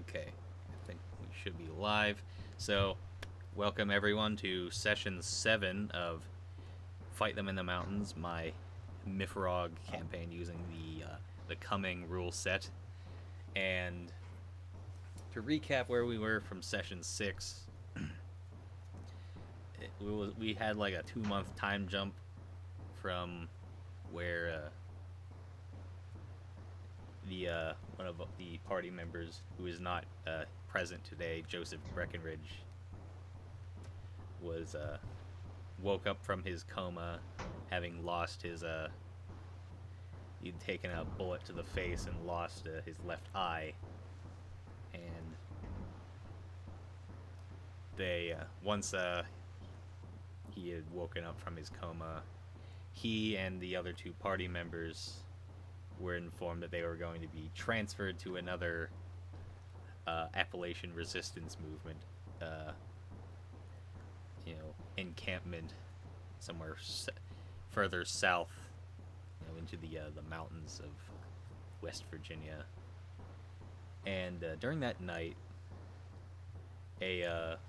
Okay, I think we should be live. So, welcome everyone to session 7 of Fight Them in the Mountains, my MYFAROG campaign using the coming rule set. And to recap where we were from session 6, we had like a 2-month time jump from where one of the party members who is not present today, Joseph Breckenridge, was woke up from his coma, having lost his he'd taken a bullet to the face and lost his left eye, and they once he had woken up from his coma, he and the other 2 party members were informed that they were going to be transferred to another Appalachian resistance movement, encampment somewhere further south, into the mountains of West Virginia. And during that night,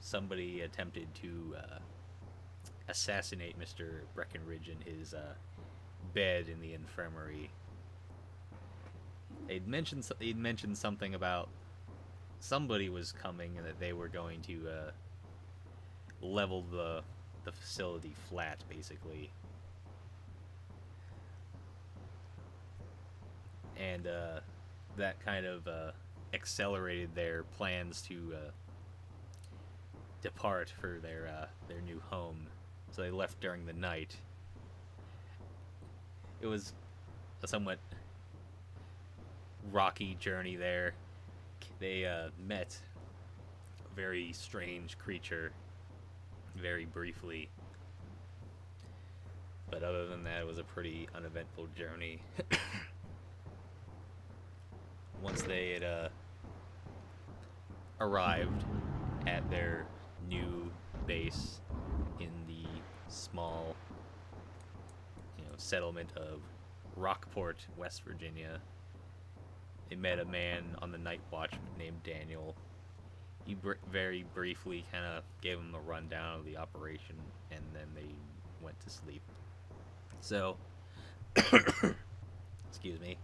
somebody attempted to assassinate Mr. Breckenridge in his bed in the infirmary. He'd mentioned something about somebody was coming and that they were going to level the facility flat, basically. And that kind of accelerated their plans to depart for their new home. So they left during the night. It was a somewhat rocky journey there. They met a very strange creature very briefly, but other than that, it was a pretty uneventful journey. Once they had arrived at their new base in the small settlement of Rockport, West Virginia, they met a man on the night watch named Daniel. He very briefly kind of gave them a rundown of the operation, and then they went to sleep. So, excuse me.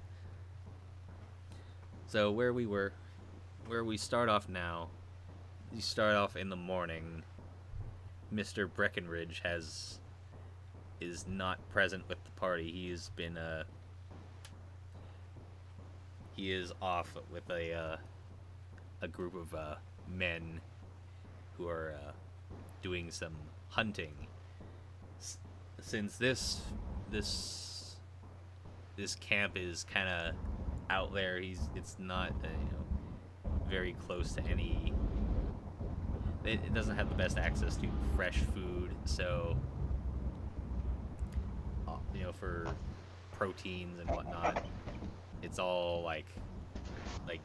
So where we start off now, you start off in the morning. Mr. Breckenridge is not present with the party. He is off with a group of men who are doing some hunting. Since this camp is kind of out there, it's not very close to any. It doesn't have the best access to fresh food, so for proteins and whatnot, it's all like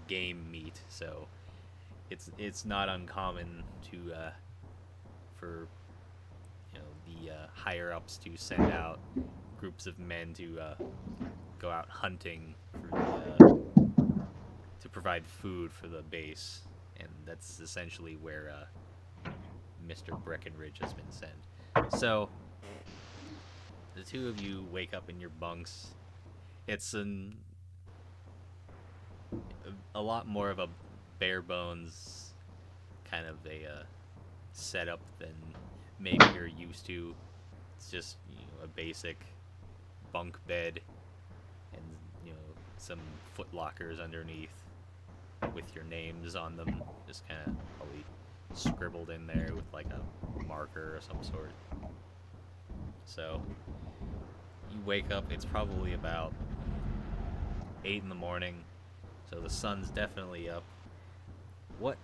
game meat. So it's not uncommon to for the higher ups to send out groups of men to go out hunting to provide food for the base, and that's essentially where Mr. Breckenridge has been sent. So the 2 of you wake up in your bunks. It's a lot more of a bare bones kind of a setup than maybe you're used to. It's just a basic bunk bed and some foot lockers underneath with your names on them, just kind of probably scribbled in there with like a marker of some sort. So you wake up, it's probably about 8 in the morning, so the sun's definitely up. What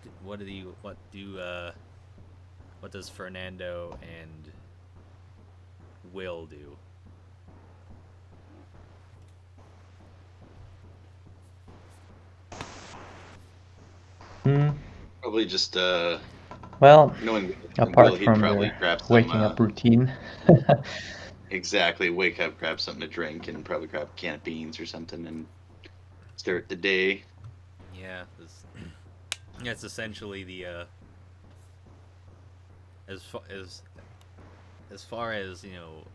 does Fernando and Will do? Probably just Well, knowing apart Will, he'd from probably the grab some waking up routine. exactly, wake up, grab something to drink, and probably grab a can of beans or something and start the day. Yeah, It's essentially the as far as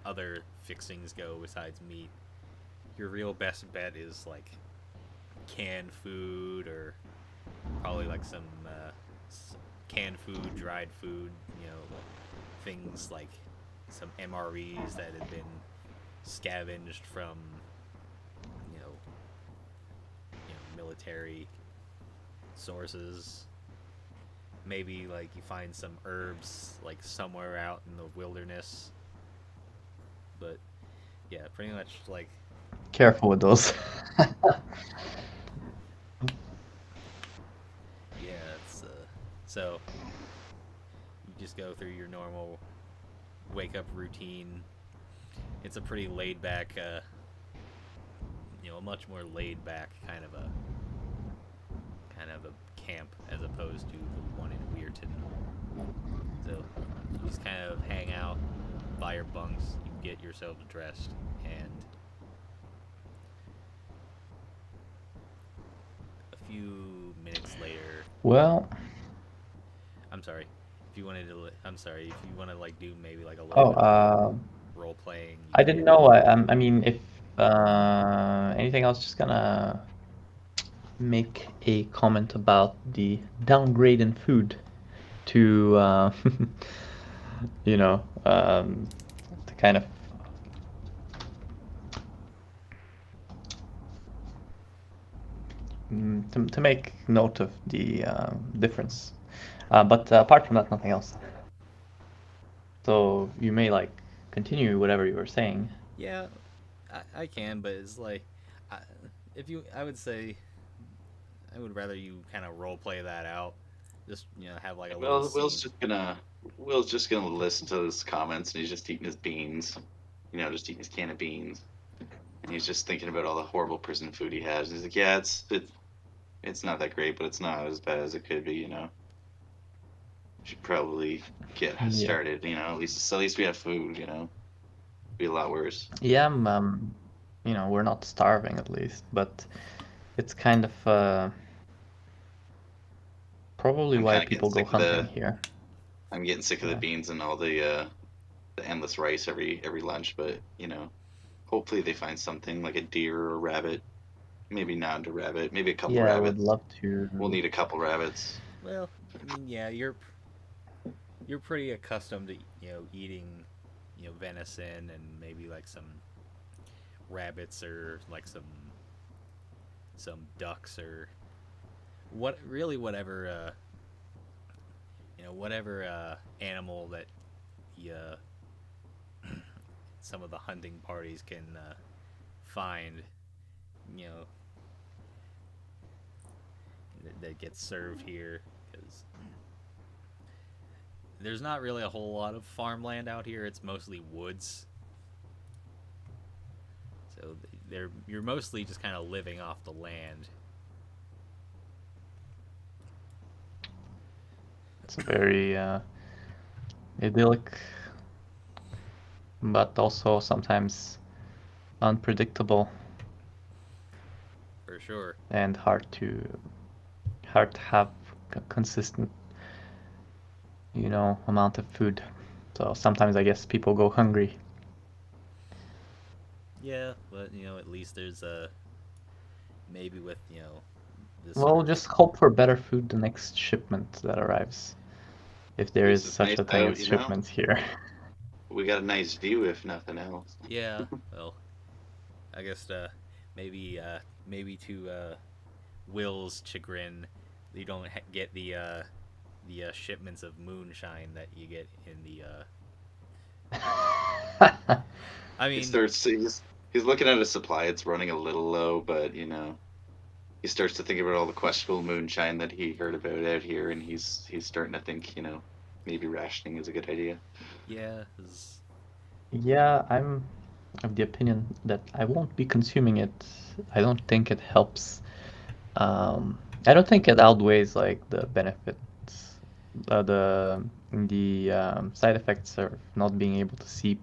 other fixings go besides meat. Your real best bet is like canned food, or probably like some canned food, dried food. Things like some MREs that had been scavenged from you know military sources. Maybe like you find some herbs like somewhere out in the wilderness. But yeah, pretty much like Careful with those. yeah, it's so you just go through your normal wake up routine. It's a pretty laid back much more laid back kind of a camp as opposed to the one in Weirton. So you just kind of hang out by your bunks, you get yourselves dressed, and a few minutes later. Well, I'm sorry. If you wanted to, I'm sorry. If you want to like do maybe like a little oh, bit of role playing. I didn't know. I mean, if anything, I was just gonna make a comment about the downgrade in food to, to kind of to make note of the difference. But apart from that, nothing else. So you may like continue whatever you were saying. Yeah, I can, but it's like, I would say, I would rather you kind of role play that out. Just have like a little. Well, Will's just gonna listen to his comments, and he's just eating his beans, just eating his can of beans, and he's just thinking about all the horrible prison food he has. And he's like, yeah, it's not that great, but it's not as bad as it could be. Should probably get started. At least we have food. Be a lot worse. Yeah, we're not starving at least, but it's kind of probably why people go hunting here. I'm getting sick of the beans and all the endless rice every lunch, but hopefully they find something like a deer or a rabbit. Maybe not a rabbit, maybe a couple rabbits. Yeah, I would love to. We'll need a couple rabbits. Well, I mean, yeah, you're pretty accustomed to eating venison and maybe like some rabbits or like some ducks or whatever whatever animal that some of the hunting parties can find that gets served here, because there's not really a whole lot of farmland out here. It's mostly woods. So you're mostly just kind of living off the land. It's very idyllic, but also sometimes unpredictable. For sure. And hard to have a consistent amount of food. So sometimes I guess people go hungry. Yeah, but at least there's maybe with this. Well, just hope for better food the next shipment that arrives, if there is such a thing as shipments here. We got a nice view, if nothing else. Yeah, well, I guess maybe to Will's chagrin, you don't get the shipments of moonshine that you get in the. I mean, he's looking at his supply. It's running a little low, but he starts to think about all the questionable moonshine that he heard about out here, and he's starting to think, maybe rationing is a good idea. Yeah. Yeah, I'm of the opinion that I won't be consuming it. I don't think it helps. I don't think it outweighs like the benefits. The side effects of not being able to see,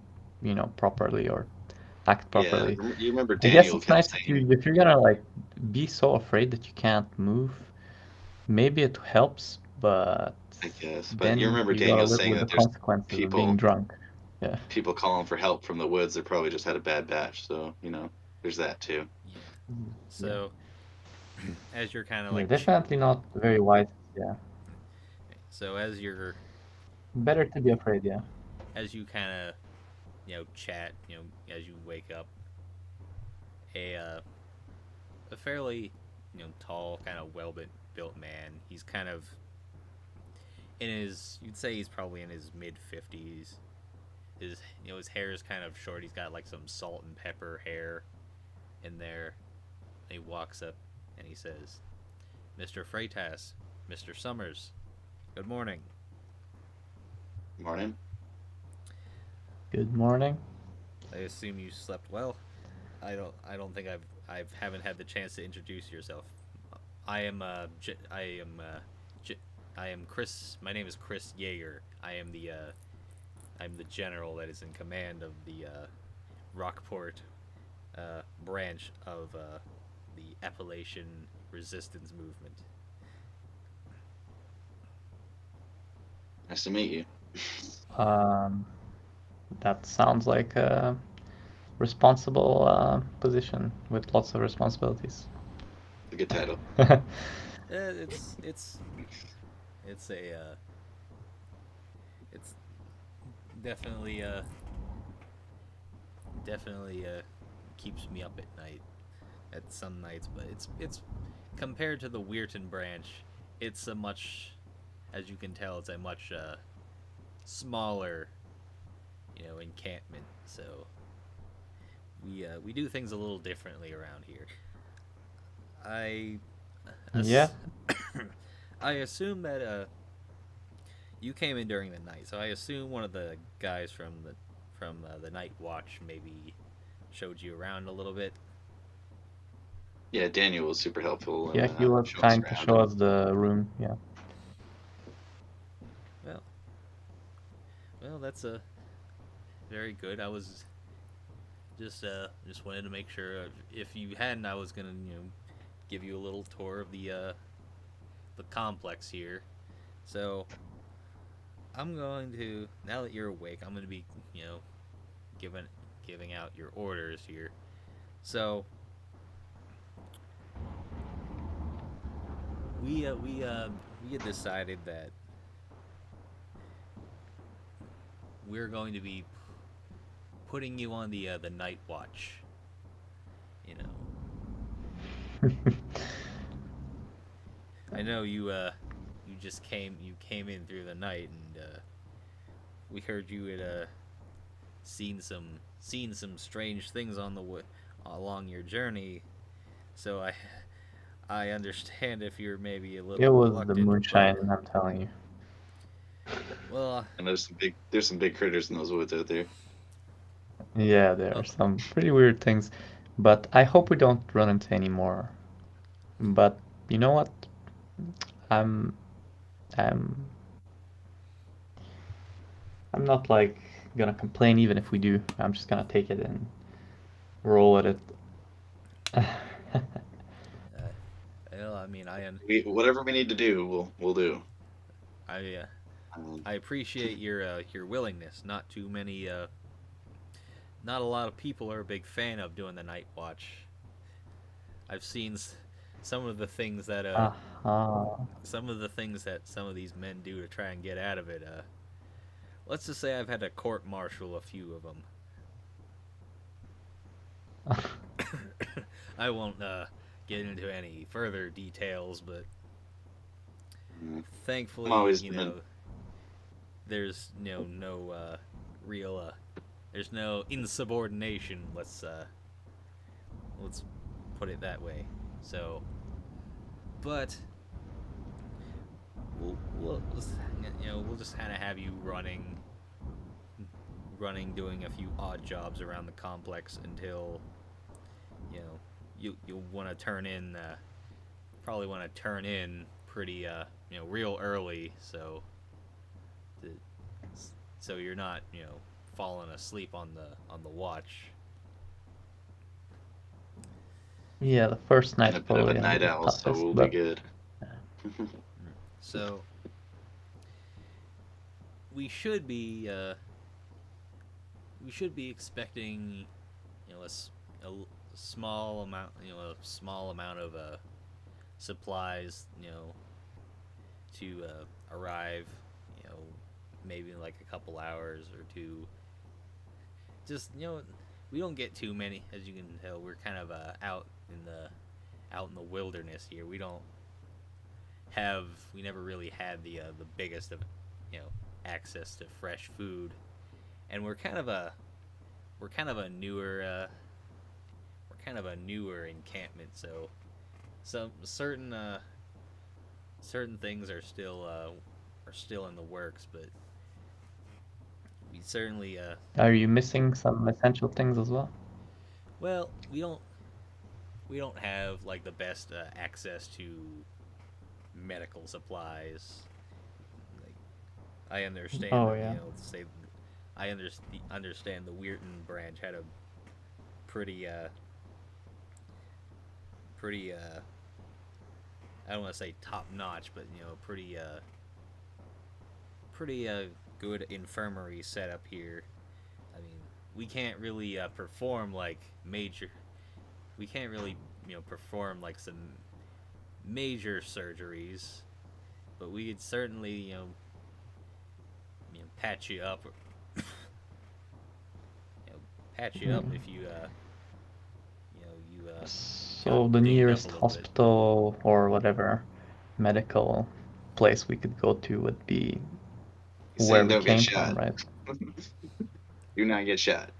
properly or act properly. Yeah, you remember I guess Daniel it's nice kept if you're gonna like be so afraid that you can't move. maybe it helps, but I guess. But then you remember you gotta Daniel live saying with the that there's consequences of being drunk. Yeah. people calling for help from the woods that probably just had a bad batch. So there's that too. Yeah. Yeah. So as you're kind of Yeah, like, definitely not very wise. Yeah. so as you're Better to be afraid, yeah. as you kind of chat, as you wake up, a fairly tall, kind of well built man. He's kind of in his, you'd say he's probably in his mid 50s. His hair is kind of short. He's got like some salt and pepper hair in there. And he walks up and he says, "Mr. Freitas, Mr. Summers, good morning." Morning. Good morning. I assume you slept well. I don't think I haven't had the chance to introduce yourself. I am I am Chris. My name is Chris Yeager. I'm the general that is in command of the Rockport branch of the Appalachian Resistance Movement. Nice to meet you. That sounds like a responsible position with lots of responsibilities. It's a good title. It's it's definitely keeps me up at night at some nights, but it's compared to the Weirton branch, it's a much, as you can tell, it's a much smaller encampment. So we do things a little differently around here. I Yeah. I assume that you came in during the night, so I assume one of the guys from the night watch maybe showed you around a little bit. Yeah, Daniel was super helpful. Yeah, he was trying to show us the room. Yeah. Well, that's a very good. I was just wanted to make sure. If you hadn't, I was gonna give you a little tour of the complex here. So I'm going to, now that you're awake, I'm going to be giving out your orders here. So we had decided that we're going to be putting you on the night watch. I know you just came in through the night, and we heard you had seen some strange things on along your journey. So I understand if you're maybe a little It was the reluctant, moonshine, I'm telling you. Well, and there's some big critters in those woods out there. Yeah, there are some pretty weird things, but I hope we don't run into any more. But you know what? I'm I'm not like gonna complain even if we do. I'm just gonna take it and roll at it. well, I mean, Whatever we need to do, we'll do. I appreciate your willingness. Not a lot of people are a big fan of doing the night watch. I've seen some of the things that some of the things that some of these men do to try and get out of it. Let's just say I've had to court-martial a few of them. I won't get into any further details, but thankfully, there's no real there's no insubordination. Let's put it that way. So, but we'll just kind of have you running, doing a few odd jobs around the complex until you'll want to turn in. Probably want to turn in pretty real early, so you're not falling asleep on the watch. Yeah, the first night and a bit of a night owl, so we'll be good. So we should be uh, we should be expecting, a small amount, of supplies, to arrive, you know, maybe in like a couple hours or two. Just, we don't get too many, as you can tell. We're kind of out in the wilderness here. We never really had the biggest of, you know, access to fresh food, and we're kind of a newer encampment. So some certain things are still in the works, but we certainly Are you missing some essential things as well? well, we don't have like the best access to medical supplies. Like, I understand Oh that, yeah. say I understand the Weirton branch had a pretty pretty I don't want to say top notch, but pretty good infirmary setup here. I mean, we can't really perform like major. We can't really perform like some major surgeries, but we could certainly patch you up. Patch you up Hmm. if you got So the dinged up a nearest little bit. hospital or whatever medical place we could go to would be He's where saying we don't get came from, shot. right? Do not get shot.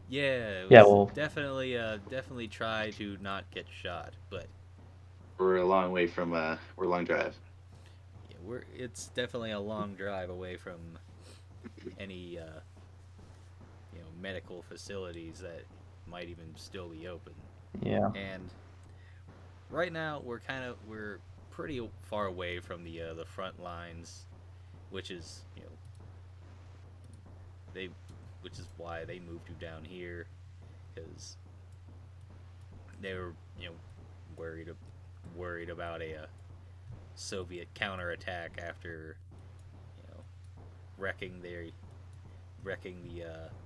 Yeah, it Yeah, was well, definitely try to not get shot, but We're a long way from we're a long drive. yeah, it's definitely a long drive away from any medical facilities that might even still be open. yeah. And right now we're pretty far away from the front lines, which is they which is why they moved you down here, because they were worried worried about a Soviet counterattack after you know wrecking their wrecking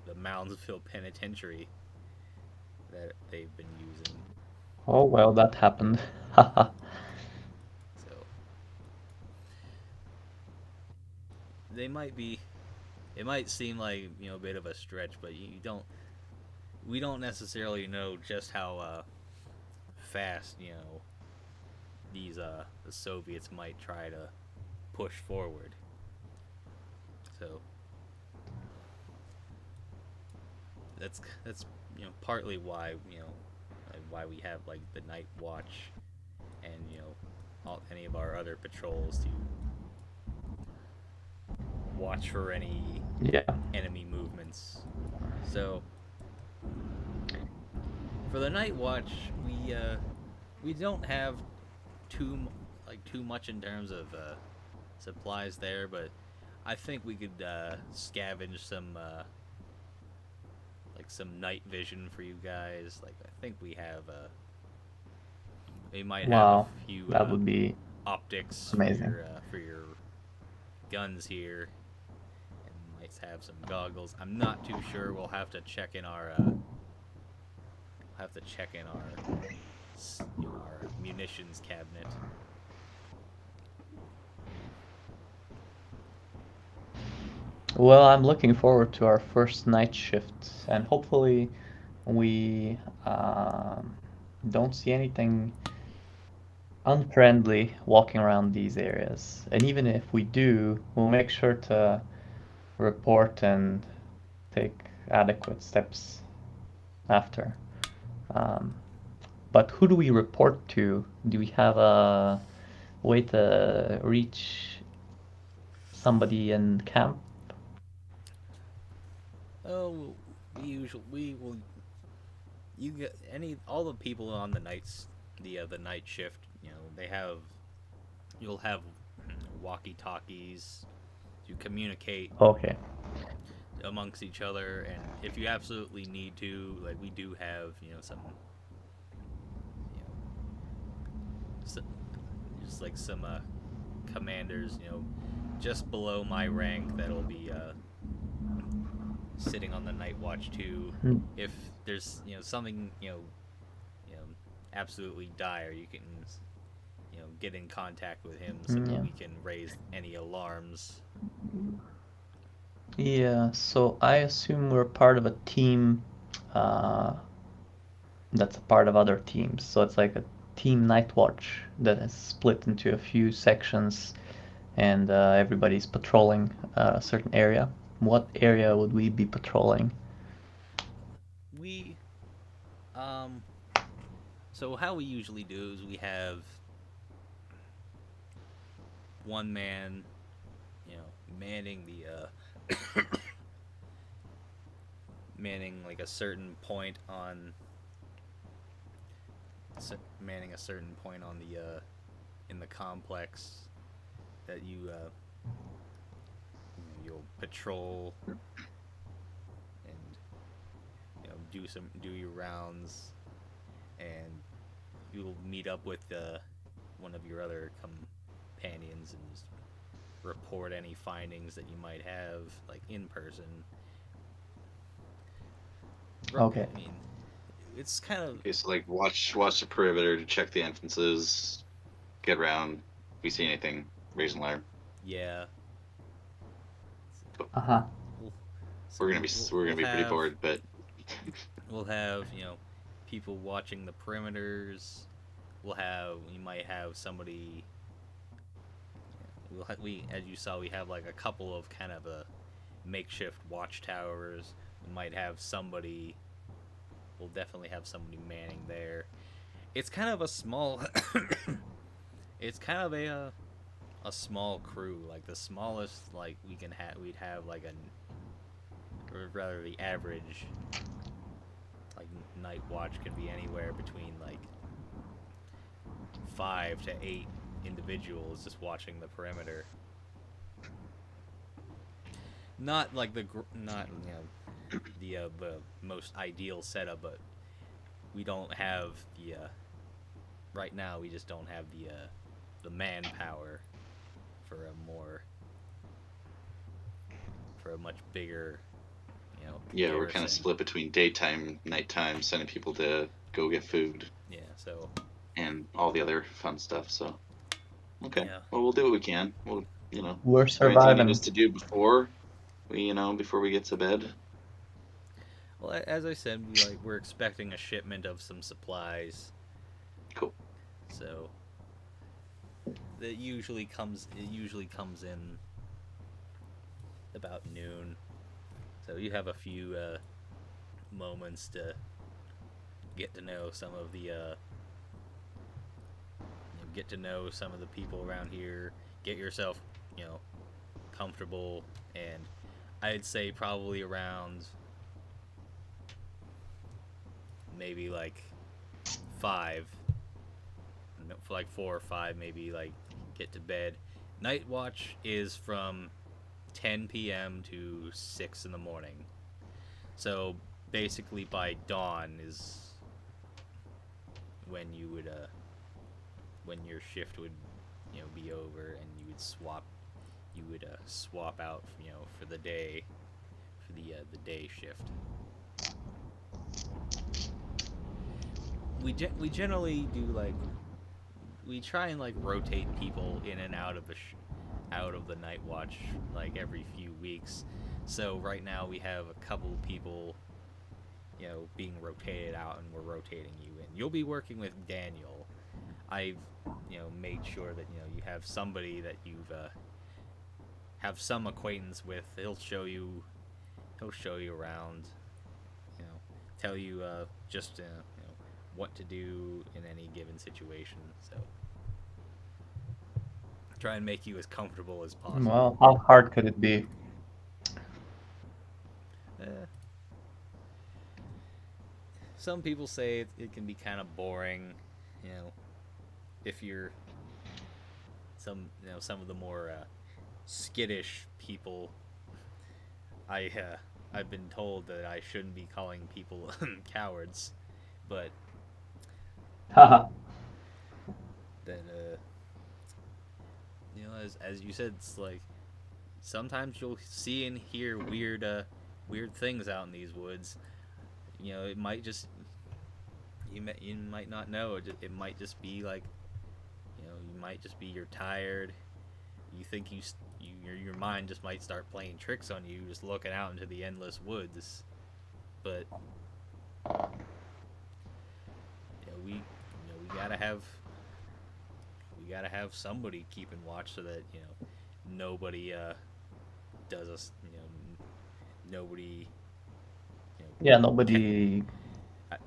the Moundsville Penitentiary that they've been using. Oh well, that happened. Haha. So they might be. It might seem like a bit of a stretch, but you don't. We don't necessarily know just how fast these the Soviets might try to push forward. So that's partly why why we have like the night watch and any of our other patrols to watch for any Yeah. enemy movements. So for the night watch, we don't have too much in terms of supplies there, but I think we could scavenge some night vision for you guys. Like I think we might have a Wow, few that would be optics amazing. for your guns here, and might have some goggles. I'm not too sure. We'll have to check in our munitions cabinet. Well, I'm looking forward to our first night shift, and hopefully we don't see anything unfriendly walking around these areas. And even if we do, we'll make sure to report and take adequate steps after. Um, but who do we report to? Do we have a way to reach somebody in camp? Oh, we will. You get all the people on the night shift. You'll have walkie talkies to communicate Okay. amongst each other, and if you absolutely need to, like we do have some you know, so, just like some commanders, just below my rank that'll be sitting on the night watch too. Hmm. If there's something absolutely dire, you can get in contact with him so that Yeah. we can raise any alarms. Yeah, so I assume we're part of a team uh, that's a part of other teams. So it's like a team night watch that is split into a few sections, and everybody's patrolling a certain area. What area would we be patrolling? We so how we usually do is we have one man, manning the manning like a certain point on manning a certain point on the in the complex that you'll patrol and do your rounds, and you'll meet up with one of your other companions and just report any findings that you might have, like in person. Okay. I mean, it's kind of Okay, so like watch the perimeter to check the entrances, get around. If we see anything, raise an alarm. yeah. Uh-huh. So We're gonna be pretty have bored, but we'll have people watching the perimeters. We might have somebody. We as you saw, we have like a couple of kind of a makeshift watchtowers. We might have somebody. We'll definitely have somebody manning there. It's kind of a small. It's kind of a small crew, like the smallest like we'd have like or rather the average like night watch could be anywhere between like 5 to 8 individuals just watching the perimeter. Not like not the most ideal setup, but we don't have the right now we just don't have the manpower for a much bigger yeah, we're kind garrison. of split between daytime, nighttime, sending people to go get food. Yeah, so And all the other fun stuff. So, okay, yeah. well, we'll do what we can. We'll, We're is there anything you need surviving. us to do before before we get to bed? Well, as I said, we're expecting a shipment of some supplies. Cool. So it usually comes in about noon. So you have a few moments to get to know some of the get to know some of the people around here, get yourself, comfortable, and I'd say probably around maybe like 5, for like 4 or 5, maybe like get to bed. Night watch is from 10 p.m. to 6 in the morning. So basically by dawn is when you would when your shift would be over, and you would swap out for the day, for the day shift. We generally do like we try and like rotate people in and out of the night watch like every few weeks. So right now we have a couple of people being rotated out, and we're rotating you in. You'll be working with Daniel. I've made sure that you have somebody that you've have some acquaintance with. He'll show you around, tell you just what to do in any given situation. So try and make you as comfortable as possible. Well, how hard could it be? Some people say it can be kind of boring, if you're some of the more skittish people. I've been told that I shouldn't be calling people cowards, but Haha. then you know, as you said, it's like sometimes you'll see and hear weird things out in these woods. You know, it might just you might not know. It might just be like, you know, you might just be you're tired. You think your mind just might start playing tricks on you, just looking out into the endless woods. But you know, we gotta have somebody keeping watch so that you know nobody does us. You know, nobody you know Yeah, ca- nobody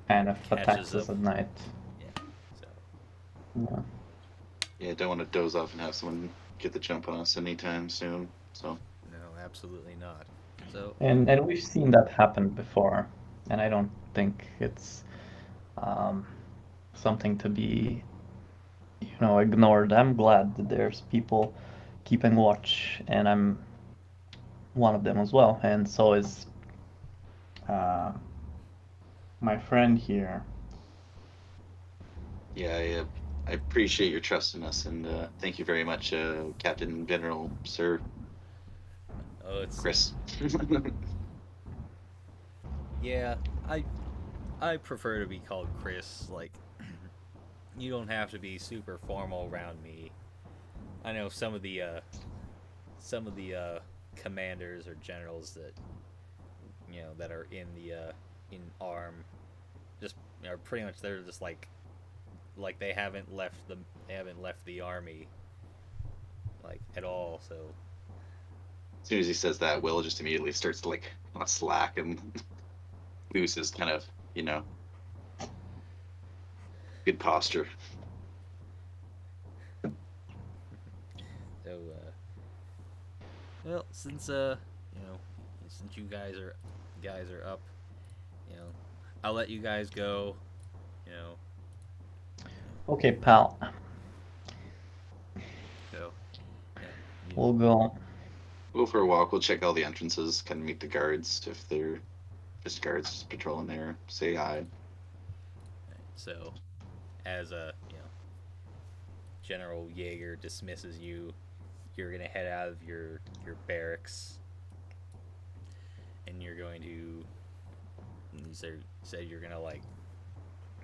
kind of catches attacks up. us at night. Yeah. So Yeah. Yeah, don't want to doze off and have someone get the jump on us anytime soon. So no, absolutely not. So And we've seen that happen before, and I don't think it's um, something to be, ignored. I'm glad that there's people keeping watch, and I'm one of them as well. And so is uh, my friend here. yeah, I appreciate your trust in us, and thank you very much, Captain General Sir oh, it's Chris. yeah. I prefer to be called Chris. Like you don't have to be super formal around me. I know some of the commanders or generals that you know that are in the in arm just are pretty much they're just like they haven't left the army like at all. So As soon as he says that, Will just immediately starts to like slack and lose his kind of good posture. so well you know since you guys are up, you know I'll let you guys go. You know Okay, pal, so yeah you we'll go. We'll go for a walk. We'll check all the entrances, kind of meet the guards if they're just guards just patrolling there. Say hi. so as a you know General Jaeger dismisses you, you're gonna head out of your barracks, and you're going to. You said you're gonna like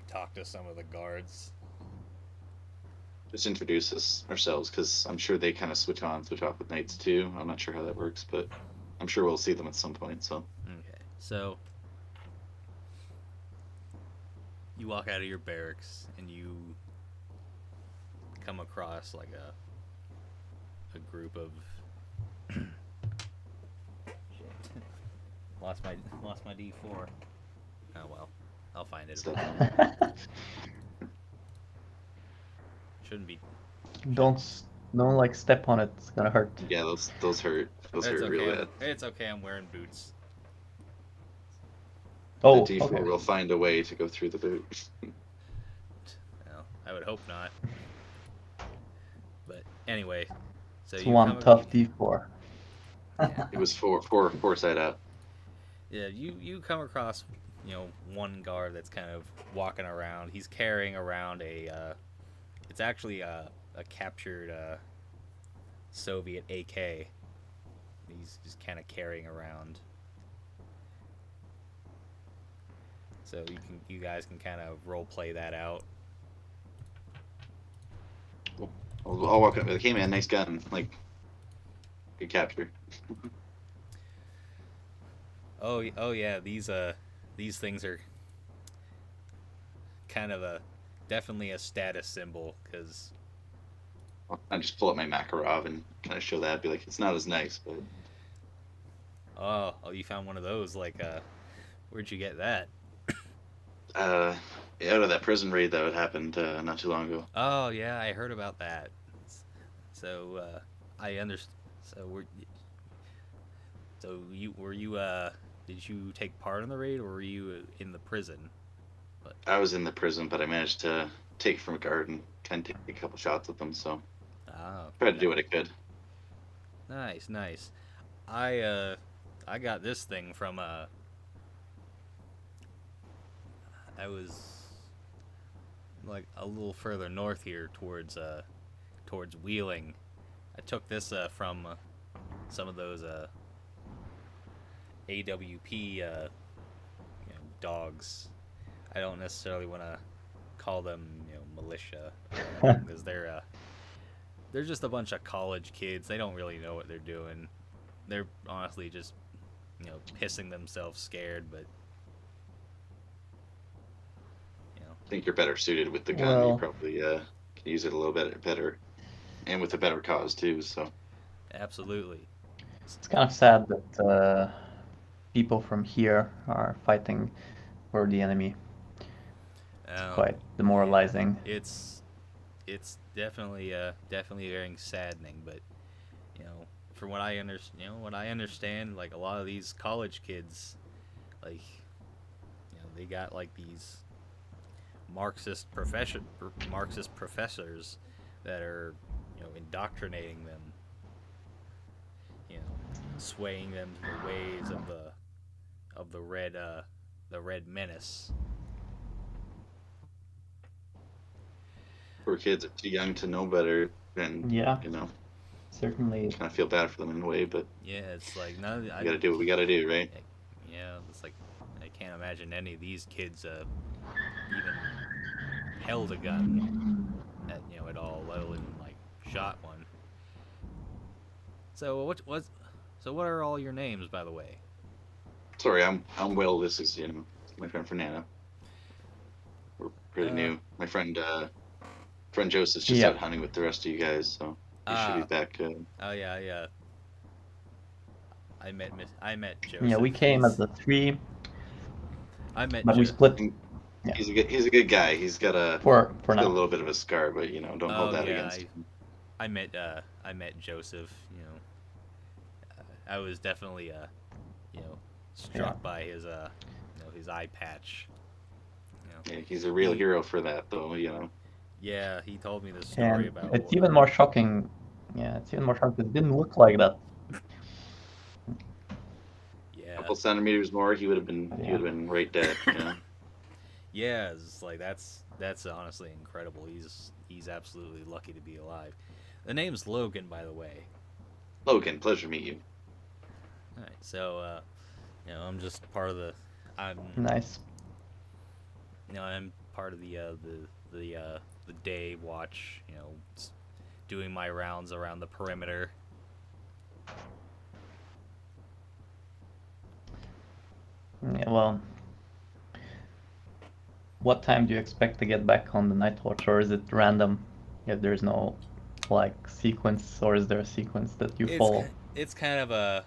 talk to some of the guards. Just introduce us ourselves because I'm sure they kind of switch on, switch off with nights too. I'm not sure how that works, but I'm sure we'll see them at some point. So Okay, so you walk out of your barracks and you come across like a group of. Shit. Lost my D4. Oh well, I'll find it so eventually. Shouldn't be. Don't don't like step on it. It's gonna hurt. yeah, those hurt. Those It's hurt real okay. bad. It's okay. I'm wearing boots. The Oh, D4 okay. will find a way to go through the boot. Well, I would hope not. But anyway, so It's you one come. tough D4. Yeah, It was four side out. yeah. You come across one guard that's kind of walking around. He's carrying around it's actually a captured Soviet AK. He's just kind of carrying around. So you guys can kind of role play that out. I'll walk up. Like, hey man, nice gun. Like, good capture. Oh yeah, these things are kind of definitely a status symbol because I just pull up my Makarov and kind of show that. Be like, it's not as nice, but oh you found one of those like where'd you get that? uh, out of that prison raid that happened not too long ago. Oh yeah, I heard about that. So I understand. So you were you did you take part in the raid or were you in the prison? But I was in the prison, but I managed to take from a guard and kind of take a couple shots at them. So tried to do what I could. nice. I got this thing from I was like a little further north here towards Wheeling. I took this from some of those AWP dogs. I don't necessarily want to call them militia because they're just a bunch of college kids. They don't really know what they're doing. They're honestly just pissing themselves scared, but I think you're better suited with the gun. You Well, probably can use it a little bit better, and with a better cause too. So absolutely. it's kind of sad that people from here are fighting for the enemy. It's quite demoralizing. Yeah, it's definitely very saddening, but from what I understand, like a lot of these college kids, like they got like these Marxist professors that are indoctrinating them, swaying them to the ways of the red menace. poor kids are too young to know better, and Yeah, certainly. kind of feel bad for them in a way. But Yeah, it's like we gotta do what we gotta do, right? Yeah, it's like I can't imagine any of these kids even held a gun at all, let alone like shot one. So what are all your names, by the way? Sorry, I'm Will. This is my friend Fernando. We're pretty Uh, new. My friend Joseph's just Yeah. out hunting with the rest of you guys, so he should be back. Oh yeah. I met Joseph. Yeah, we came as the three, I met but we Jo- split Yeah. He's a good guy. He's got a for a now. little bit of a scar, but don't Oh hold that yeah, against him. I met Joseph. I was definitely struck by his eye patch. Yeah, he's a real hero for that, though. Yeah, he told me the story And about. it's even more shocking. Yeah, it's even more shocking. It didn't look like that. Yeah. A couple centimeters more, he would have been right dead. Yeah, it's like that's honestly incredible. He's absolutely lucky to be alive. The name's Logan, by the way. Logan, pleasure to meet you. All right, so I'm just part of the. Nice. I'm part of the day watch. Doing my rounds around the perimeter. Yeah, well, what time do you expect to get back on the night watch, or is it random? If there's no sequence, or is there a sequence that you follow? It's kind of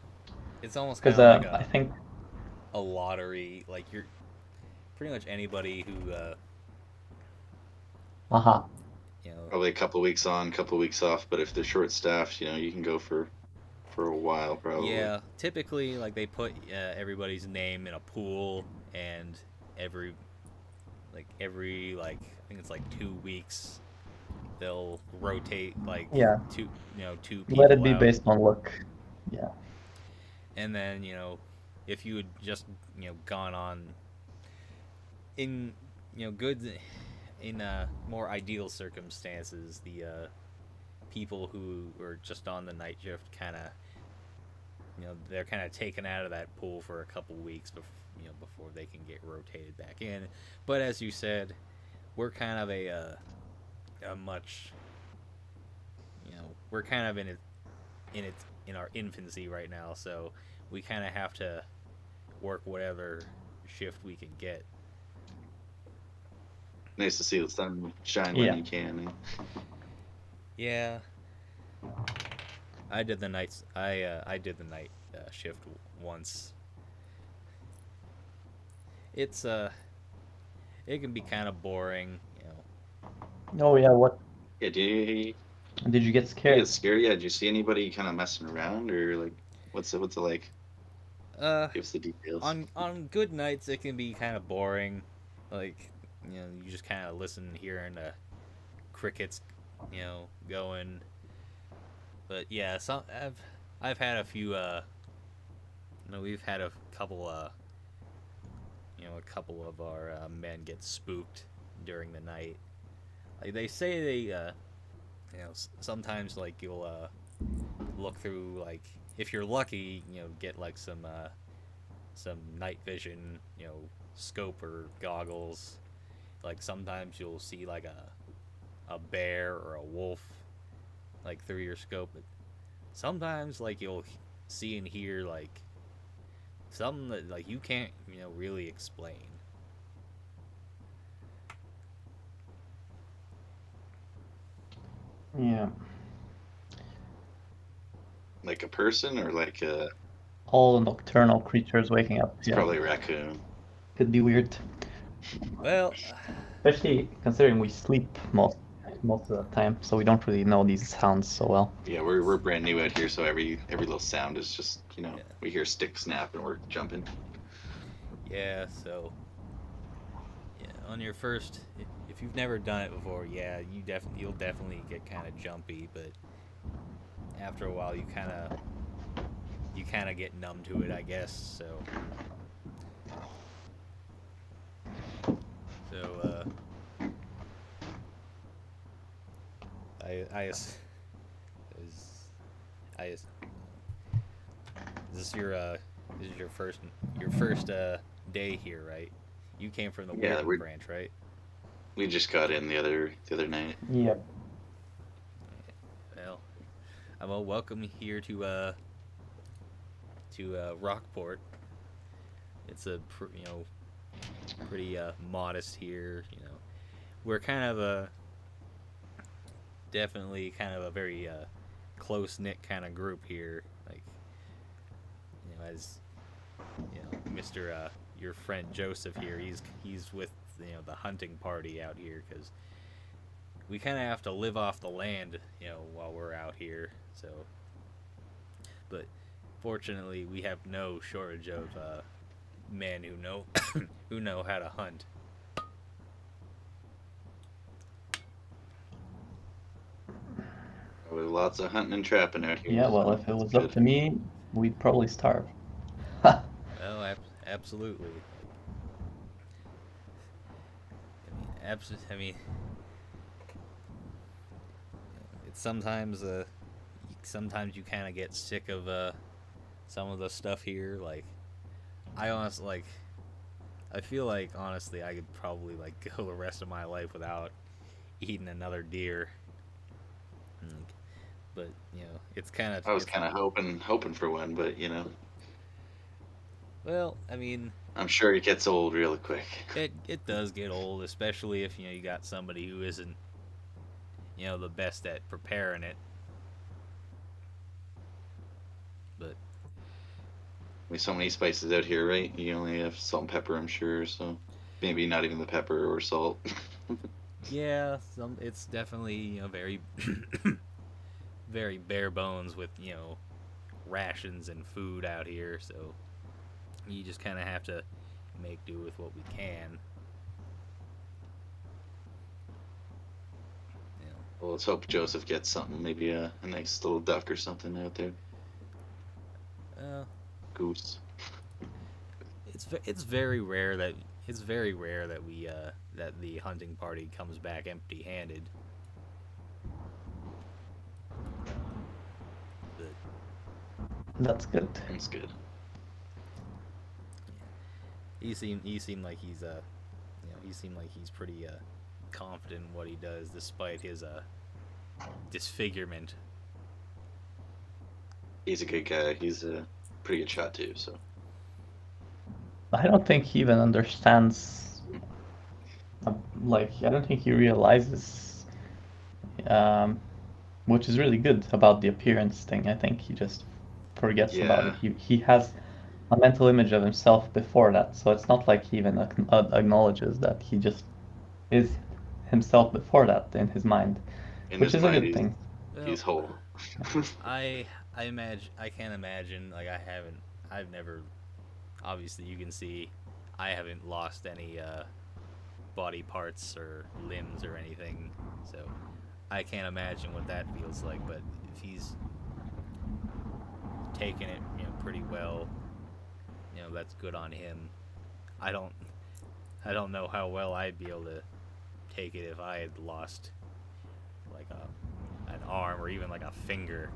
it's almost kind Because of like I think a lottery. Like you're pretty much anybody who Probably a couple weeks on, couple weeks off. But if they're short staffed, you can go for a while probably. Yeah, typically like they put everybody's name in a pool, and every I think it's like 2 weeks they'll rotate two people let it be out. based on luck. Yeah. And then if you had just gone on in good in more ideal circumstances, the people who were just on the night shift kind of they're kind of taken out of that pool for a couple weeks before they can get rotated back in. But as you said, we're kind of a much we're kind of in our infancy right now, so we kind of have to work whatever shift we can get. Nice to see the sun shine when you can. Yeah. I did the night shift once. It's it can be kind of boring. Oh yeah, what? Yeah, did you get scared? Get scared? Yeah, did you see anybody kind of messing around, or like what's it like? Give us the details. On good nights it can be kind of boring, like you just kind of listen hearing the crickets going. But yeah, I've had a few we've had a couple a couple of our men get spooked during the night. Like they say sometimes like you'll look through, like, if you're lucky, get like some night vision, scope or goggles. Like sometimes you'll see like a bear or a wolf like through your scope. But sometimes like you'll see and hear like something that like you can't really explain. Yeah. Like a person or like a. All nocturnal creatures waking up. It's Yeah, probably a raccoon. could be weird. Well, Especially considering we sleep most of the time, so we don't really know these sounds so well. Yeah, we're brand new out here, so every little sound is just yeah, we hear a stick snap and we're jumping. yeah. So yeah, on your first, if you've never done it before, yeah, you'll definitely get kind of jumpy, but after a while you kind of get numb to it, I guess. So is I is this is your first day here, right? You came from the Yeah, Weirding branch, right? we just got in the other night. Yeah. Well, I'm welcome here to Rockport. It's a pretty modest here. We're kind of definitely kind of a very close knit kind of group here. Like as Mr. Your friend Joseph here, he's with the hunting party out here because we kind of have to live off the land while we're out here. So, but fortunately, we have no shortage of men who know who know how to hunt. With lots of hunting and trapping out here. Yeah, well, so if it was it's up good. to me, we'd probably starve. Well, absolutely. I mean, it's sometimes you kind of get sick of some of the stuff here. Like, I feel like honestly, I could probably like go the rest of my life without eating another deer. But it's kind of. I was kind of hoping for one, but Well, I mean, I'm sure it gets old really quick. it does get old, especially if you got somebody who isn't the best at preparing it. But There's so many spices out here, right? You only have salt and pepper, I'm sure. So maybe not even the pepper or salt. yeah, it's definitely very very bare bones with rations and food out here. So you just kind of have to make do with what we can. Well, let's hope Joseph gets something, maybe a nice little duck or something out there. Uh, Goose. it's very rare that we that the hunting party comes back empty-handed. But That's good. That's good. he seemed like he's pretty confident in what he does despite his disfigurement. He's a good guy. He's a pretty good shot too. So I don't think he even understands. Like, I don't think he realizes, which is really good about the appearance thing. I think he just forgets about it. He has a mental image of himself before that, so it's not like he even acknowledges that he just is himself before that in his mind, in which his is a mind, good thing. he's whole. I can't imagine, like, I've never, obviously you can see I haven't lost any body parts or limbs or anything, so I can't imagine what that feels like. But if he's taking it pretty well, that's good on him. I don't know how well I'd be able to take it if I had lost like an arm or even like a finger.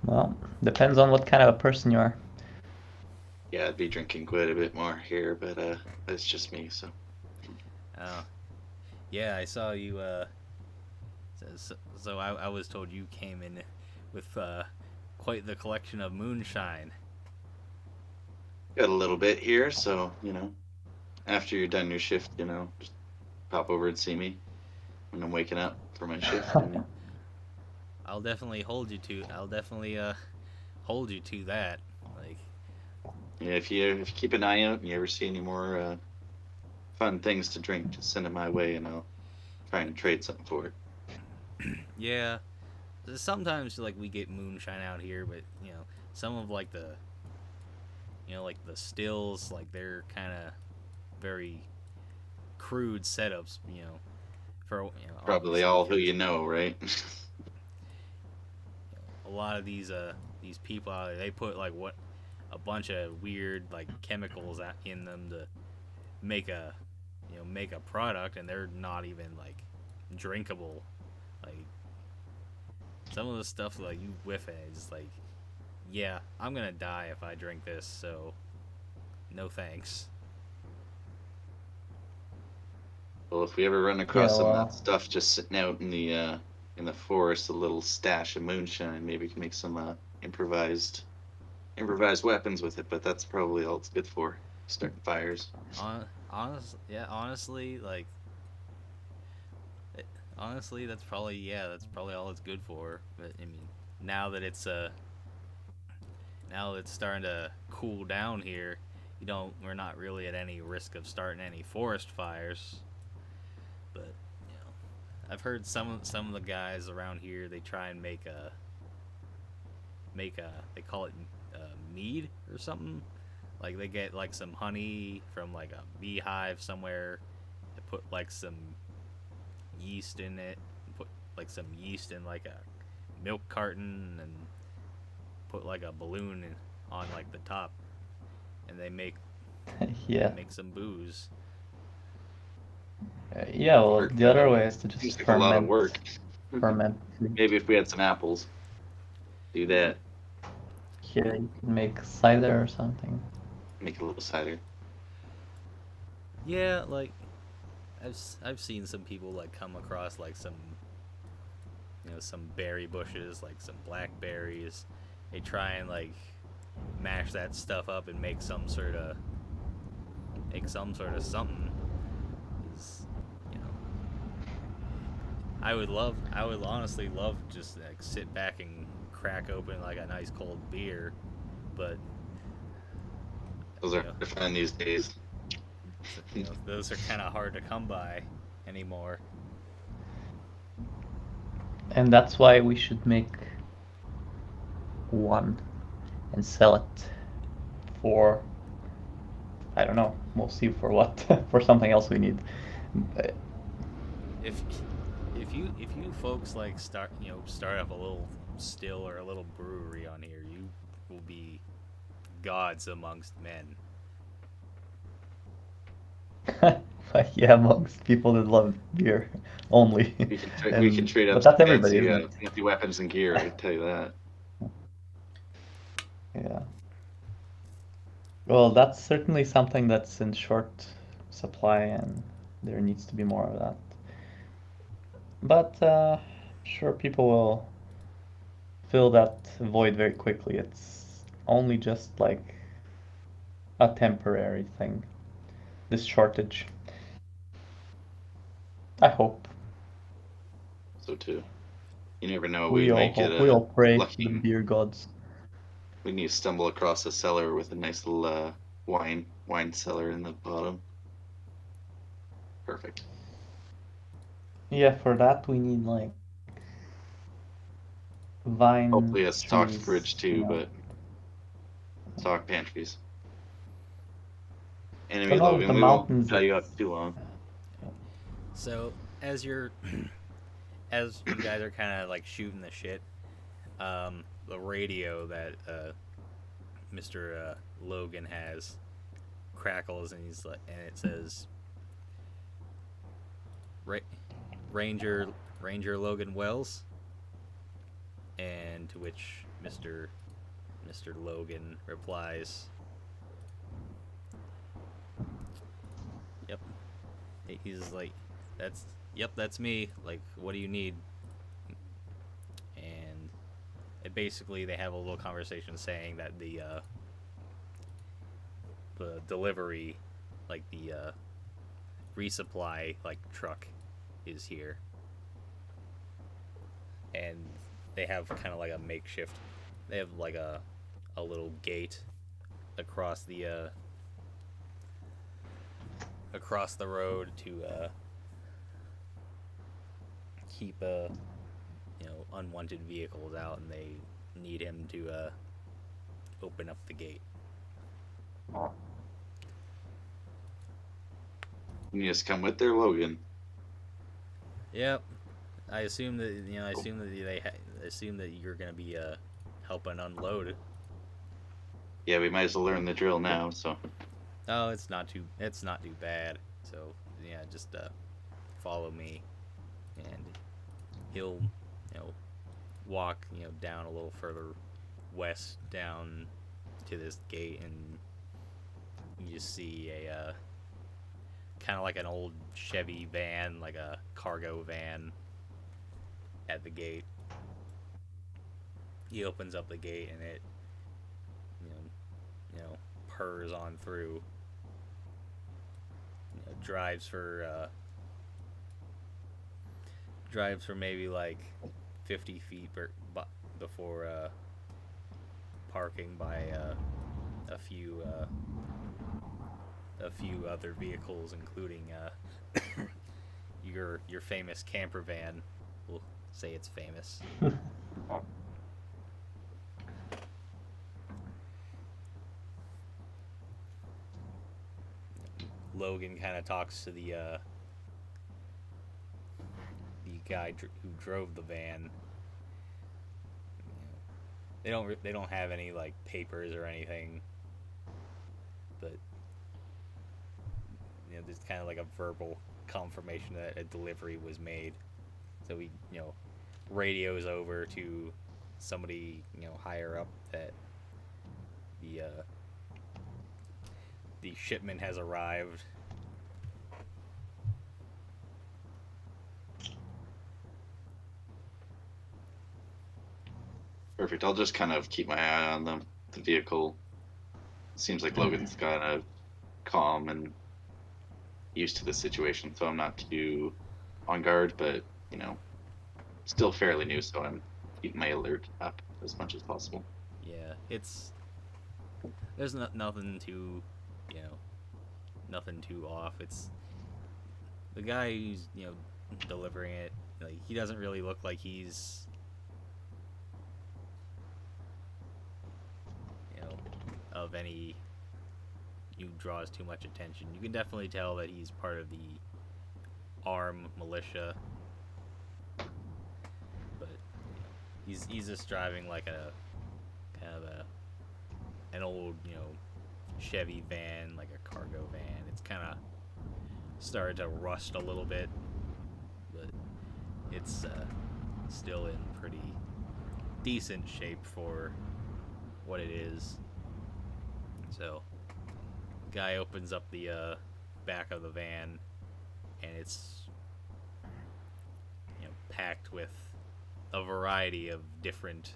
Well, depends on what kind of a person you are. Yeah, I'd be drinking quite a bit more here, but that's just me. So Oh, yeah, I saw you. So I was told you came in with quite the collection of moonshine. got a little bit here. So after you're done your shift, just pop over and see me when I'm waking up for my shift. And I'll definitely hold you to. I'll definitely hold you to that. Like, yeah, if you keep an eye out and you ever see any more fun things to drink, just send it my way, and I'll try and trade something for it. yeah, sometimes like we get moonshine out here, but some of like the like the stills, like they're kind of very crude setups. For Probably obviously all who for you know, right? a lot of these people out there, they put like what a bunch of weird like chemicals in them to make a make a product, and they're not even like drinkable. Like some of the stuff like you whiff it, it's like, yeah, I'm gonna die if I drink this, so no thanks. Well, if we ever run Yeah, across some of that well, stuff just sitting out in the forest, a little stash of moonshine, maybe we can make some improvised weapons with it. But that's probably all it's good for, starting fires. Honestly, like honestly, that's probably all it's good for. But I mean, now that it's now that it's starting to cool down here, we're not really at any risk of starting any forest fires. But I've heard some of the guys around here, they try and make a they call it mead or something. Like they get like some honey from like a beehive somewhere, they put like some yeast in it, put like some yeast in like a milk carton, and put like a balloon on like the top, and they yeah. make some booze. Yeah, well, the other way is to Seems just like a lot of ferment, work. ferment fruit. Maybe if we had some apples, do that. Here you can make cider or something. Make a little cider. Yeah, like I've seen some people like come across like some some berry bushes, like some blackberries. They try and like mash that stuff up and make some sort of something. 'Cause, you know, I would honestly love to just like sit back and crack open like a nice cold beer, but Those you are know, fun these days. those are kind of hard to come by anymore. And that's why we should make one and sell it for, I don't know, we'll see for what, for something else we need. Uh, If if you folks like start up a little still or a little brewery on here, you will be gods amongst men. Yeah, amongst people that love beer only. We can trade But up some that's everybody, isn't it? fancy weapons and gear. I can tell you that. Yeah. Well, that's certainly something that's in short supply, and there needs to be more of that. But sure, people will fill that void very quickly. It's only just like a temporary thing, this shortage. I hope. So too. You never know. We We all might get hope. We all pray to the lucky. beer gods. We need to stumble across a cellar with a nice little wine cellar in the bottom. Perfect. Yeah, for that we need like vine Hopefully a stocked fridge trees, too, but stock pantries. So Enemy no, the Logan, we won't mountains. tell you up too long. So as you're as you guys are kind of like shooting the shit, the radio that Mr. Logan has crackles, and and it says, Ra- Ranger Logan Wells, and to which Mr. Logan replies, "Yep." He's like, that's me. Like, what do you need?" And basically they have a little conversation saying that the delivery, like the resupply like truck, is here, and they have kind of like a makeshift. They have like a little gate across the road to keep unwanted vehicles out, and they need him to open up the gate. You just come with there, Logan. Yep. I assume that they assume that you're gonna be helping unload. Yeah, we might as well learn the drill now. So Oh, it's not too bad. So yeah, just follow me, and he'll walk down a little further west down to this gate, and you just see a kind of like an old Chevy van, like a cargo van, at the gate. He opens up the gate, and it purrs on through. Drives for maybe like 50 feet before parking by a few other vehicles, including your famous camper van. We'll say it's famous. Logan kind of talks to the guy who drove the van. They don't have any like papers or anything, but there's kind of like a verbal confirmation that a delivery was made. So he radios over to somebody higher up that the shipment has arrived. perfect. I'll just kind of keep my eye on the vehicle. Seems like Logan's kind of calm and used to the situation, so I'm not too on guard. But still fairly new, so I'm keeping my alert up as much as possible. Yeah, there's nothing too nothing too off. It's the guy who's delivering it. Like, he doesn't really look like he's of any draws too much attention. You can definitely tell that he's part of the armed militia, but he's just driving like a kind of an old Chevy van, like a cargo van. It's kind of started to rust a little bit, but it's still in pretty decent shape for what it is. So, guy opens up the back of the van, and it's packed with a variety of different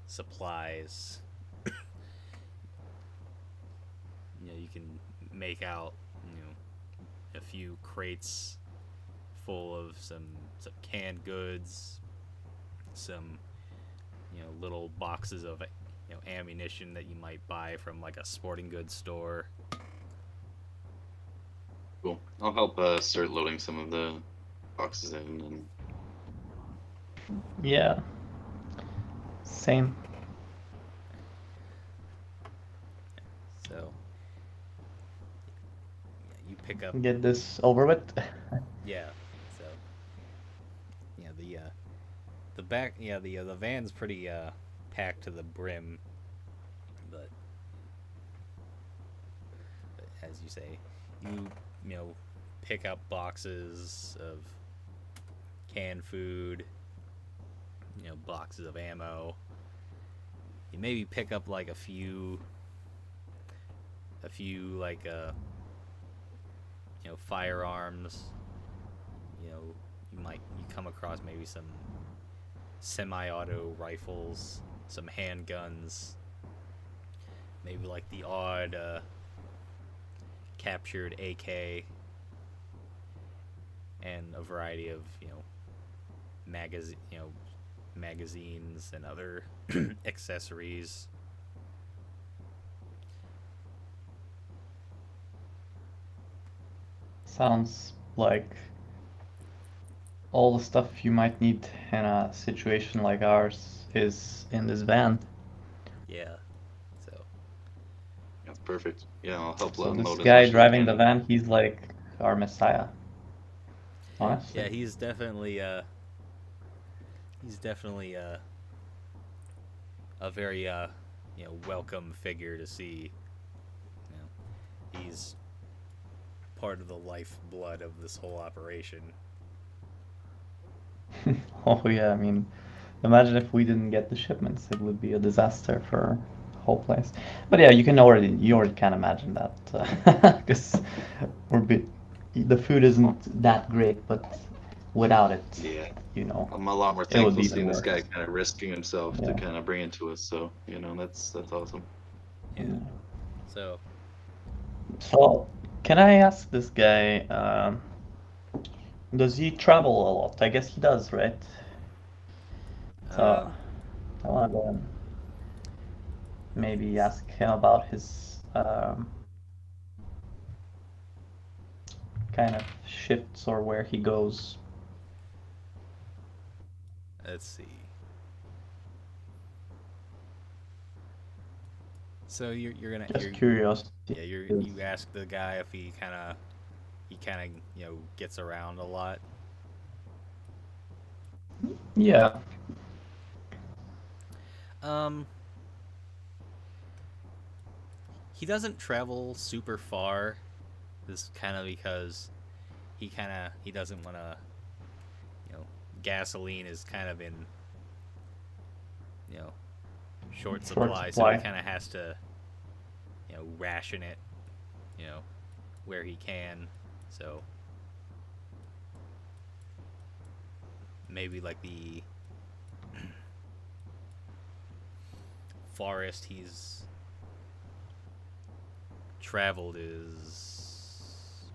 supplies. You can make out a few crates full of some canned goods, some little boxes of ammunition that you might buy from like a sporting goods store. Cool. I'll help start loading some of the boxes in. And Yeah, same. So you pick up. Get this over with. Yeah. So the back, the van's pretty packed to the brim, but as you say, you pick up boxes of canned food, boxes of ammo. You maybe pick up like a few like firearms. You come across maybe some semi-auto rifles, some handguns, maybe like the odd captured AK, and a variety of magazines and other accessories. Sounds like all the stuff you might need in a situation like ours is in this van. Yeah. So That's perfect. Yeah, I'll help So this unload as guy much as I driving can. the van, he's like our messiah, honestly. yeah, he's definitely a very welcome figure to see. He's part of the lifeblood of this whole operation. Oh yeah, I mean, imagine if we didn't get the shipments, it would be a disaster for the whole place. But yeah, you already can imagine that because we're bit, the food isn't that great, but without it, Yeah, you know, I'm a lot more it would thankful be the seeing this guy worst. kind of risking himself to Yeah. kind of bring it to us. So that's awesome. Yeah. Yeah. So So, can I ask this guy, does he travel a lot? I guess he does, right? So, um I want to maybe ask him about his kind of shifts or where he goes. let's see. So you're gonna Just curious. you ask the guy if he kind of gets around a lot. Yeah. Um, he doesn't travel super far. This is kind of because he doesn't want to. Gasoline is kind of in you know short Short supply, so he supply. kind of has to ration it you know where he can. So maybe like the farthest he's traveled is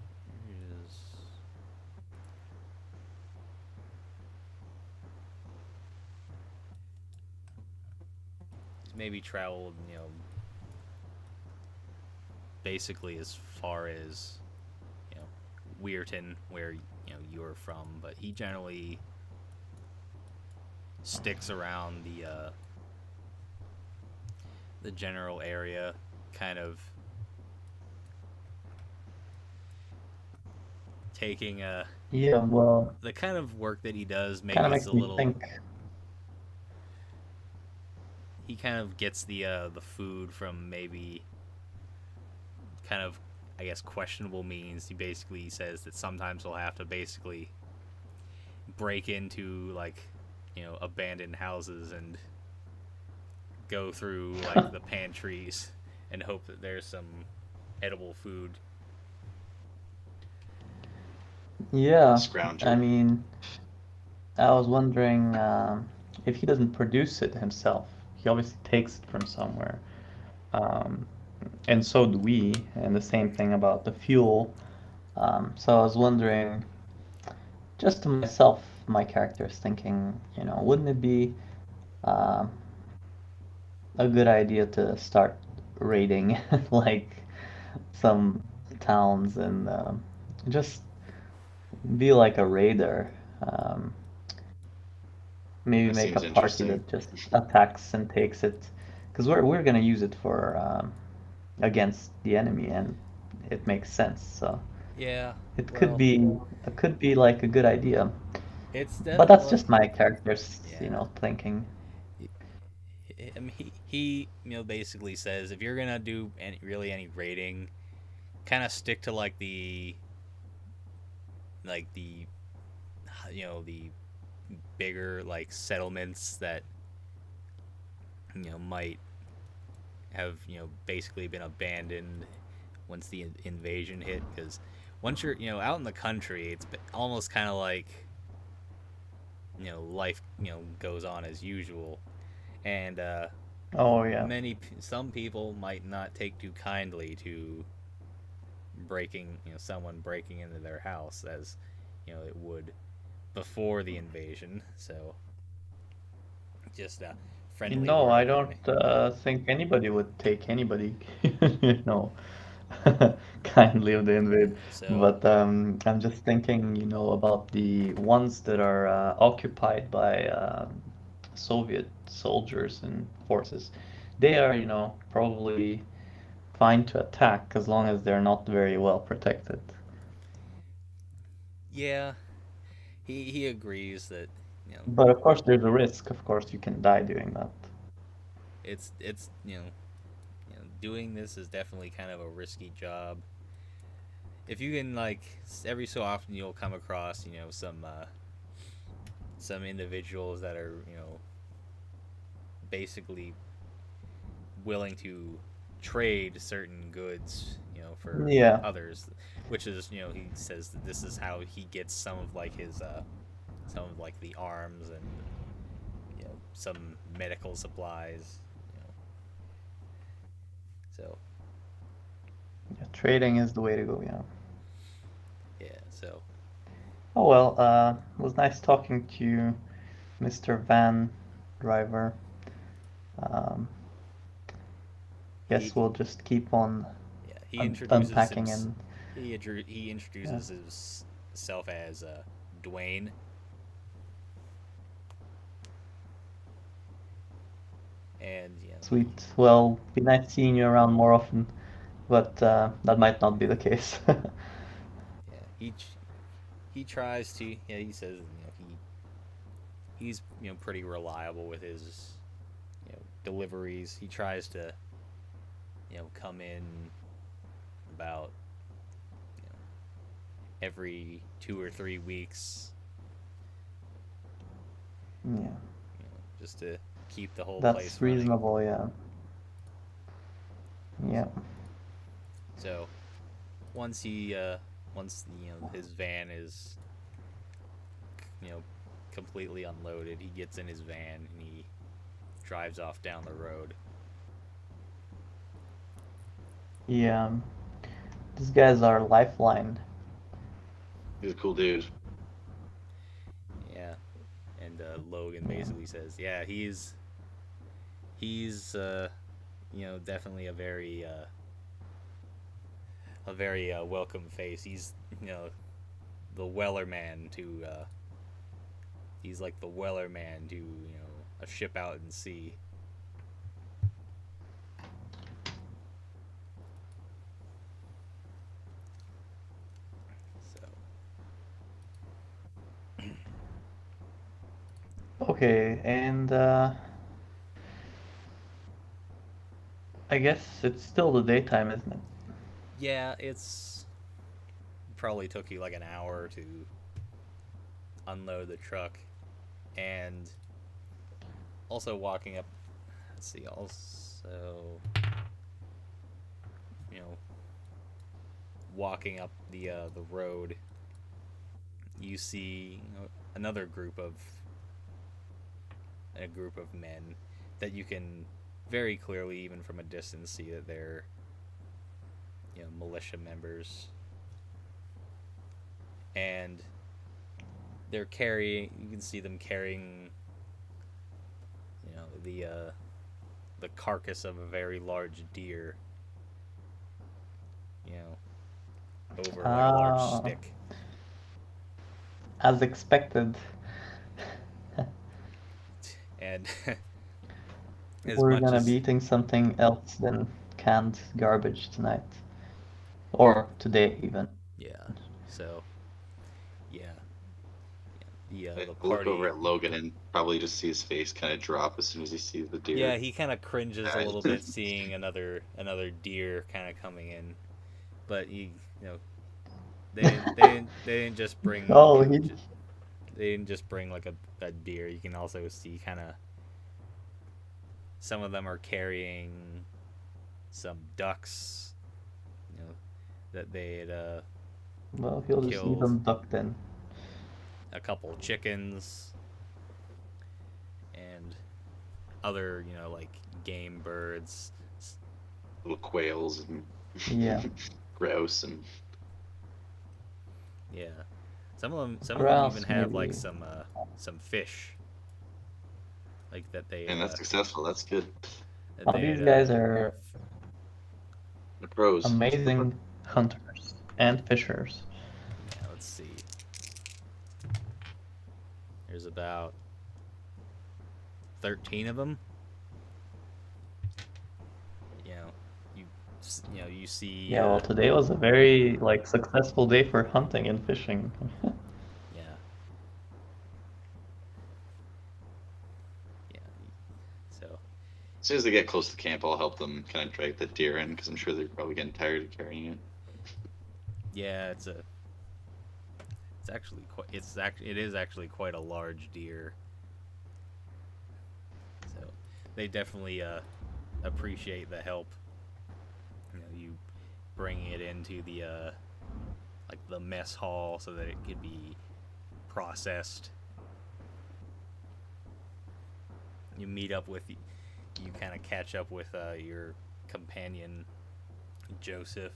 he's maybe traveled basically as far as you know Weirton, where you're from, but he generally sticks around the general area, kind of taking Yeah, well, the kind of work that he does. kind of Maybe is a makes me little. think. He kind of gets the food from maybe kind of, I guess, questionable means. He basically says that sometimes he'll have to basically break into like abandoned houses and go through like the pantries and hope that there's some edible food. Yeah, I Scrounger. mean, I was wondering if he doesn't produce it himself. He obviously takes it from somewhere. Um, and so do we, and the same thing about the fuel. So I was wondering, just to myself, my character is thinking, wouldn't it be um, a good idea to start raiding like some towns and just be like a raider? Um, Maybe That make a seems party interesting. that just attacks and takes it, because we're gonna use it for against the enemy, and it makes sense. So Yeah, it could well, be it could be like a good idea. it's But that's definitely just my character's, yeah. thinking. I mean, he basically says if you're gonna do any raiding, kind of stick to like like the bigger like settlements that might have basically been abandoned once the invasion hit, because once you're out in the country, it's almost kind of like life goes on as usual, and Oh yeah. some people might not take too kindly to someone breaking into their house as it would before the invasion. So just a friendly No, word I of don't warning. think anybody would take anybody, you know, kindly of the invade. So But I'm just thinking, about the ones that are occupied by Soviet soldiers and forces. They are, probably fine to attack as long as they're not very well protected. yeah, he agrees that you know But of course, there's a risk. Of course, you can die doing that. it's doing this is definitely kind of a risky job. If you can, like, every so often you'll come across some individuals that are basically willing to trade certain goods for Yeah, others, which is he says that this is how he gets some of like his some of like the arms and some medical supplies, you know so yeah, trading is the way to go, yeah. yeah. So Oh well, it was nice talking to you, Mr. Van Driver. Um, he guess we'll just keep on yeah, he introduces him. unpacking and He yeah. introduces himself as Dwayne, and Sweet. Well, be nice seeing you around more often, but that might not be the case. yeah, he tries to. Yeah, he says he's pretty reliable with his deliveries. He tries to come in about you know, every 2 or 3 weeks, Yeah, just to keep the whole place that's running. reasonable, yeah. Yeah. So once his van is you know completely unloaded, he gets in his van and he drives off down the road. Yeah. These guys are lifeline. He's a cool dude. Yeah, and Logan Yeah. basically says, yeah, he's definitely a very welcome face. He's the Weller man to he's like the Weller man to a ship out in sea. So Okay, and I guess it's still the daytime, isn't it? yeah, it's probably took you like an hour to unload the truck, and also walking up. Let's see, also you know walking up the road, you see another group of men that you can very clearly, even from a distance, see that they're militia members, and they're carrying. You can see them carrying the carcass of a very large deer, you know, over like a large Ah, stick. as expected. And as We're much gonna be as eating something else than canned garbage tonight. Or today, even. yeah, so yeah, I the look over party. at Logan and probably just see his face kind of drop as soon as he sees the Yeah, deer. he kind of cringes a Alright. little bit seeing another deer kind of coming in, but he they didn't just bring Oh, he. they didn't just bring like a deer. You can also see kind of some of them are carrying some ducks, you know, that they had Well, he'll just eat killed, them duck then. a couple chickens, and other like game birds. Little quails and Yeah. grouse and Yeah, some of them even Grouse, have like maybe. some fish like that they and that's successful. That's good. that Oh, they these had guys are The pros. amazing hunters and fishers. yeah, let's see. There's about 13 of them. You know, you you see Yeah, well, today was a very like successful day for hunting and fishing. yeah. Yeah. So, As soon as they get close to camp, I'll help them kind of drag the deer in because I'm sure they're probably getting tired of carrying it. yeah, it is actually quite a large deer. So, they definitely appreciate the help. You bring it into the like the mess hall so that it could be processed. You meet up with you kind of catch up with your companion Joseph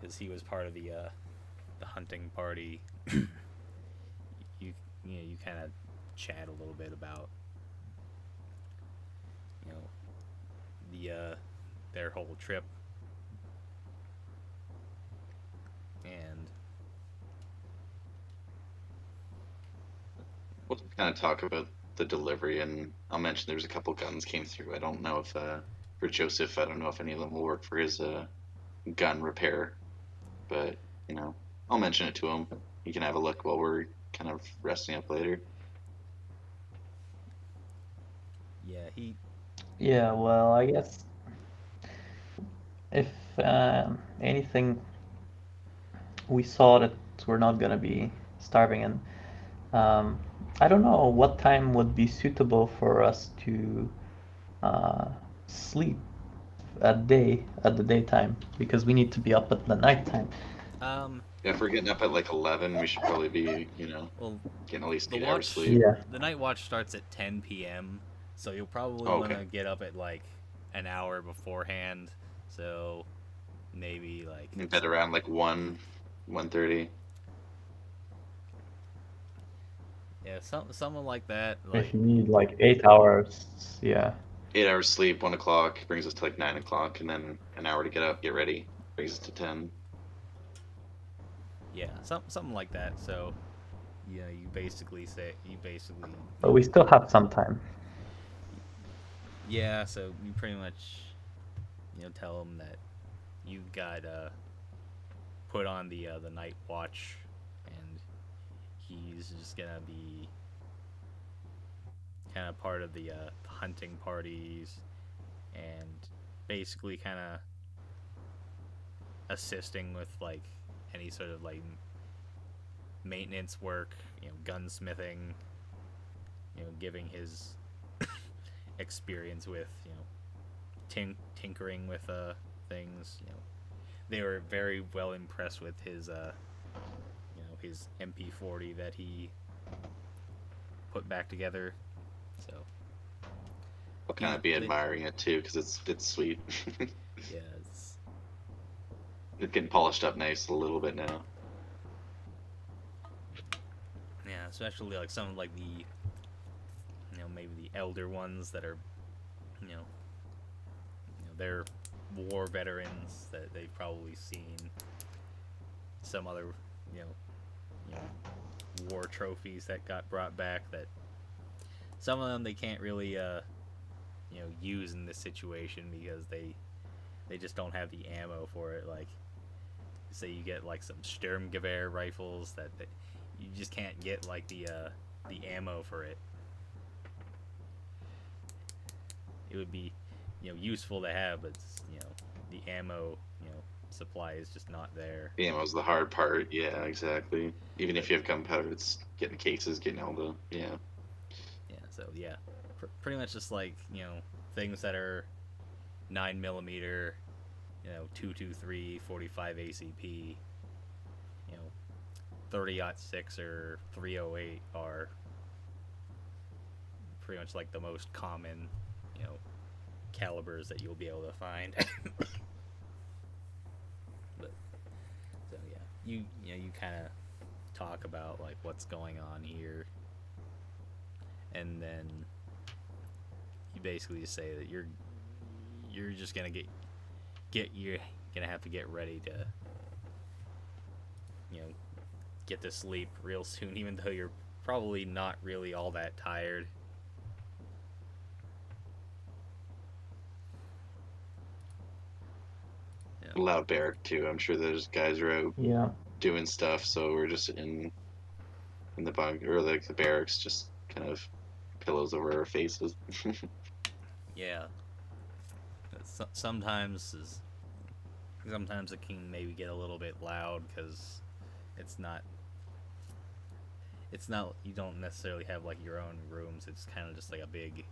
because he was part of the hunting party. you you kind of chat a little bit about you know their whole trip and We'll kind of talk about the delivery, and I'll mention there's a couple guns came through. I don't know if for Joseph, I don't know if any of them will work for his gun repair, but I'll mention it to him. He can have a look while we're kind of resting up later. yeah he Yeah, well, I guess if anything, we saw that we're not gonna be starving, and um, I don't know what time would be suitable for us to uh, sleep at the daytime because we need to be up at the nighttime. um Yeah, if we're getting up at like 11, we should probably be, well getting at least the 8 hours watch sleep. Yeah. the night watch starts at 10 p.m. so you'll probably Oh, want okay. to get up at like an hour beforehand. So maybe like In bed around like 1:30. yeah, someone like that If like you need like 8 hours, yeah. 8 hours sleep, 1 o'clock brings us to like 9 o'clock, and then an hour to get up, get ready, brings us to 10. yeah, something like that. So you basically But we still have some time. yeah. So you pretty much tell them that you got put on the night watch, and he's just gonna be kind of part of the hunting parties and basically kind of assisting with like any sort of like maintenance work, gunsmithing, giving his experience with tinkering with things. They were very well impressed with his MP40 that he put back together. So I'll kind of be admiring it too because it's sweet. yeah, it's It's getting polished up nice a little bit now. yeah, especially like some of like the maybe the elder ones that are you know they're war veterans that they've probably seen some other you know you know war trophies that got brought back that some of them they can't really use in this situation because they just don't have the ammo for it. Like say you get like some Sturmgewehr rifles that you just can't get like the ammo for it. It would be useful to have, but the ammo supply is just not there. Ammo's the hard part. Yeah, exactly. Even if you have gunpowder, it's getting cases, getting all the Yeah, so yeah, pretty much just like things that are 9 mm, 223 45 ACP, 30-06 or 308 are pretty much like the most common, calibers that you'll be able to find. But so yeah, you kind of talk about like what's going on here, and then you basically say that you're just gonna you're gonna have to get ready to get to sleep real soon, even though you're probably not really all that tired. loud barrack too. I'm sure those guys are out Yeah. doing stuff, so we're just in the bunk or like the barracks, just kind of pillows over our faces. Yeah. Sometimes it can maybe get a little bit loud because it's not you don't necessarily have like your own rooms. It's kind of just like a big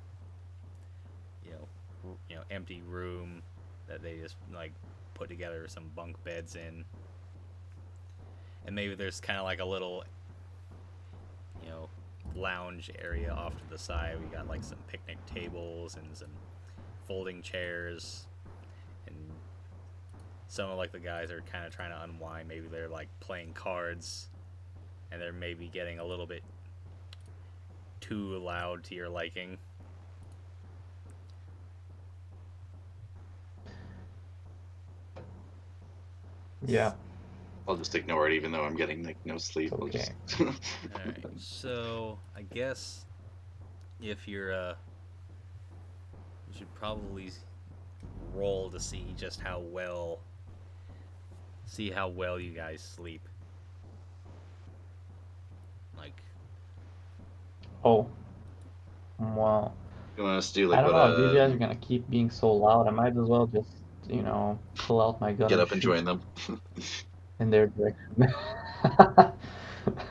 empty room that they just like put together some bunk beds in, and maybe there's kind of like a little lounge area off to the side. We got like some picnic tables and some folding chairs, and some of like the guys are kind of trying to unwind. Maybe they're like playing cards, and they're maybe getting a little bit too loud to your liking. Yeah. I'll just ignore it, even though I'm getting like no sleep. Okay. All right. So I guess if you're you should probably roll to see just how well you guys sleep. Like, Oh. Wow. You want us to do like I don't what? know. If these guys are gonna keep being so loud, I might as well just, pull out my gun Get and up and shoot join them. in their direction.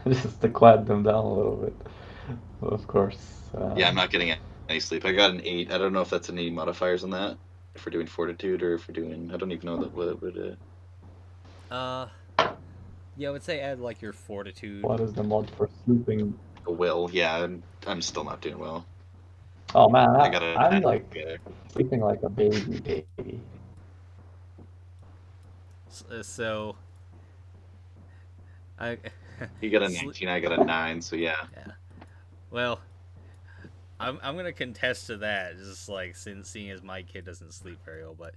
Just to quiet them down a little bit. Of course. Yeah, I'm not getting any sleep. I got an 8. I don't know if that's any modifiers on that. If we're doing fortitude or if we're doing, I don't even know that what it would. Yeah, I would say add like your fortitude. What is the mod for sleeping? A will. Yeah, I'm still not doing well. Oh man, I got a I'm 9 like altogether. sleeping like a baby. So I You got a 19. I got a 9. So yeah. Yeah. Well, I'm gonna contest to that, just like seeing as my kid doesn't sleep very well, but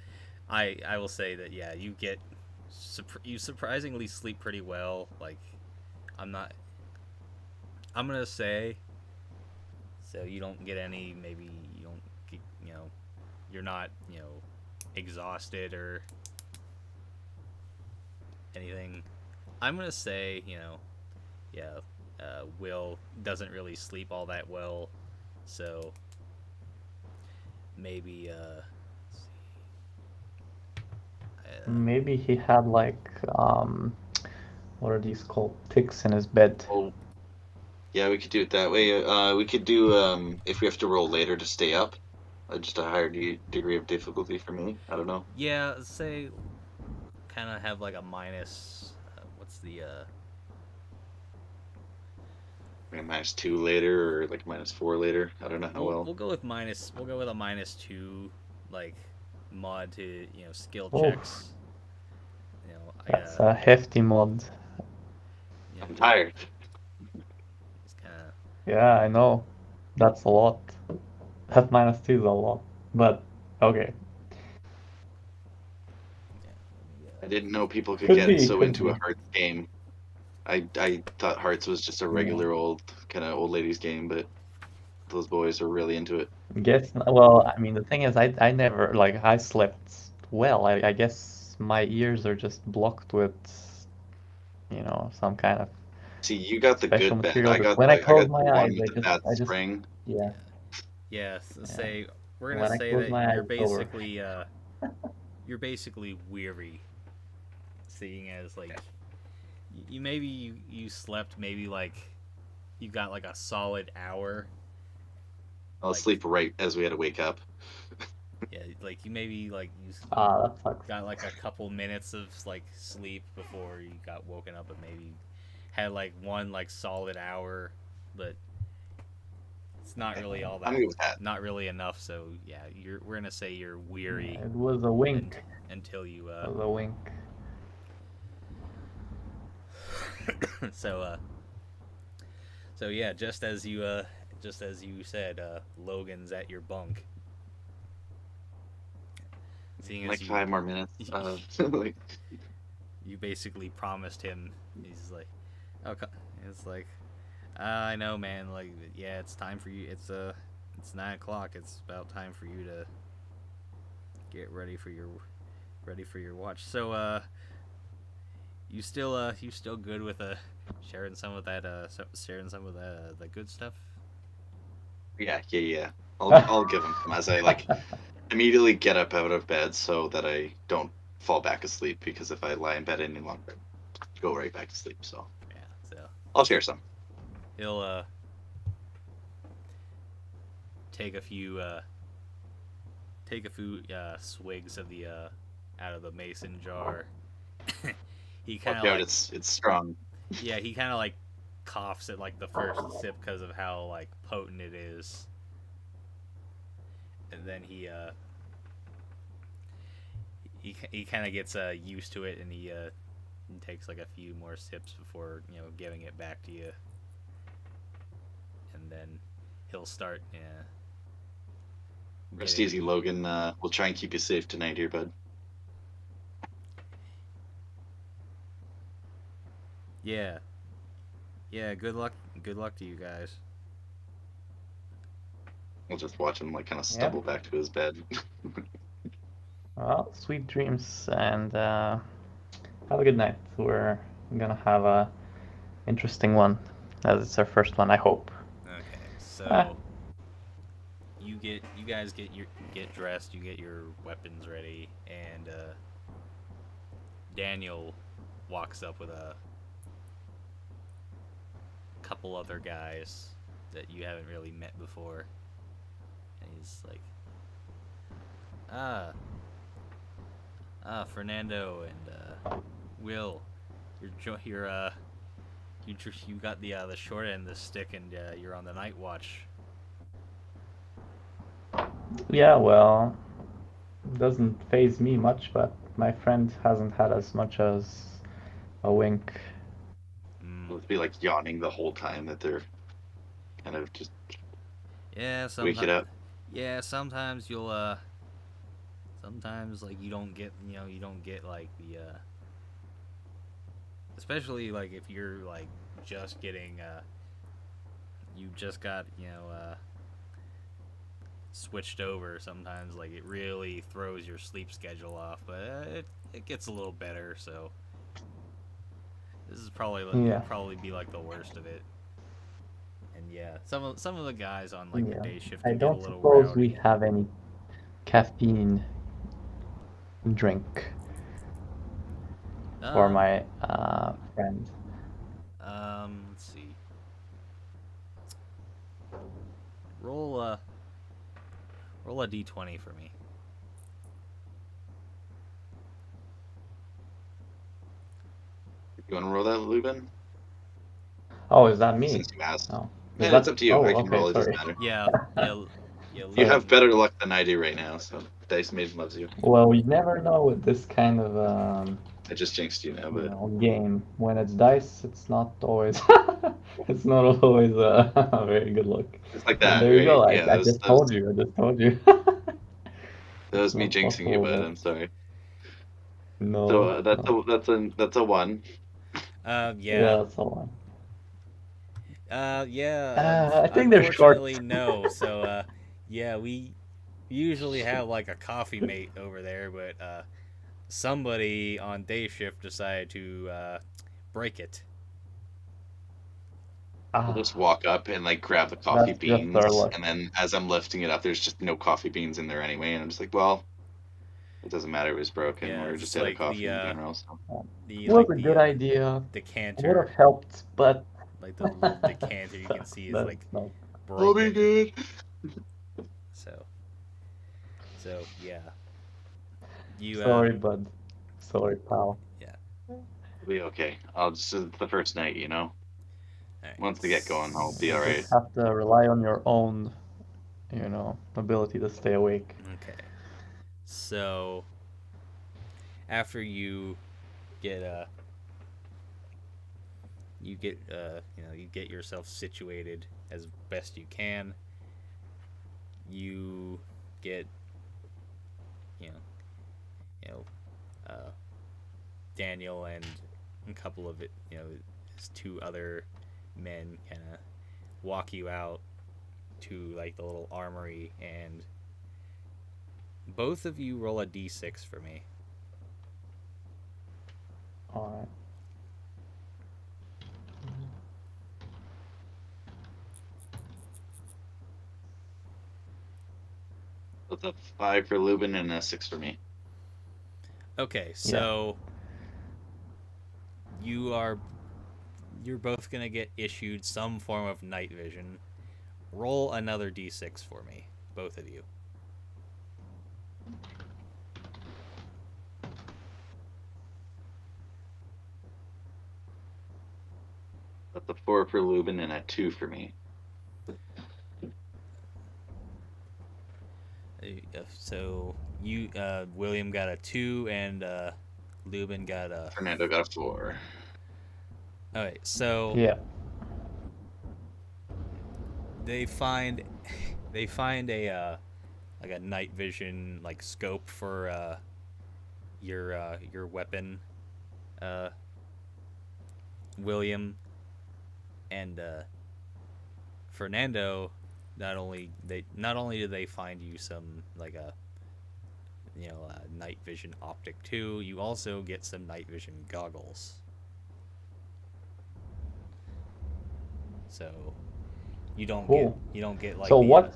I will say that yeah, you surprisingly sleep pretty well. Like I'm gonna say, so you don't get any, maybe you don't get, you're not exhausted or anything. I'm gonna say yeah, Will doesn't really sleep all that well, so maybe Maybe he had like what are these called? Ticks in his bed. Oh, yeah, we could do it that way. We could do if we have to roll later to stay up, just a higher degree of difficulty for me. I don't know. yeah, say kind of have like a minus. What's the Maybe -2 later or like -4 later. I don't know how well. We'll go with minus. We'll go with a -2, like mod to skill Oh. checks. That's a hefty mod. I'm tired. It's kind of Yeah, I know. That's a lot. That -2 is a lot. But okay. I didn't know people could Could get be, so could into a be. Hearts game. I thought Hearts was just a regular old kind of old ladies game, but those boys are really into it. Well, I mean, the thing is, I never, like, I slept well. I guess my ears are just blocked with, some kind of See, you got the special good bed. material. I got When I the close my one eyes, with the bad spring. yeah. yeah. So say we're When gonna I say close that my you're eyes, it's over. basically you're basically weary. seeing as like you maybe you slept maybe like you got like a solid hour. I'll Like, sleep right as we had to wake up. yeah, like you maybe like you That sucks. got like a couple minutes of like sleep before you got woken up, and maybe had like one like solid hour, but it's not really all I'm that, good with that. not really enough. So yeah, we're gonna say you're weary It was a wink. until you It was a wink. so so yeah, just as you said, Logan's at your bunk. Seeing Like as 5 more minutes. Like, you basically promised him, he's like, oh, it's like, I know, man. Like, yeah, it's time for you. It's 9 o'clock. It's about time for you to get ready for your watch. So, you still good with sharing some of that the good stuff? yeah. I'll give him some as I like immediately get up out of bed so that I don't fall back asleep, because if I lie in bed any longer, I go right back to sleep. So Yeah. So I'll share some. he'll take a few swigs of the out of the mason jar. He kind Watch of out, like, it's strong. yeah, he kind of like coughs at like the first sip because of how like potent it is, and then he kind of gets used to it, and he takes like a few more sips before giving it back to you, and then he'll start Rest getting, easy, Logan. We'll try and keep you safe tonight here, bud. yeah, good luck to you guys. We'll just watch him like kind of Yeah. stumble back to his bed. Well, sweet dreams, and have a good night. We're gonna have a interesting one, as it's our first one, I hope. Okay, so Ah. you guys get dressed, you get your weapons ready, and Daniel walks up with a couple other guys that you haven't really met before, and he's like, ah, Fernando and Will, you got the short end of the stick, and you're on the night watch. Yeah, well, doesn't phase me much, but my friend hasn't had as much as a wink. Let's be like yawning the whole time that they're kind of just Yeah, wake it up. Yeah, sometimes you'll sometimes like you don't get like the especially like if you're like just getting you just got switched over. Sometimes like it really throws your sleep schedule off, but it gets a little better. So this is probably be like the worst of it. And yeah, some of the guys on like the Yeah. day shift I can get a don't little suppose we rowdy. have any caffeine drink for my friend. Let's see. Roll a d20 for me. You want to roll that, Lubin? Oh, is that me? Since you asked. Oh, Yeah, is it's up to you. Oh, I can okay, roll. It doesn't sorry. matter. Yeah. You Logan. have better luck than I do right now, so Dice Maiden loves you. Well, we never know with this kind of I just jinxed you now, but game. When it's dice, it's not always it's not always a very good look. it's like And that, there you go. right? Yeah, I just told you. I just told you. that was It's me not jinxing you, possible, bud. but I'm sorry. no, So no. that's a one. Yeah, Yeah. that's all one. Yeah. I think they're short. Unfortunately, no. So, yeah, we usually have like a coffee mate over there, but somebody on day shift decided to break it. I'll Ah, just walk up and like grab the coffee that's just our beans, luck. and then as I'm lifting it up, there's just no coffee beans in there anyway, and I'm just like, well, It doesn't matter if it was broken. Yeah, We're it's just out of like coffee in general. So It was a good idea. Would decanter, have helped, but like the little decanter you so can see is that's like not. I'll be broken. good. So yeah, you Sorry, bud. Sorry, pal. yeah. I'll be okay. I'll just it's the first night, you know. All right. Once they get going, I'll be You all right. just have to rely on your own, ability to stay awake. Okay. So after you get you get yourself situated as best you can. You get you know you know Daniel and a couple of his two other men kind of walk you out to like the little armory, and both of you roll a d6 for me. All right. That's a 5 for Lubin and a 6 for me. Okay, so you're both gonna get issued some form of night vision. Roll another d6 for me, both of you. That's a 4 for Lubin and a 2 for me. So you William got a 2 and Lubin got a. Fernando got a 4. All right, so Yeah. they find a like a night vision like scope for your weapon, uh, William, and Fernando. Not only do they find you some like a night vision optic too, you also get some night vision goggles. So you don't Cool. get like So the. what?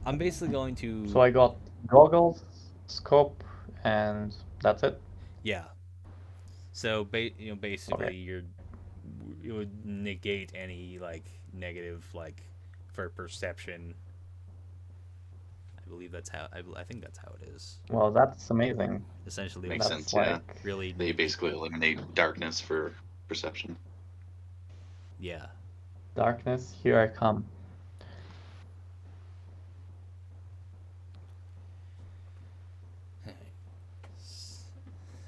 I'm basically going to. So I got goggles, scope, and that's it. Yeah. So basically Okay. it would negate any like negative like for perception. I believe that's how I think that's how it is. Well, that's amazing. Essentially, Makes That's sense, yeah. like really They basically eliminate darkness for perception. yeah. darkness. Here I come.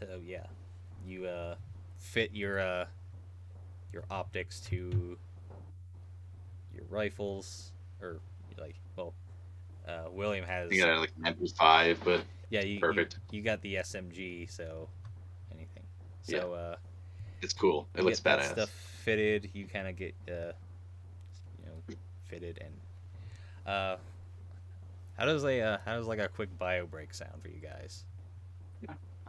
So yeah, you fit your optics to your rifles, or like William has. You got like an MP5, but Yeah, perfect. you got the SMG, so anything. So It's cool. It you looks get that badass. stuff fitted. You kind of get fitted, and how does like a quick bio break sound for you guys?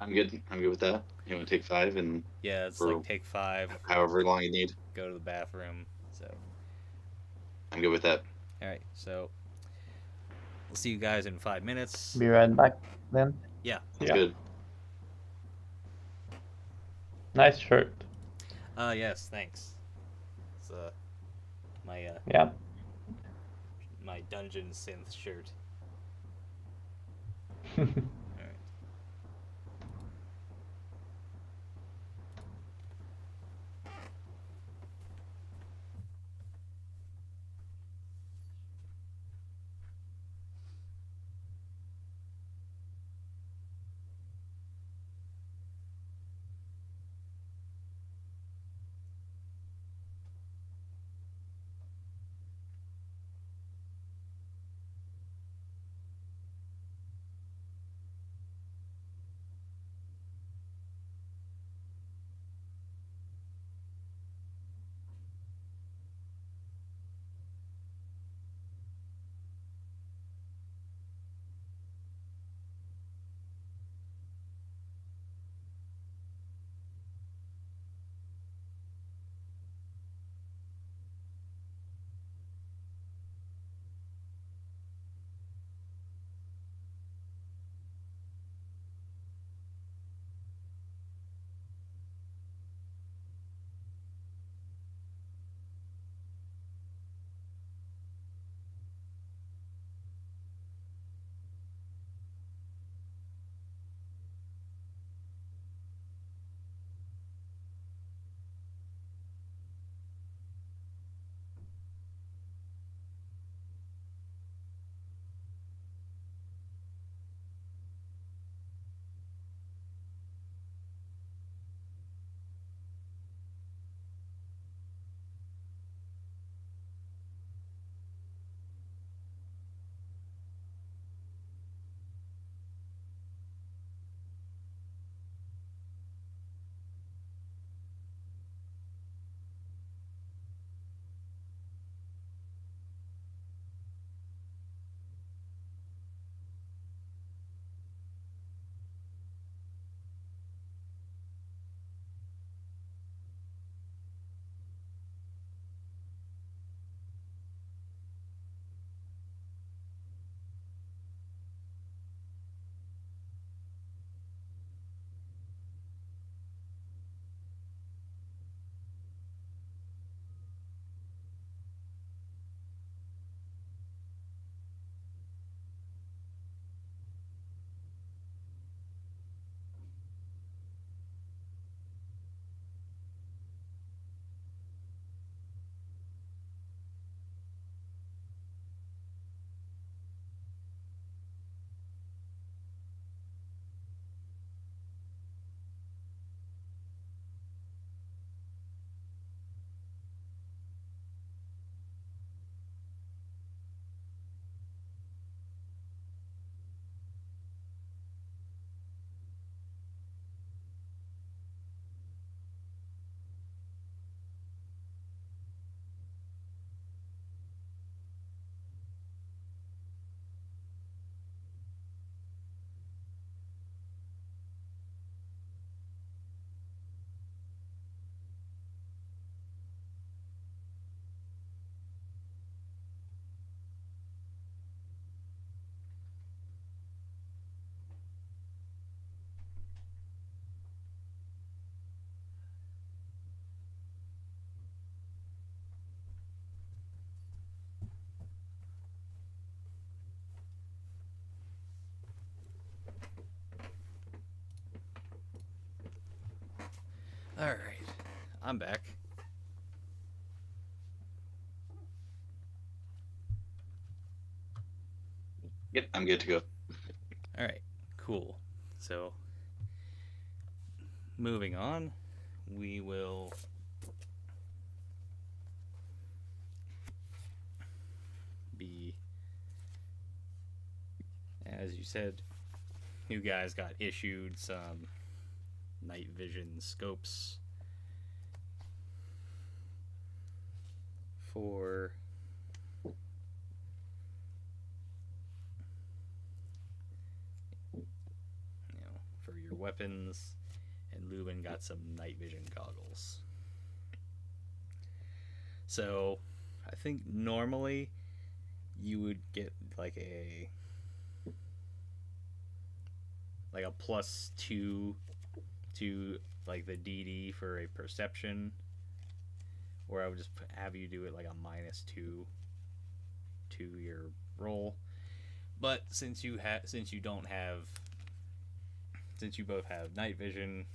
I'm good. I'm good with that. You want to take 5 and Yeah, it's for like take 5, however long you need. go to the bathroom. So I'm good with that. all right, so we'll see you guys in 5 minutes. Be right back then. Yeah. That's good. Nice shirt. Yes, thanks. It's my Yeah. my dungeon synth shirt. All right, I'm back. Yep, I'm good to go. All right, cool. So, moving on, we will be, as you said, you guys got issued some night vision scopes for for your weapons, and Lubin got some night vision goggles. So, I think normally you would get like a +2 to like the DD for a perception, or I would just have you do it like a -2 to your roll. But since you both have night vision,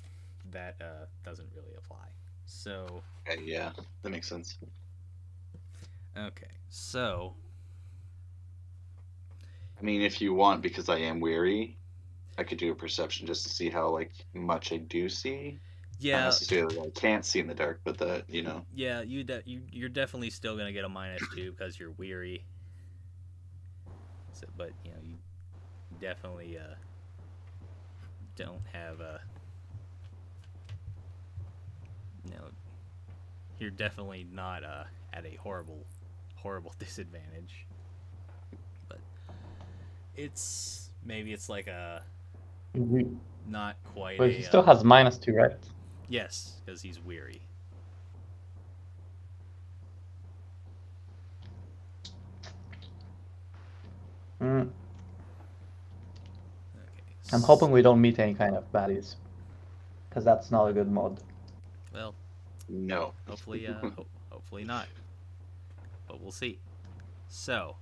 that doesn't really apply. So Okay, yeah, that makes sense. okay, so I mean, if you want, because I am weary, I could do a perception just to see how like much I do see. Not yeah, necessarily that I can't see in the dark, but that yeah, you're definitely still gonna get a -2 because you're weary. So, but you definitely don't have a you're definitely not at a horrible disadvantage. But maybe it's like a Mhm. not quite But a he still has -2, right? yes, because he's weary. Mm. Okay. I'm hoping we don't meet any kind of baddies, because that's not a good mod. Well, no. hopefully, hopefully not. But we'll see. So,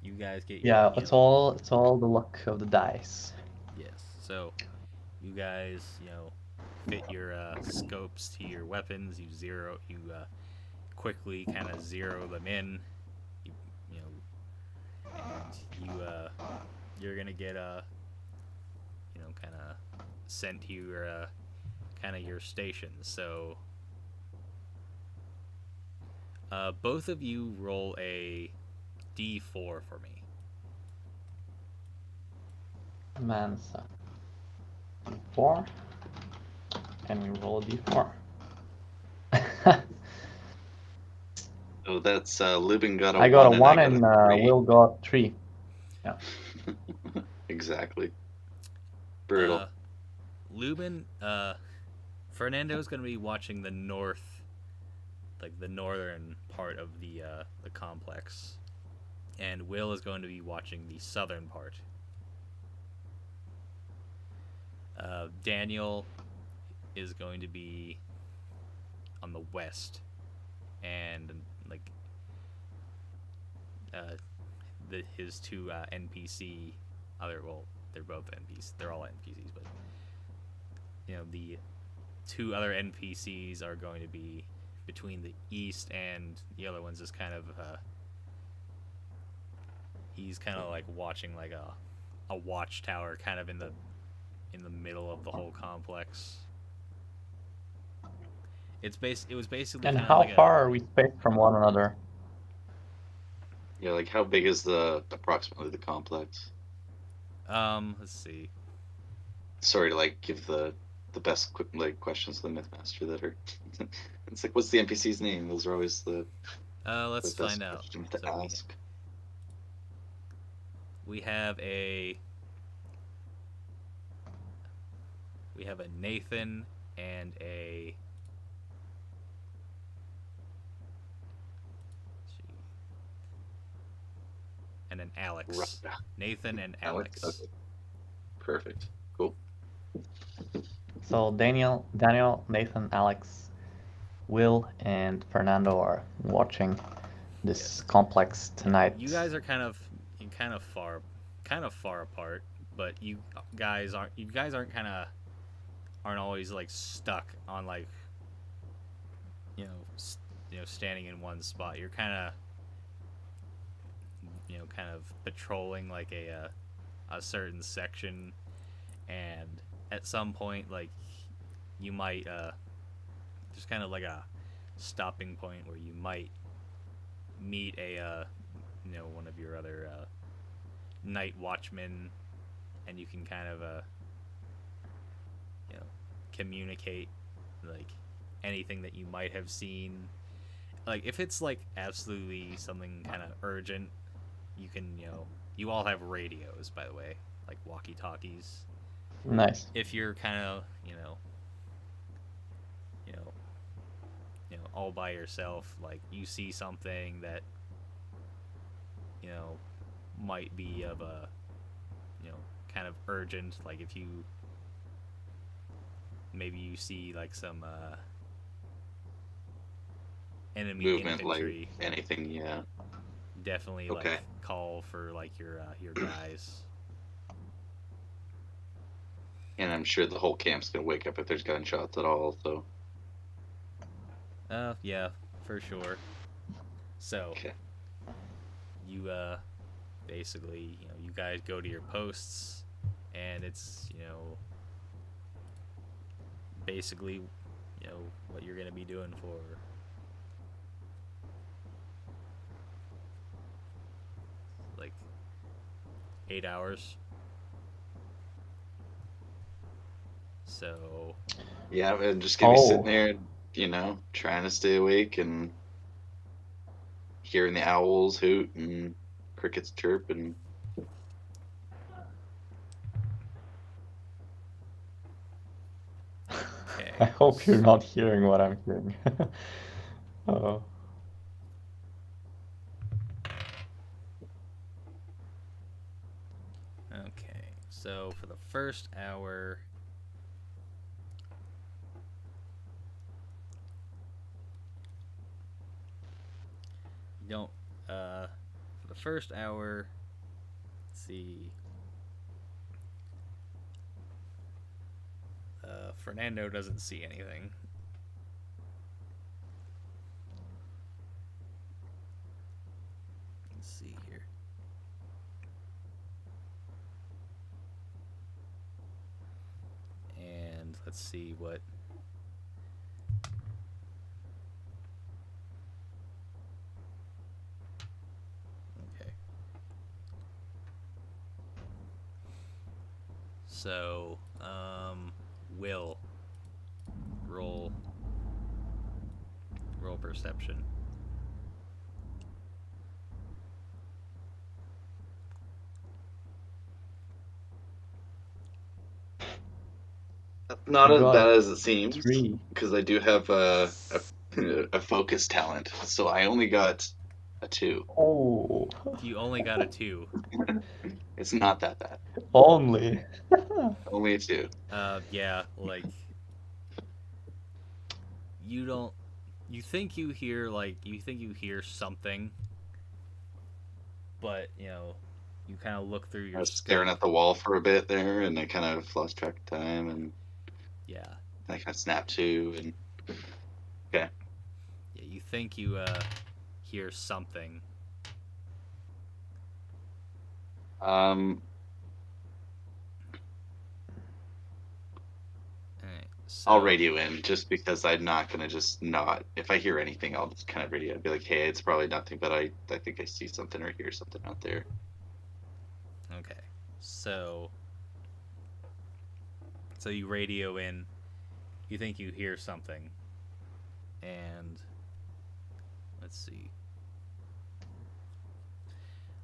you guys get your Yeah, it's all the luck of the dice. yes. So, you guys fit your scopes to your weapons. You quickly kind of zero them in. And you're gonna get kind of sent to your kind of your stations. So both of you roll a D4 for me. Mansa. D4. And we roll a D4. Oh, that's Lubin got a I got a 1 and 1 I and got a 3. Will got 3. Yeah. Exactly. Brutal. Lubin, Fernando's going to be watching the north, like the northern part of the complex, and Will is going to be watching the southern part. Daniel is going to be on the west, and like his two NPC they're both NPCs. They're all NPCs, but the two other NPCs are going to be between the east, and the other one's just kind of he's kind of like watching like a watchtower kind of in the middle of the whole complex. It was basically And kind how of like far are we spaced from one another? Yeah, like how big is approximately the complex? Let's see. Sorry to like give the best questions to the Mythmaster that are. It's like, what's the NPC's name? Those are always the Let's best find out. questions to So ask. we have a Nathan and a an Alex. Right. Nathan and Alex. Okay. Perfect. Cool. So Daniel, Nathan, Alex, Will, and Fernando are watching this complex tonight. You guys are kind of far apart, but you guys aren't aren't always like stuck on like standing in one spot. You're kind of kind of patrolling like a certain section, and at some point like you might just kind of like a stopping point where you might meet a one of your other night watchmen, and you can kind of you know communicate like anything that you might have seen. Like if it's like absolutely something kind of urgent, you can you all have radios, by the way, like walkie talkies. Nice. If you're kind of you know all by yourself, like you see something that might be of a kind of urgent, like if you maybe you see like some enemy Movement, infantry, like anything, yeah. definitely Okay. like call for like your guys. And I'm sure the whole camp's gonna wake up if there's gunshots at all, so. Yeah, for sure. So Okay. you basically you guys go to your posts, and it's basically what you're gonna be doing for like 8 hours. So Yeah, I'm just gonna be sitting Oh, there, trying to stay awake and hearing the owls hoot and crickets chirp and okay. I hope you're not hearing what I'm hearing. Oh, Okay. So for the first hour, you don't. For the first hour, let's see. Fernando doesn't see anything. Let's see here. And let's see what. Okay. So, Will roll perception. not you as got bad as it seems, 3. because I do have a focus talent, so I only got a 2. Oh, You only got a 2. It's not that bad. only. Only a 2. Yeah, like you don't. You think you hear something, but you kind of look through I your was staring scope. at the wall for a bit there, and I kind of lost track of time, and Yeah, I kind of snapped to, and okay. yeah. You think you hear something. Um, Alright, I'll so radio in just because I'm not gonna just not. If I hear anything, I'll just kind of radio. I'd be like, hey, it's probably nothing, but I think I see something or hear something out there. okay, so you radio in. You think you hear something, and let's see.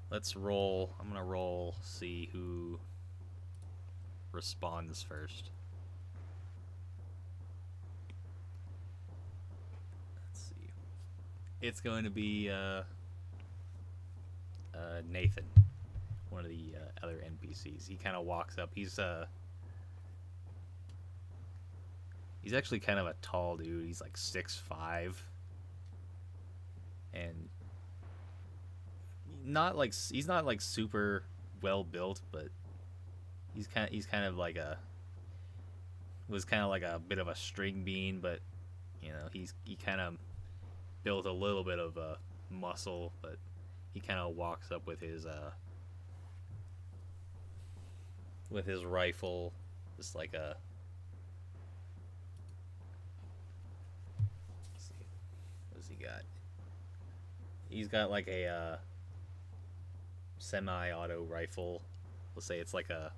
Let's roll. I'm gonna roll. See who responds first. Let's see. It's going to be Nathan, one of the other NPCs. He kind of walks up. He's actually kind of a tall dude. He's like 6'5", and he's not like super well built, but he's kind of like was kind of like a bit of a string bean, but you know he kind of built a little bit of a muscle, but he kind of walks up with his rifle, just like a. Let's see, what's he got? He's got like a semi-auto rifle. Let's say it's like a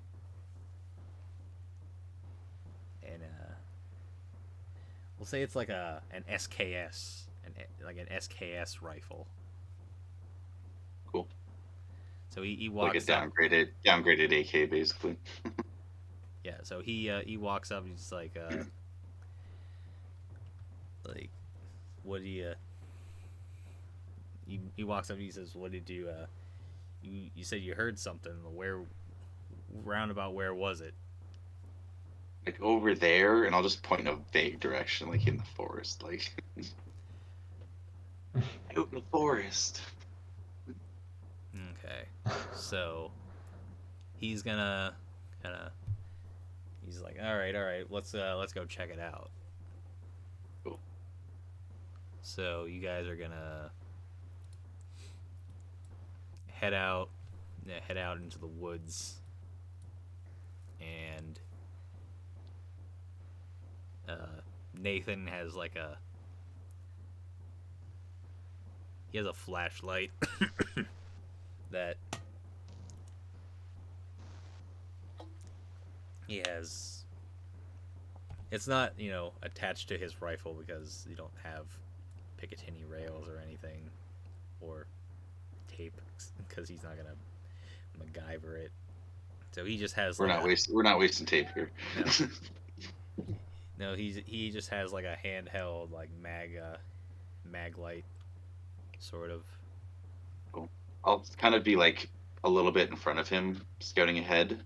and we'll say it's like an SKS, like an SKS rifle. Cool. So he walks like a downgraded AK basically. Yeah, so he walks up. He's like what do you? He walks up. And he says, "What did you? You said you heard something. Where? Roundabout where was it?" Like over there, and I'll just point in a vague direction, like in the forest, like out in the forest. Okay, so he's gonna kind of. He's like, all right, let's go check it out. Cool. So you guys are gonna head out into the woods, and Nathan has he has a flashlight that he has. It's not, attached to his rifle because you don't have Picatinny rails or anything, or tape, because he's not gonna MacGyver it. So he just has. We're not wasting tape here. No. No, he just has like a handheld like mag light, sort of. Cool. I'll kind of be like a little bit in front of him, scouting ahead,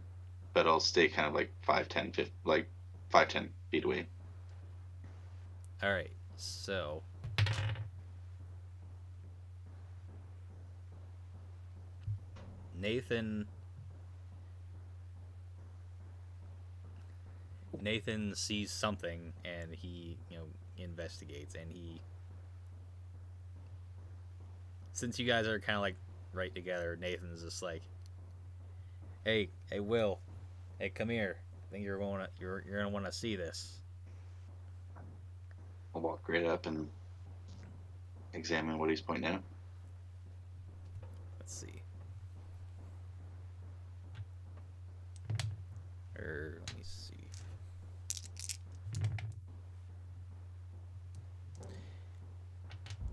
but I'll stay kind of like 5-10 feet away. All right, so Nathan sees something, and he investigates, and since you guys are kind of like right together, Nathan's just like, hey Will, hey, come here, I think you're gonna want to see this. I'll walk right up and examine what he's pointing out. Let's see. Let me see.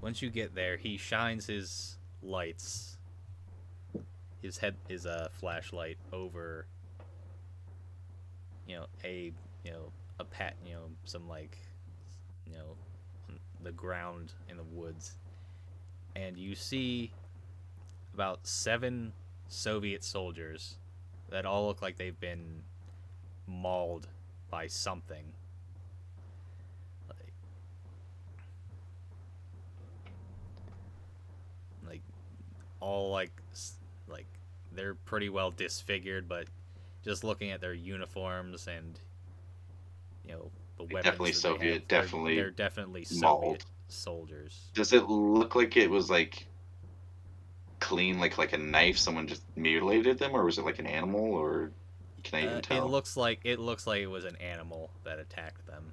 Once you get there, he shines his lights, his flashlight over, some the ground in the woods, and you see about 7 Soviet soldiers that all look like they've been mauled by something. Like all like they're pretty well disfigured, but just looking at their uniforms and the weapons, definitely that Soviet, they have, definitely they're definitely mauled. Soviet soldiers. Does it look like it was like clean, like a knife? Someone just mutilated them, or was it like an animal, or can I even tell? It looks like it was an animal that attacked them.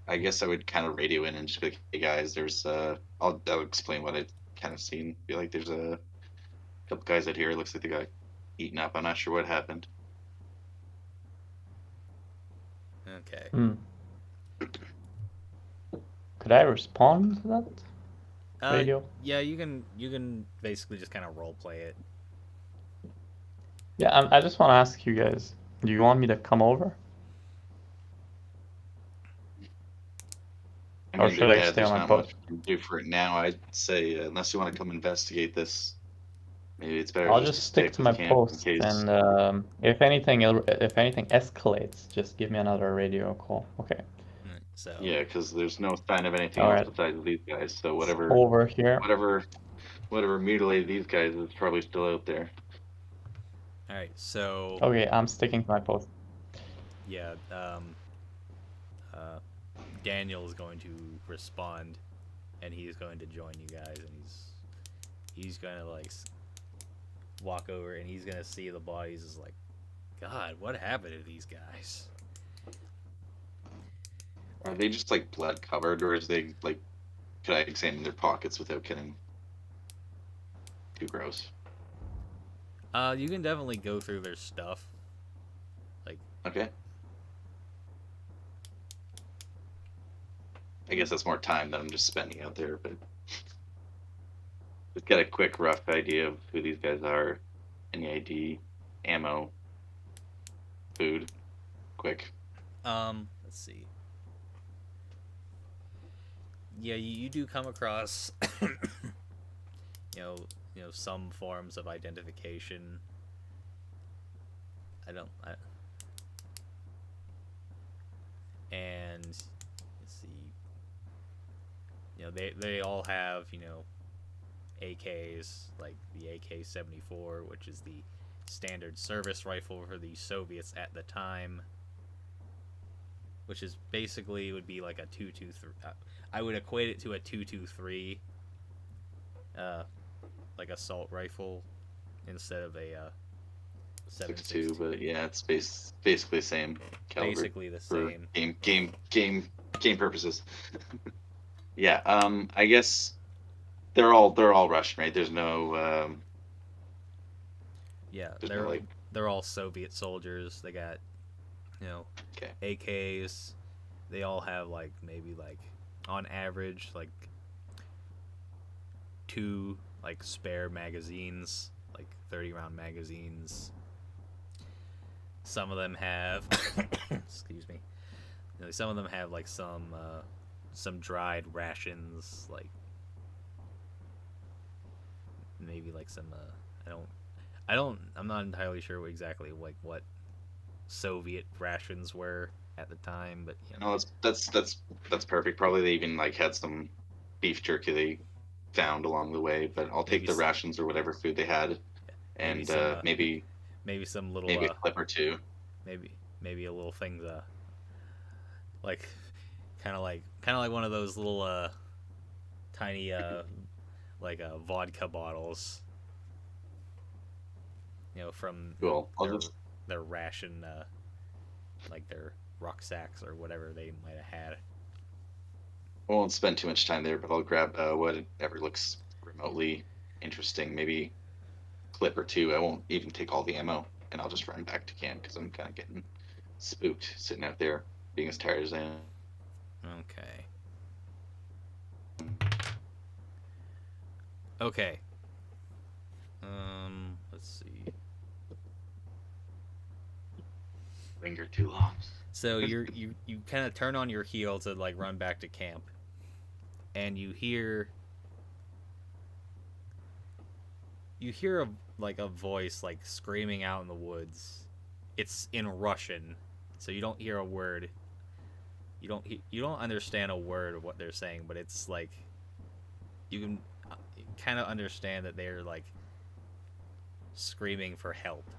I guess I would kind of radio in and just be like, hey guys, there's I'll explain what I kind of seen. Feel like there's a couple guys out here. It looks like they got eaten up. I'm not sure what happened. Okay. Could I respond to that radio? Yeah, you can basically just kind of role play it. Yeah, I just want to ask you guys, do you want me to come over? Or should I stay on my post? Much to do for it now. I'd say unless you want to come investigate this, maybe it's better. I'll just stick to my post, and if anything escalates, just give me another radio call. Okay. So yeah, because there's no sign of anything else besides these guys. So whatever over here, whatever mutilated these guys is probably still out there. All right, so Okay, I'm sticking to my post. yeah, uh, Daniel is going to respond, and he's going to join you guys, and he's gonna like walk over, and he's gonna see the bodies. Is like, God, what happened to these guys? Are they just like blood covered, or is they like? Could I examine their pockets without getting too gross? You can definitely go through their stuff. Like, Okay. I guess that's more time than I'm just spending out there, but just get a quick rough idea of who these guys are. Any ID, ammo, food, quick. let's see. Yeah, you do come across, you know, some forms of identification. I don't. And let's see. They all have AKs, like the AK-74, which is the standard service rifle for the Soviets at the time, which is basically would be like a 223. I would equate it to a 223, like assault rifle instead of a 6.2, 7.62. but yeah, it's basically the same caliber Basically the for same. game purposes. Yeah, I guess they're all Russian, right? Yeah, There's no like, they're all Soviet soldiers. They got you know okay, AKs. They all have like maybe like on average like two like spare magazines, like 30-round magazines. Some of them have excuse me. Some of them have like some dried rations, like maybe like some I'm not entirely sure exactly like what Soviet rations were at the time, but no, that's perfect. Probably they even like had some beef jerky they found along the way, but I'll take maybe the rations or whatever food they had, maybe and some maybe some little maybe a clip or two. maybe a little things like kind of like one of those little tiny like vodka bottles, from Cool. I'll their just ration, like their rucksacks or whatever they might have had. I won't spend too much time there, but I'll grab whatever looks remotely interesting. Maybe clip or two. I won't even take all the ammo, and I'll just run back to camp because I'm kind of getting spooked sitting out there, being as tired as I am. Okay. Okay. Let's see. Linger too long. So you kind of turn on your heel to like run back to camp, and you hear like a voice like screaming out in the woods. It's in Russian, so you don't hear a word. You don't understand a word of what they're saying, but it's like you can kind of understand that they're like screaming for help.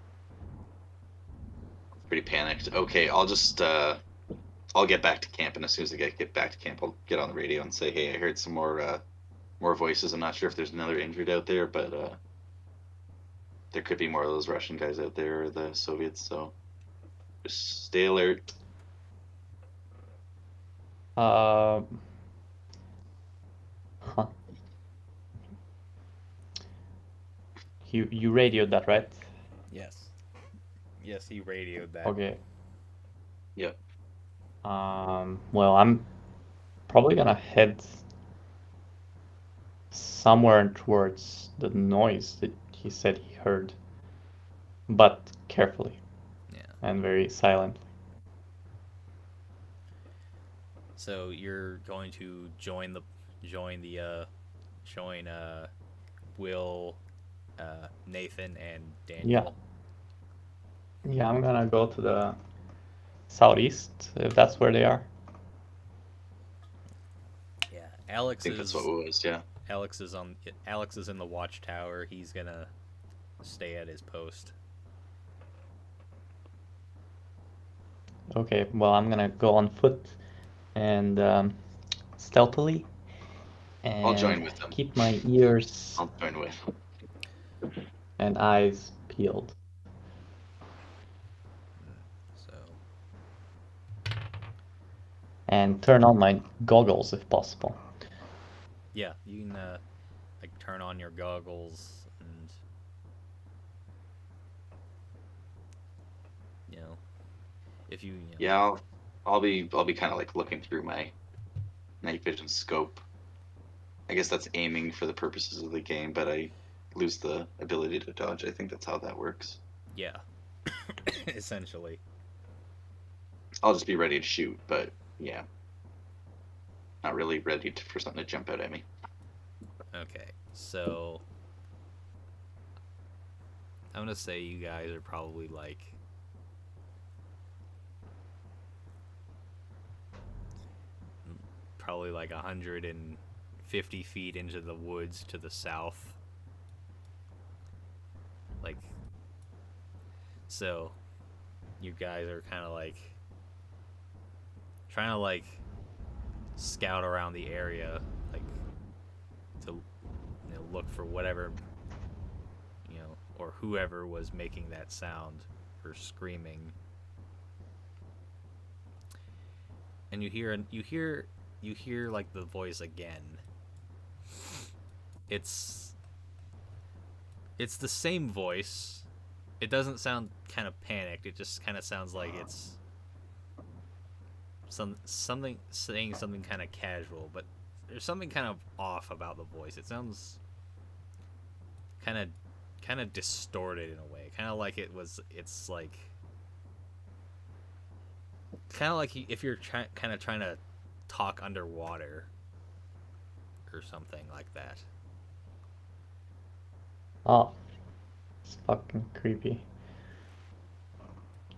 Pretty panicked. Okay, I'll get back to camp, and as soon as I get back to camp, I'll get on the radio and say, "Hey, I heard some more voices. I'm not sure if there's another injured out there, but there could be more of those Russian guys out there, or the Soviets. So just stay alert." Huh. You radioed that, right? Yes. Yes, he radioed that. Okay. Yep. Well, I'm probably gonna head somewhere towards the noise that he said he heard, but carefully Yeah. and very silently. So you're going to join Will, Nathan, and Daniel. Yeah, I'm gonna go to the southeast if that's where they are. Yeah. I Alex think that's is what it was. Yeah. Alex is in the watchtower. He's gonna stay at his post. Okay, well, I'm gonna go on foot and stealthily I'll and join with them. keep my ears I'll join with. and eyes peeled. So And turn on my goggles if possible. yeah, you can like turn on your goggles and you know if you Yeah, I'll be kind of like looking through my night vision scope. I guess that's aiming for the purposes of the game, but I lose the ability to dodge. I think that's how that works. yeah, essentially. I'll just be ready to shoot, but yeah, not really ready for something to jump out at me. Okay, so I'm gonna say you guys are probably like probably like 150 feet into the woods to the south. Like, so you guys are kind of like trying to like scout around the area, like to look for whatever or whoever was making that sound or screaming. And you hear like the voice again. It's it's the same voice. It doesn't sound kind of panicked. It just kind of sounds like it's something saying something kind of casual, but there's something kind of off about the voice. It sounds kind of distorted in a way. Kind of like it's like kind of like if you're kind of trying to talk underwater or something like that. Oh, it's fucking creepy.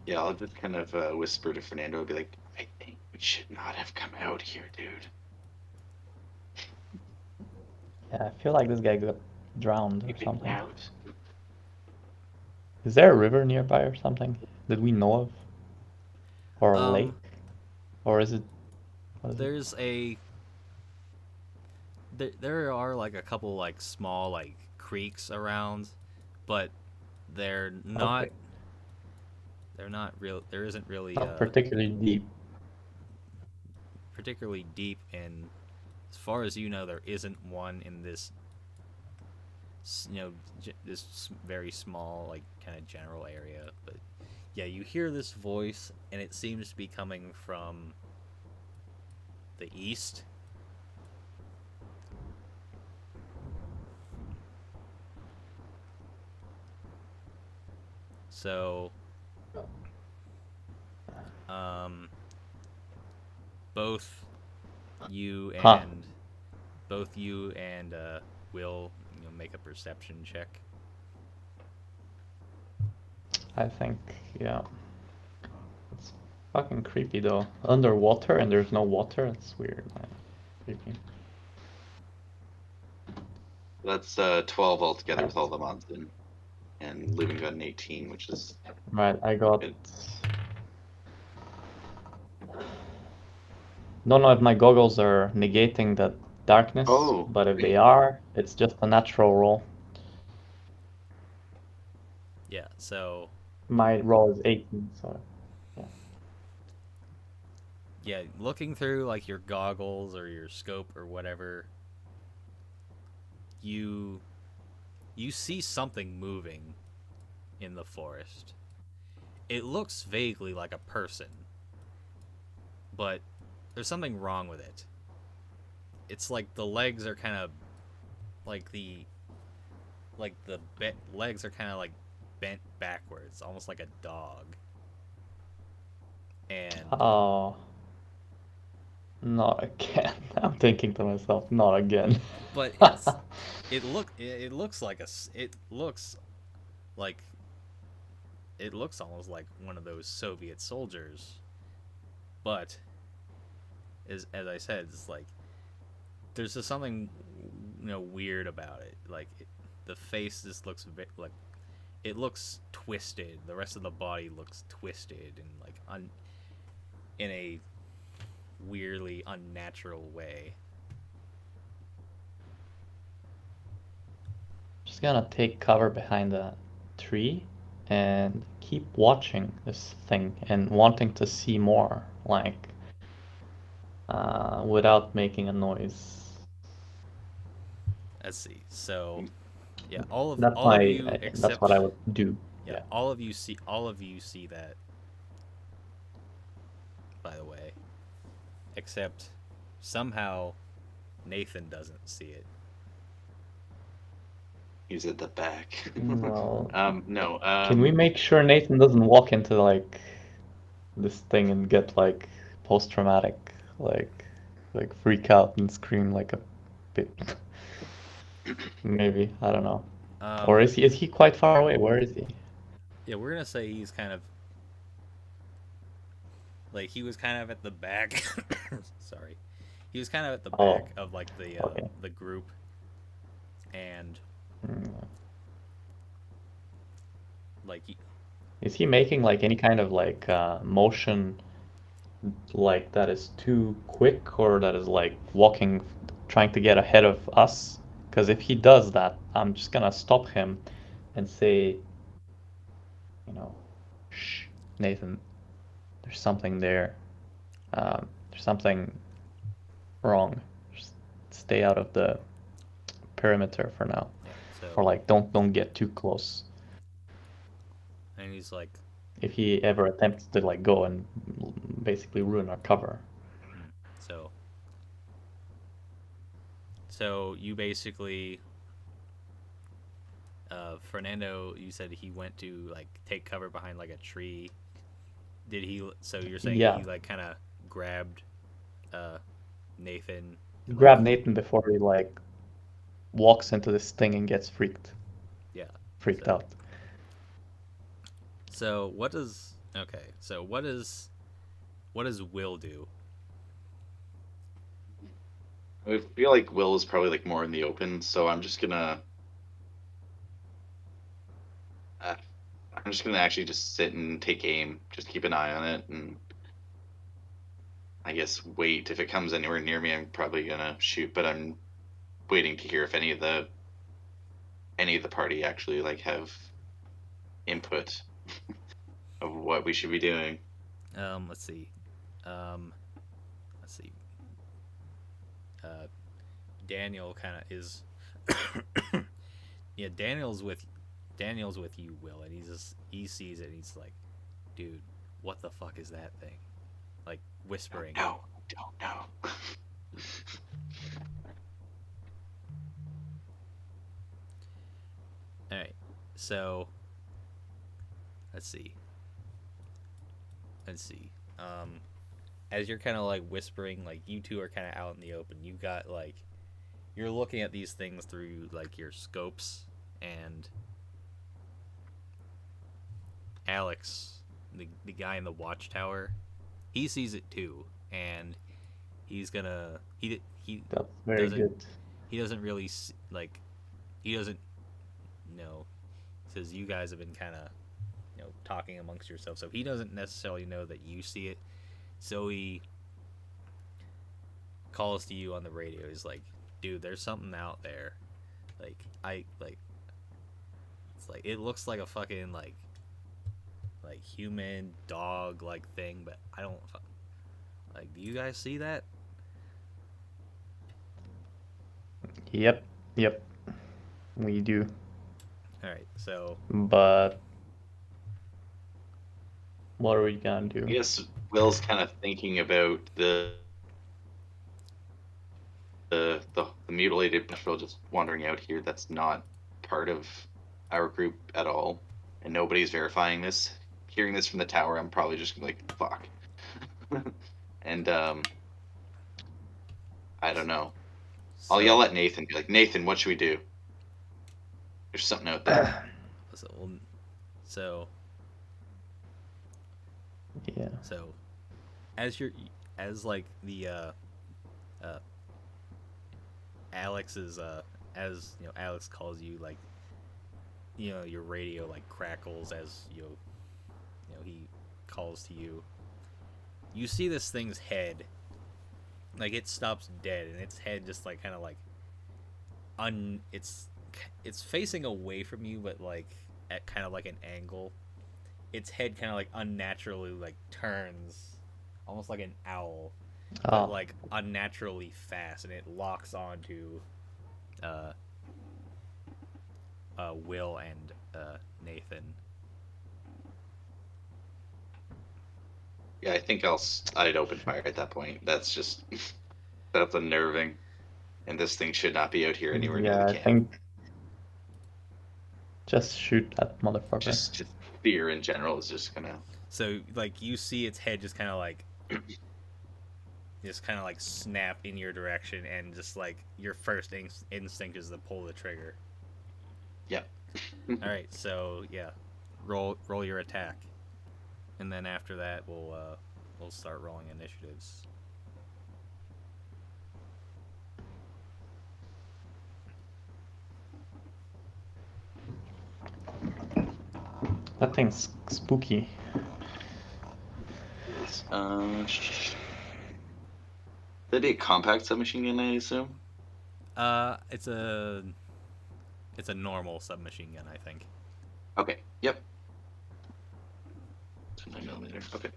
Yeah, I'll just kind of whisper to Fernando, and be like, "I think we should not have come out here, dude. Yeah, I feel like this guy got drowned or We've been something. out." Is there a river nearby or something that we know of? Or a lake? Um, Or is it... What is it? there's a there are like a couple like small like creeks around, but they're not Okay. they're not real. There isn't really Not particularly deep. particularly deep, and as far as you know, there isn't one in this this very small like kind of general area. But yeah, you hear this voice, and it seems to be coming from the east. So, um, both you Huh. and both you and Will, make a perception check. I think, yeah. It's fucking creepy though. Underwater and there's no water. It's weird, man. Creepy. That's 12 altogether with all the mods in, and Living got an 18, which is Right, I got... good. Don't know if my goggles are negating that darkness, Oh, but if great. they are, it's just a natural roll. Yeah. So My roll is 18, so yeah. yeah, looking through like your goggles or your scope or whatever, you you see something moving in the forest. It looks vaguely like a person, but there's something wrong with it. It's like the legs are kind of like legs are kind of like bent backwards, almost like a dog. And Oh, not again. I'm thinking to myself, not again. but it looks like like it looks almost like one of those Soviet soldiers, but as I said, it's like there's just something weird about it. Like the face just looks like it looks twisted. The rest of the body looks twisted and like in a weirdly unnatural way. Just gonna take cover behind a tree and keep watching this thing and wanting to see more, like, without making a noise. Let's see. So Mm. yeah, That's all of you that's what except I would do. yeah, Yeah. all of you see that, by the way, except somehow Nathan doesn't see it. He's at the back. Well, No. can we make sure Nathan doesn't walk into like this thing and get like post-traumatic, like freak out and scream like a bit? Maybe, I don't know. Or Um, is he quite far away? Where is he? yeah, we're gonna say he's kind of like he was kind of at the back. Sorry, he was kind of at the Oh, back of like okay. the group, and Mm. like Is he making like any kind of like motion like that is too quick or that is like walking, trying to get ahead of us? Because if he does that, I'm just gonna stop him and say, you know, shh, Nathan, there's something there. There's something wrong. Just stay out of the perimeter for now, yeah. or So like don't get too close. and he's like, If he ever attempts to like go and basically ruin our cover. hmm. so so you basically Fernando, you said he went to like take cover behind like a tree. Did he? So you're saying Yeah, he like kind of grabbed uh, Nathan and like grab Nathan before he like walks into this thing and gets yeah. freaked So out. so what does okay? So what does Will do? I feel like Will is probably like more in the open, so uh, I'm just gonna actually just sit and take aim, just keep an eye on it, and I guess wait. If it comes anywhere near me, I'm probably gonna shoot. But I'm waiting to hear if any of the party actually like have input of what we should be doing. Let's see. Um, let's see. Uh, Daniel kind of is. Yeah, Daniel's with you, Will, and he sees it. And he's like, dude, what the fuck is that thing? Like whispering. No, don't know. All right, so let's see. Let's see. As you're kind of like whispering, like you two are kind of out in the open. You got like you're looking at these things through like your scopes, and Alex, the guy in the watchtower, he sees it too, and he's gonna he That's very doesn't good. he doesn't really like he doesn't know. He says you guys have been kind of talking amongst yourselves, so he doesn't necessarily know that you see it. So he calls to you on the radio. He's like, dude, there's something out there. Like I like it's like it looks like a fucking like human dog like thing, but I don't like. Do you guys see that? Yep, yep, we do. All right, so But what are we gonna I do? guess Will's kind of thinking about the mutilated bushel just wandering out here. That's not part of our group at all, and nobody's verifying this. Hearing this from the tower, I'm probably just gonna be like, fuck. And I don't know. I'll yell so at Nathan, be like, Nathan, what should we do? There's something out there. so so Yeah. so as you're as like the uh Alex is as Alex calls you, like your radio like crackles as he calls to you. you see this thing's head, like it stops dead, and its head just like kind of like it's facing away from you, but like at kind of like an angle. Its head kind of like unnaturally like turns, almost like an owl, but Oh, like unnaturally fast, and it locks onto uh, Will and Nathan. Yeah, I think I'd open fire at that point. That's unnerving, and this thing should not be out here anywhere near the yeah, I camp. think just shoot that motherfucker. Just fear in general is just gonna. So like you see its head just kind of like snap in your direction, and just like your first instinct is to pull the trigger. Yeah. All right, so yeah, roll your attack, and then after that we'll start rolling initiatives. That thing's spooky. That'd be a compact submachine gun, I assume. It's a normal submachine gun, I think. Okay. Yep. 9mm. Okay.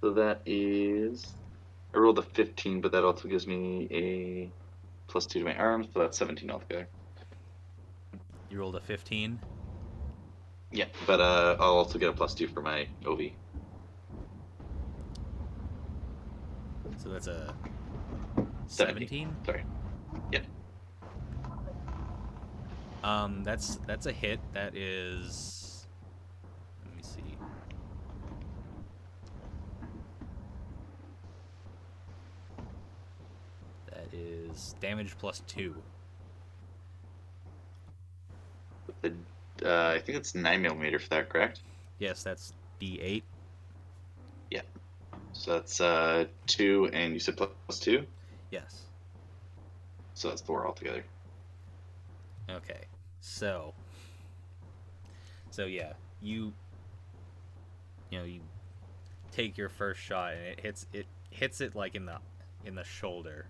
So that is. I rolled a 15, but that also gives me a +2 to my arms, so that's 17 altogether. You rolled a 15. Yeah, but I'll also get a +2 for my OV. So that's a 17. 17. Sorry. Yeah. That's a hit. That is. Let me see. That is damage +2. I think it's 9mm for that, correct? Yes, that's D8. Yeah. So that's 2, and you said +2? Yes. So that's 4 altogether. Okay. So yeah, you take your first shot, and it hits it like in the shoulder,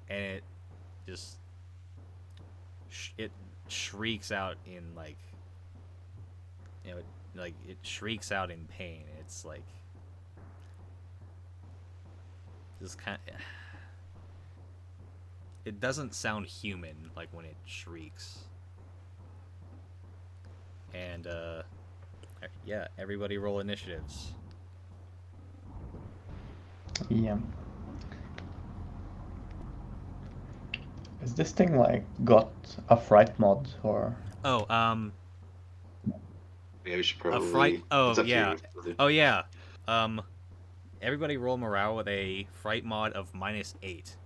and it just it shrieks out in like it shrieks out in pain. It's like just kind of, it doesn't sound human like when it shrieks. And yeah, everybody roll initiatives. Yeah. Is this thing like got a fright mod or? Oh, Yeah, we should a probably. fright. Oh It's up to yeah. you. Oh yeah. Everybody roll morale with a fright mod of -8.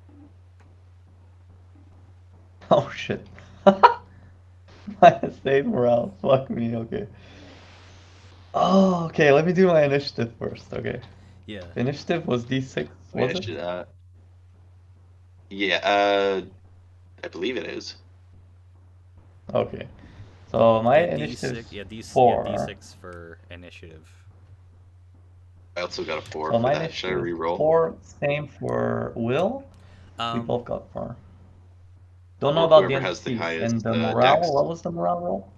Oh shit. -8 morale. Fuck me. Okay. Oh, okay. Let me do my initiative first. Okay. Yeah. Initiative was D6, Wait, was I it? should, yeah, I believe it is. Okay. So my Yeah, initiative D6. Yeah, D. Yeah, 4. D6 for initiative. I also got a 4 So for my that. Should I initiative re-roll? 4. Same for Will. We Um. both got 4. Don't know Or about the whoever has the NPCs. highest And the morale, dex. what was the morale roll?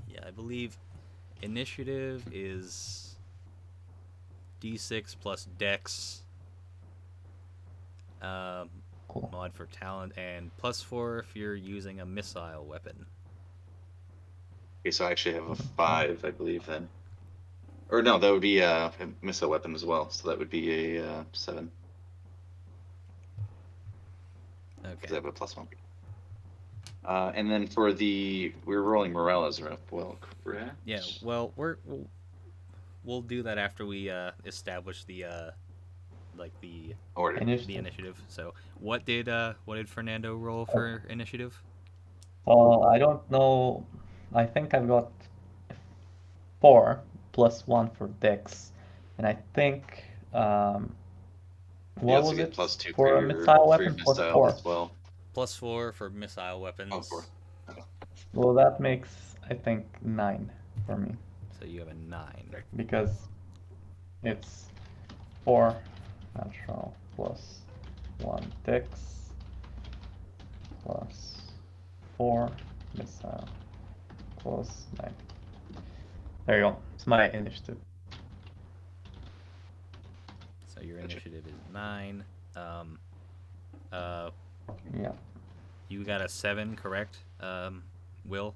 Yeah, I believe initiative is D6 plus Dex. Cool. Mod for talent, and +4 if you're using a missile weapon. Okay, so I actually have a 5, I believe, then. Or no, that would be a missile weapon as well. So that would be a 7. Because I Okay. have a +1. And then for we're rolling morale as well, correct? Yeah. Well, we'll do that after we establish the the Order. initiative. So what did Fernando roll for initiative? I don't know. I think I've got 4 plus 1 for Dex. And I think, You what also was get it? +2 For a your missile for your weapon, plus missile 4. as well. +4 for missile weapons. Oh, 4. Well, that makes I think 9 for me So you have a 9. because it's 4 natural plus 1 dex plus 4 missile plus 9. There you go. It's my initiative. So your Gotcha. initiative is 9. Yeah. You got a 7, correct? Will?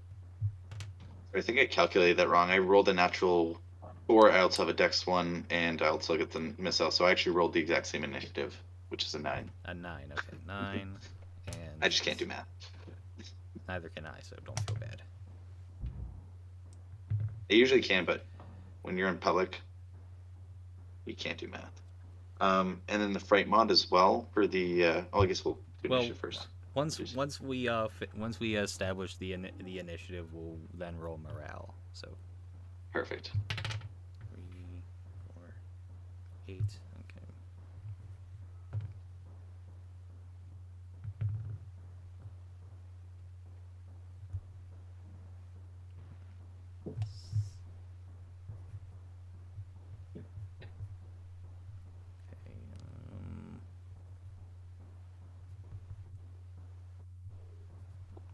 I think I calculated that wrong. I rolled a natural 4. I also have a dex 1, and I also get the missile. So I actually rolled the exact same initiative, which is a 9. A 9. Okay, 9. And I just can't do math. neither can I, so don't feel bad. I usually can, but when you're in public, you can't do math. And then the fright mod as well for the. I guess we'll do initiative first. Once we establish the initiative, we'll then roll morale. So Perfect. 3, 4, 8. Okay.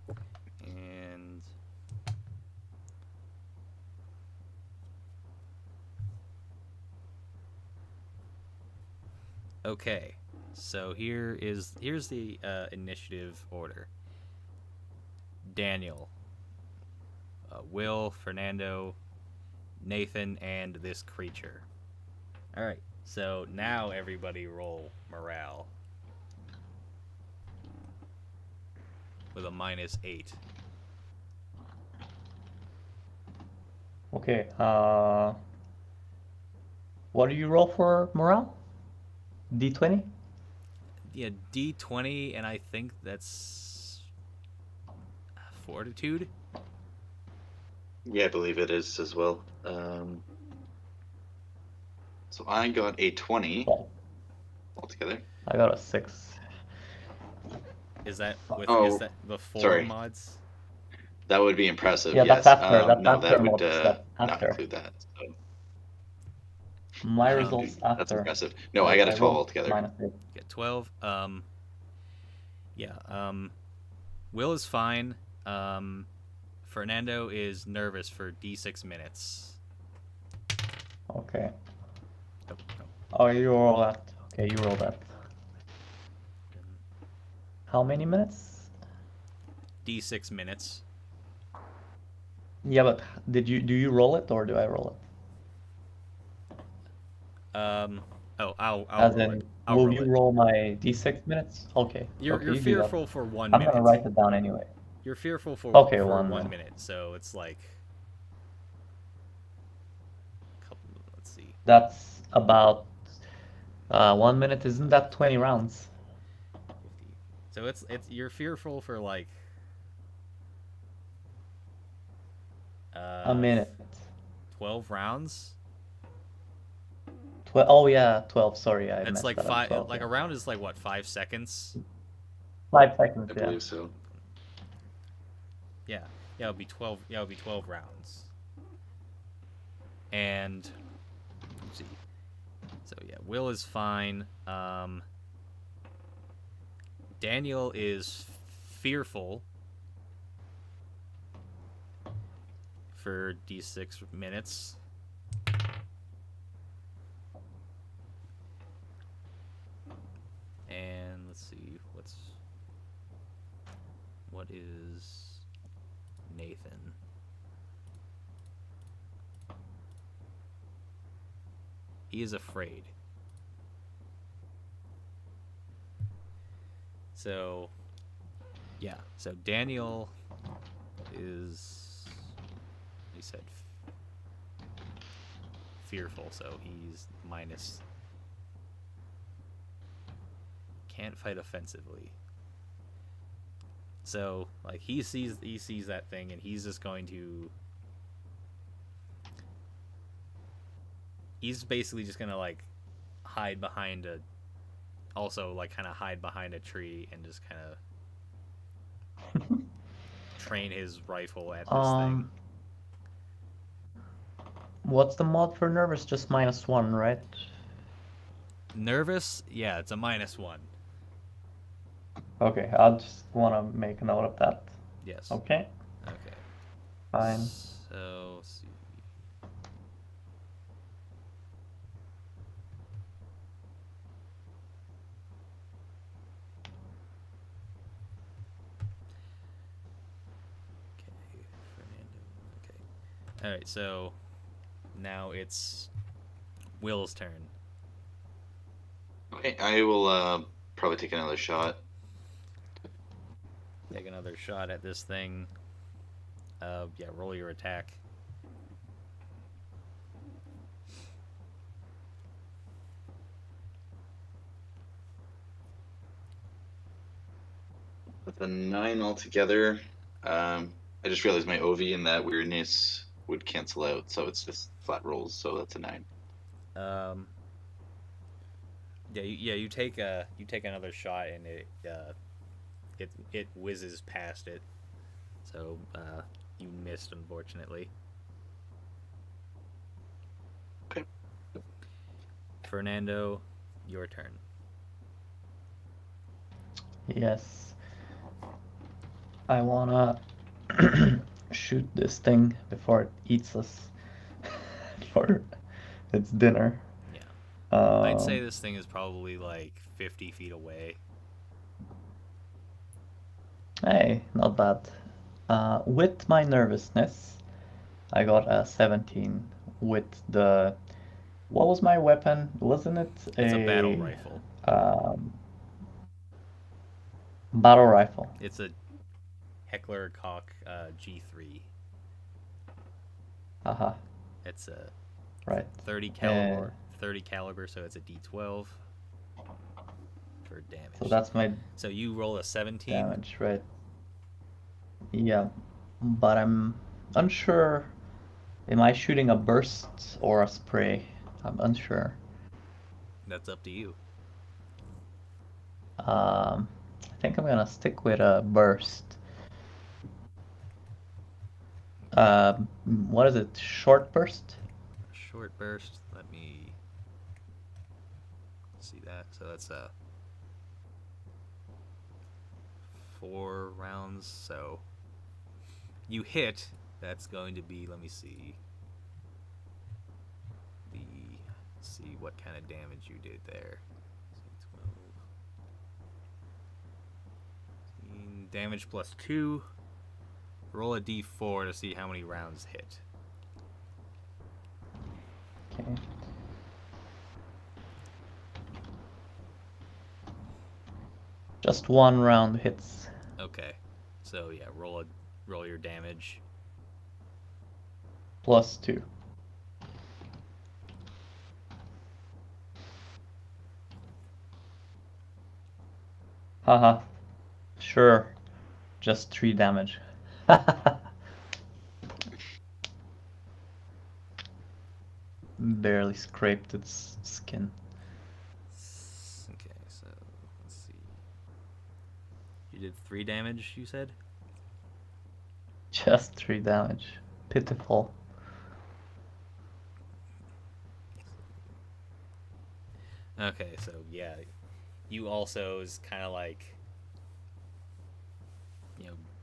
Okay. And okay, so here's the initiative order. Daniel, Will, Fernando, Nathan, and this creature. All right, so now everybody roll morale with a -8. Okay. What do you roll for morale? D20? Yeah, D20, and I think that's fortitude. Yeah, I believe it is as well. So I got a 20 altogether. I got a 6. Is that with Oh, is that before sorry. mods? That would be impressive. Yeah, yes. that's after. That's No, after that would mods. That's not after. include that. So, My results that's after. impressive. No, I got a 12 rolled altogether. -8. Get 12. Yeah. Will is fine. Fernando is nervous for D6 minutes. Okay. Oh, Oh, you roll that. Okay, you roll that. How many minutes? D6 minutes. Yeah, but do you roll it or do I roll it? I'll As roll in, it. I'll will roll you it. roll my D6 minutes? Okay. You're Okay, you do that. fearful for 1 I'm minute. gonna write it down anyway. You're fearful for Okay, 1 1 minute, so it's like let's see. That's about 1 minute. Isn't that 20 rounds? 50. So it's you're fearful for like A minute. 12 rounds. 12. Oh yeah, 12. Sorry, I It's messed like that up. 5. 12, Like yeah. a round is like what, 5 seconds? 5 seconds. I Yeah. believe so. Yeah, it would be 12. Yeah, it would be 12 rounds. And let's see. So yeah, Will is fine. Daniel is fearful for D6 minutes. And let's see, what is Nathan? He is afraid. So, yeah. So Daniel is, he said, fearful. So he's minus. Can't fight offensively. So like he sees that thing and he's just going to. He's basically just gonna like hide behind a. Also, like, kind of hide behind a tree and just kind of train his rifle at this thing. What's the mod for nervous? Just -1, right? Nervous? Yeah, it's a -1. Okay, I'll just want to make a note of that. Yes. Okay, Okay. fine. So, let's see. Okay, Fernando. Okay. All right, so now it's Will's turn. Okay, I will probably take another shot. Take another shot at this thing. Yeah, roll your attack. With a 9 altogether. I just realized my OV and that weirdness would cancel out, so it's just flat rolls. So that's a 9. Yeah, you take another shot and it whizzes past it. So you missed, unfortunately. Okay. Fernando, your turn. Yes. I wanna shoot this thing before it eats us for its dinner. Yeah. I'd say this thing is probably like 50 feet away. Hey, not bad. With my nervousness, I got a 17 with the... What was my weapon? Wasn't it It's a battle rifle. Battle rifle. It's a Heckler Koch G3. Haha. It's a Right. 30 caliber, 30 caliber, so it's a D12 for damage. So that's my So you roll a 17. damage, right? Yeah, but I'm unsure. Am I shooting a burst or a spray? I'm unsure. That's up to you. I think I'm gonna stick with a burst. What is it? Short burst? Short burst. Let me see that. So that's 4 rounds. So you hit. That's going to be. Let me see. See what kind of damage you did there. 12. Damage plus 2. Roll a d4 to see how many rounds hit. Okay. Just 1 round hits. Okay. So yeah, roll your damage. Plus 2. Haha. Sure. Just 3 damage. Barely scraped its skin. Okay, so let's see. You did 3 damage, you said? Just 3 damage. Pitiful. Okay, so yeah, you also is kind of like,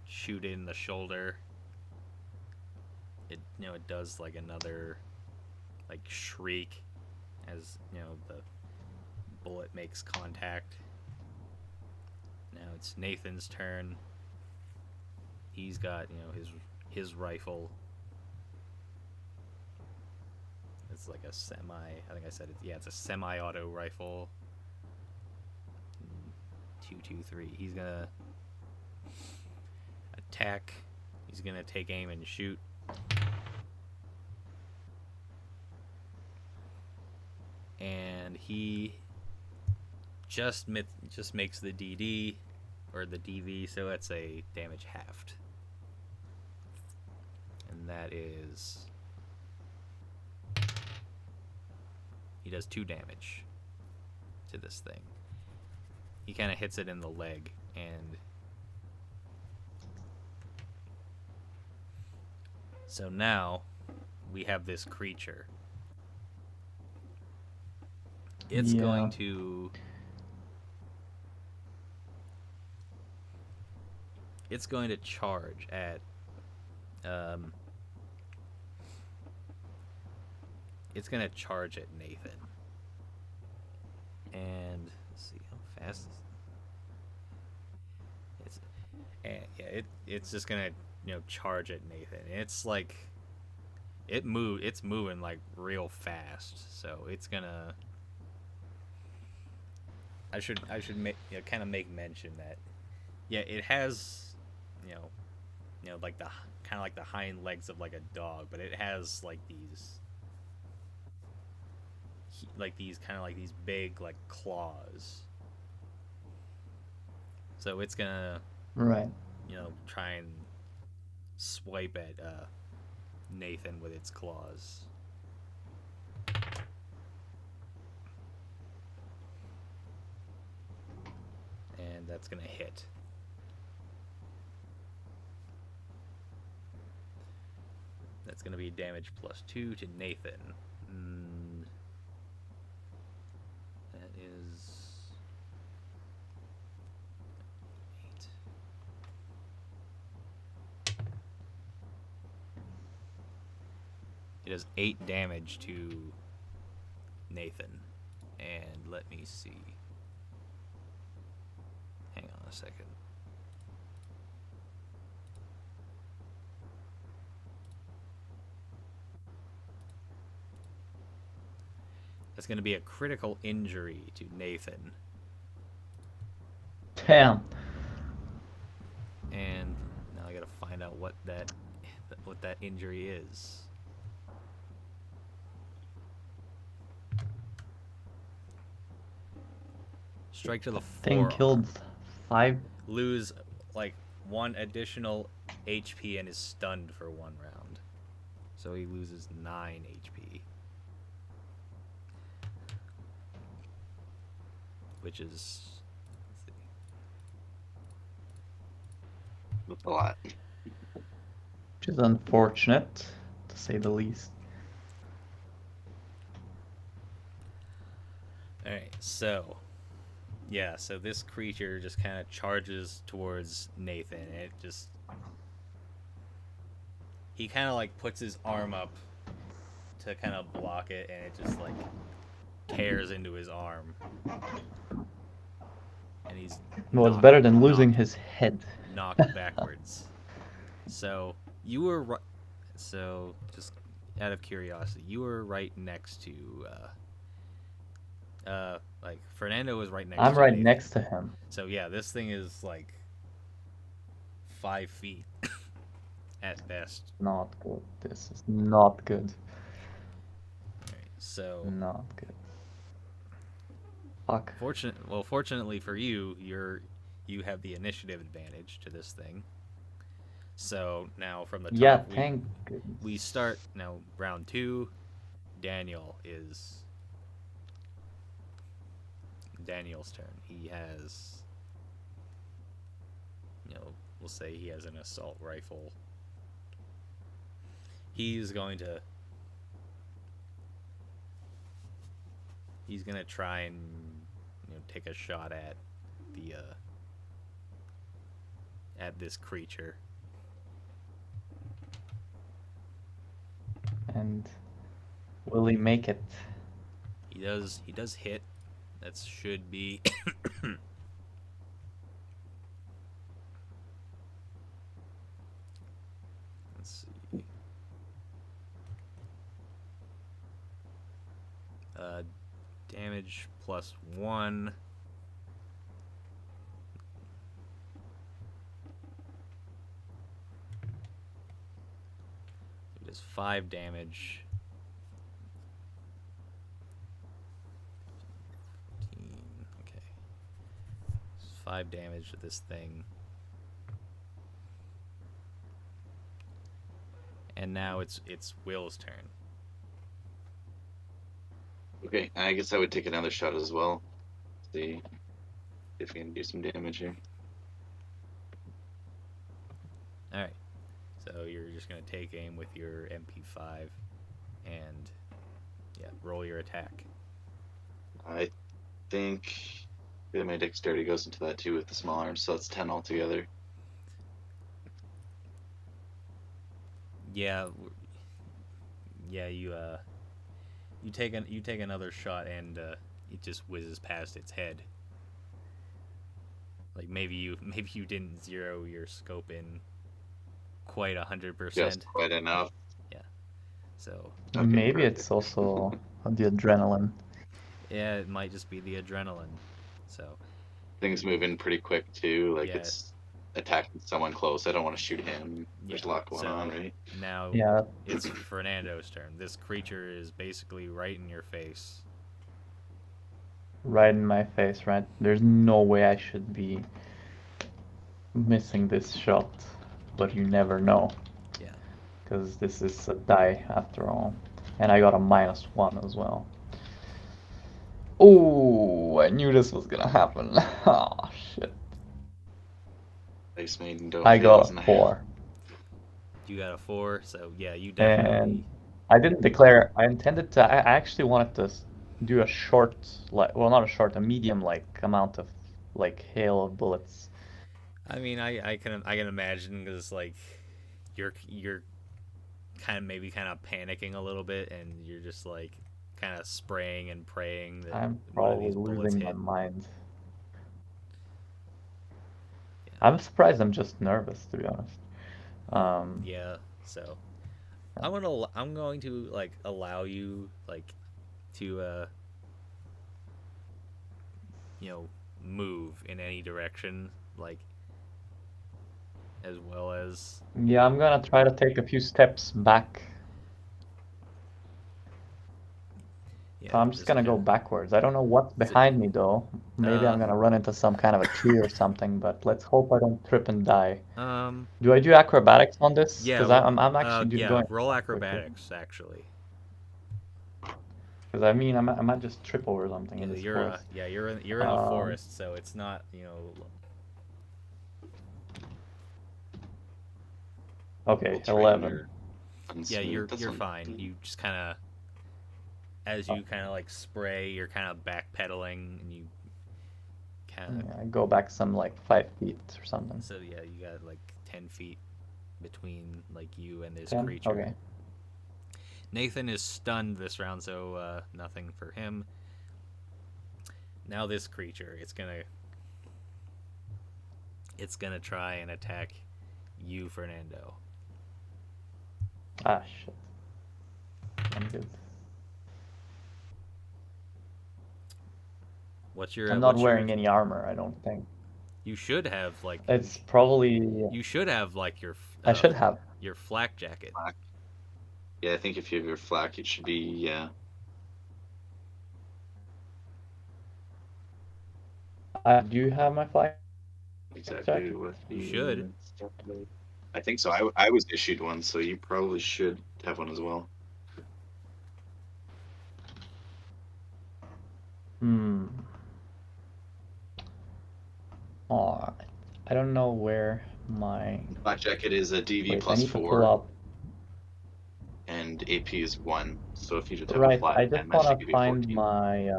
shoot in the shoulder. It it does like another like shriek as the bullet makes contact. Now it's Nathan's turn. He's got his rifle. It's like a semi. I think I said it. Yeah, it's a semi-auto rifle. 223. He's gonna attack. He's gonna take aim and shoot. And he just makes the DD or the DV, so that's a damage halved. And that is, he does 2 damage to this thing. He kind of hits it in the leg, and so now we have this creature. It's Yeah. going to. It's going to charge at. It's going to charge at Nathan. And let's see how fast. It's. And yeah, it's just gonna charge at Nathan. It's like. It's moving like real fast, so it's gonna. I should make kind of make mention that, yeah, it has, like the kind of like the hind legs of like a dog, but it has like these kind of like these big like claws. So it's gonna Right. try and swipe at Nathan with its claws. And that's gonna hit. That's gonna be damage +2 to Nathan. That is 8. It does 8 damage to Nathan. And let me see. Hang on a second. That's going to be a critical injury to Nathan. Damn. And now I got to find out what that injury is. Strike to the Thing forearm. killed 5. Lose like 1 additional HP and is stunned for 1 round. So he loses 9 HP. Which is, let's see. That's a lot. Which is unfortunate, to say the least. Alright, so yeah, so this creature just kind of charges towards Nathan, and he kind of like puts his arm up to kind of block it, and it just like tears into his arm. And he's Well, it's better than losing his head. knocked backwards. So you were so just out of curiosity, you were right next to like Fernando was right next I'm to right Nathan. next to him. So yeah, this thing is like 5 feet at best. Not good. This is not good. Alright, so Not good. Fuck. fortunately for you, you have the initiative advantage to this thing. So now from the top, Yeah, thank goodness. we start now round 2. Daniel's turn. He has, we'll say he has an assault rifle. He's going to try and take a shot at the at this creature. And will he make it? He does hit. That should be let's see. Damage +1. It is 5 damage. 15, okay. It's 5 damage to this thing. And now it's Will's turn. Okay, I guess I would take another shot as well. See if we can do some damage here. Alright. So you're just going to take aim with your MP5. and yeah, roll your attack. I think that my dexterity goes into that too with the small arms, so that's 10 altogether. Yeah, yeah. You take another shot, and it just whizzes past its head. Like maybe you didn't zero your scope in quite 100%. Just quite enough. Yeah. So Okay, Maybe perfect. it's also the adrenaline. yeah, it might just be the adrenaline. So Things move in pretty quick too. Like yeah, it's attacking someone close. I don't want to shoot him. There's a yeah. lot going on, right? Now Yeah, it's Fernando's turn. This creature is basically right in your face. right in my face, right? There's no way I should be missing this shot, but you never know. Yeah. Because this is a die after all. And I got a -1 as well. Oh, I knew this was gonna happen. Oh, shit. Ice Maiden don't I fail, got isn't a it? 4. You got a 4, so yeah, you And definitely. I didn't declare, I intended to, I actually wanted to do a short, like, well, not a short, a medium, like, amount of, like, hail of bullets. I mean, I can imagine because like you're kind of panicking a little bit, and you're just like kind of spraying and praying that I'm one of probably these bullets losing my hit. mind. Yeah. I'm surprised I'm just nervous, to be honest. Yeah. So Yeah. I'm going to like allow you like to move in any direction, like as well as Yeah, I'm gonna try to take a few steps back. So yeah, I'm just gonna go backwards. I don't know what's so, behind me though. Maybe I'm uh gonna run into some kind of a tree or something, but let's hope I don't trip and die. um Do I do acrobatics on this? yeah Because I'm actually yeah, going roll quickly. acrobatics actually. Because I mean, I might just trip over something Yeah, in this forest. you're in a Um, forest, so it's not okay, We'll train 11. your yeah, unsmooth. That's you're one. fine. You just kind of as Oh, you kind of like spray, you're kind of backpedaling, and you kind of yeah, I go back some like 5 feet or something. so yeah, you got like 10 feet between like you and this 10? creature. Okay. Nathan is stunned this round, so nothing for him. Now this creature, it's gonna try and attack you, Fernando. Ah, shit. I'm good. I'm not wearing any armor, I don't think. You should have like It's probably. you should have like I should have. your flak jacket. Flak. Yeah, I think if you have your flak, it should be, yeah. I do have my flag. Exactly what You should. I think so. I was issued one, so you probably should have one as well. Hmm. Oh, I don't know where my. Black jacket is a DV Wait, I plus need to pull 4, up. and AP is 1. So if you just have a Right, flat I just 10, that should want give to you find 14. my.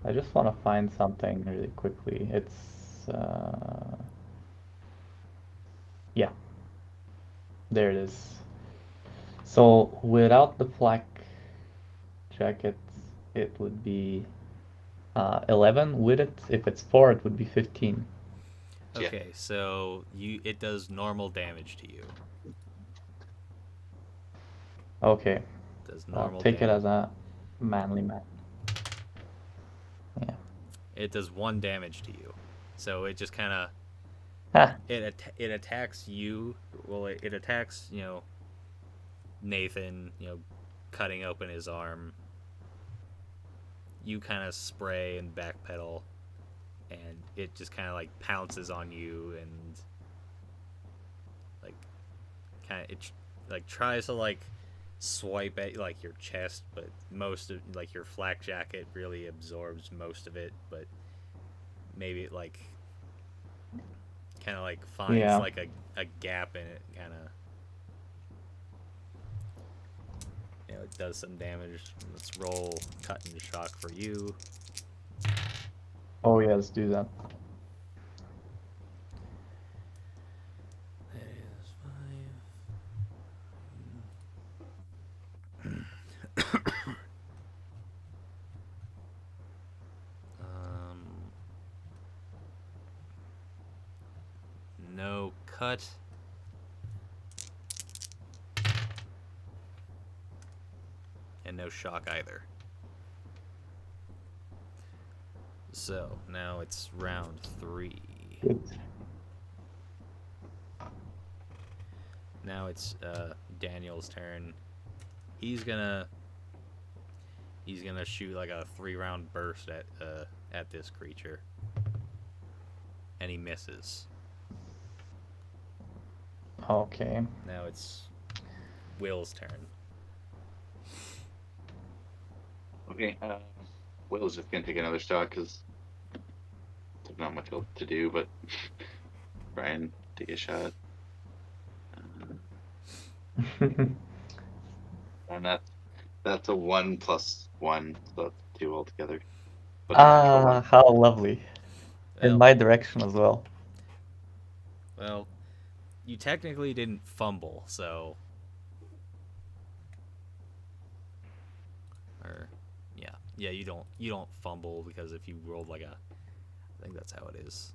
I just want to find something really quickly. It's. Yeah, there it is. So without the flak jacket, it would be 11. With it, if it's 4, it would be 15. Yeah. Okay, so it does normal damage to you. Okay, It does I'll normal take it damage. as a manly man. Yeah. It does 1 damage to you. So it just kind of Ah, it attacks you. Well, it attacks, Nathan, cutting open his arm. You kind of spray and backpedal, and it just kind of like pounces on you and like kind of it like tries to like swipe at like your chest, but most of like your flak jacket really absorbs most of it, but maybe it like kind of like finds yeah. like a gap in it, kind of it does some damage. Let's roll cut and shock for you. Oh yeah, let's do that. That is 5. No cut. And no shock either. So now it's round 3. Good. Now it's Daniel's turn. He's gonna shoot like a 3-round burst at this creature, and he misses. Okay. Now it's Will's turn. Okay. Will's just gonna take another shot because there's not much else to do, but try and take a shot. And that's a 1 + 1, so that's 2 altogether. But a natural one. How lovely. Well, In my direction as well. well, you technically didn't fumble, so. Or, yeah, you don't fumble because if you rolled like a, I think that's how it is.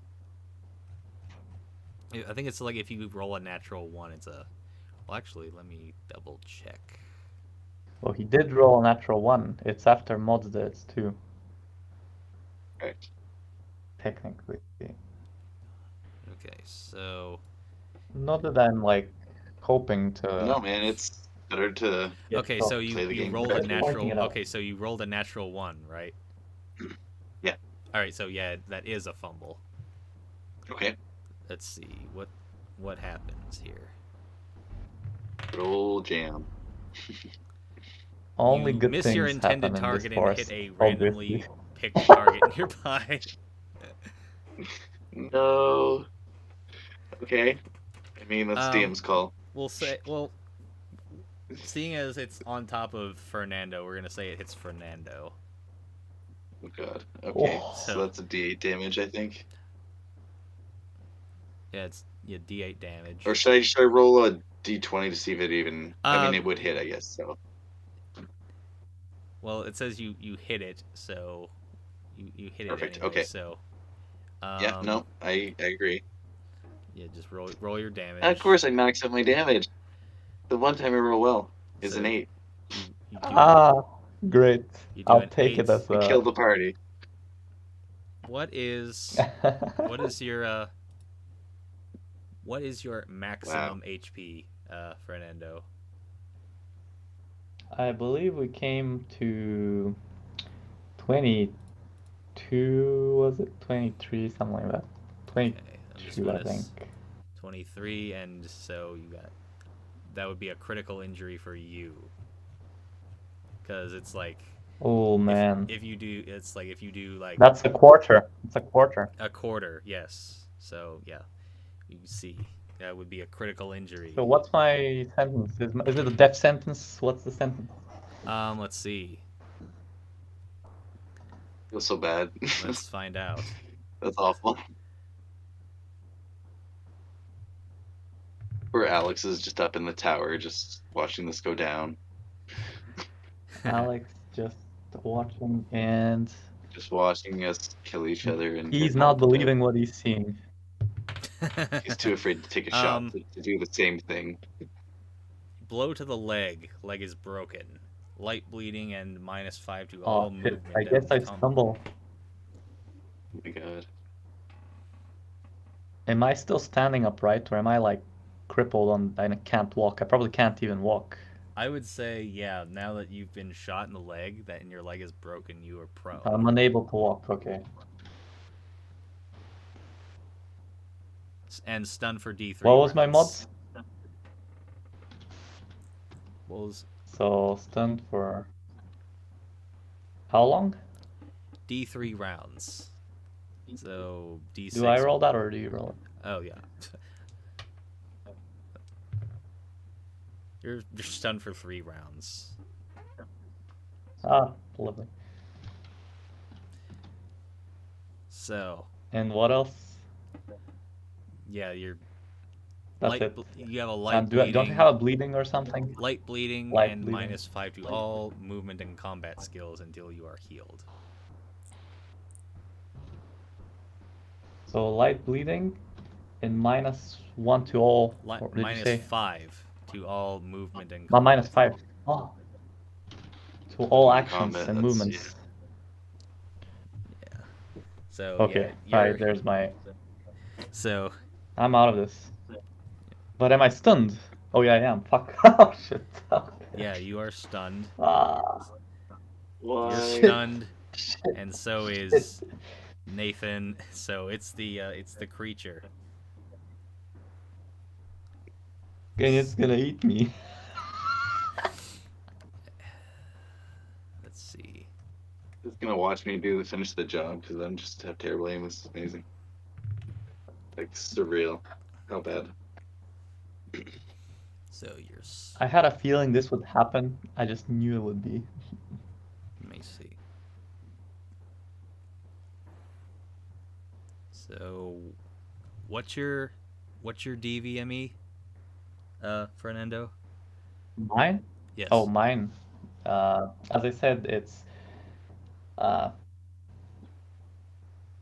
I think it's like if you roll a natural 1, it's a. Well, actually, let me double check. Well, he did roll a natural 1. It's after mods that it's 2. Right. Technically. Okay, so. Not that I'm like hoping to. No, man, it's better to. get Okay, stuff. so play the you game rolled a correctly. natural. Pointing it out. Okay, so you rolled a natural 1, right? Yeah. All right, so yeah, that is a fumble. Okay. Let's see what happens here. Good old jam. Only You good miss things your intended happen target in this and forest, hit a obviously. randomly picked target nearby. No. Okay. I mean, that's Um, DM's call. We'll say, seeing as it's on top of Fernando, we're gonna say it hits Fernando. Oh god. Okay. Oh. So that's a D8 damage, I think. Yeah, it's D8 damage. Or should I roll a D20 to see if it even? I mean, it would hit, I guess. So. Well, it says you hit it, so you hit Perfect, it anyway. okay. So. Yeah. No, I agree. Yeah, just roll your damage. Of course, I max out my damage. The one time I roll well is So an 8. You Great. do I'll an take 8. it as We a. killed the party. What is your maximum HP, Fernando? I believe we came to 22, was it? 23, something like that. 22, I think. 23, and so that would be a critical injury for you. Because it's like. Oh man. If you do like. That's a quarter. It's a quarter. A quarter, yes. So yeah, you see, that would be a critical injury. So what's my sentence? Is it a death sentence? What's the sentence? Let's see. Feels so bad. Let's find out. That's awful. Poor Alex is just up in the tower, just watching this go down. Alex just watching and Just watching us kill each other. And he's get not knocked out. believing what he's seeing. He's too afraid to take a shot to do the same thing. Blow to the leg. Leg is broken. Light bleeding and -5 to all Oh shit, movement. I guess I stumble. Oh my god. Am I still standing upright or am I like crippled and I can't walk? I probably can't even walk. I would say, yeah, now that you've been shot in the leg, and your leg is broken, you are prone. I'm unable to walk, okay. And stun for D3. What was my mods? So stun for how long? D3 rounds. So D6. Do I roll that or do you roll it? Oh yeah. You're stunned for 3 rounds. Ah, lovely. So, And what else? yeah, you're That's it. you have a And light don't I bleeding, have a bleeding or something? light bleeding, Light and bleeding. -5 to all movement and combat skills until you are healed. So light bleeding and -1 to all. Or did you say? -5 to all movement and My combat. -5. Oh, to all Movement and actions combat. and That's yeah. movements. Yeah. So yeah, Okay, you're alright, there's my... so I'm out of this. But am I stunned? Oh yeah, I am. Fuck. Oh shit. yeah, you are stunned. Ah, You're Why? shit. stunned, Shit. and so Shit. is Nathan. So it's the creature. And it's gonna eat me. Let's see. It's gonna watch me finish the job because I'm just have terrible aim. It's amazing. Like surreal. How bad? So I had a feeling this would happen. I just knew it would be. let me see. So what's your DVME, Fernando? Mine? Yes. Oh, mine. As I said, it's uh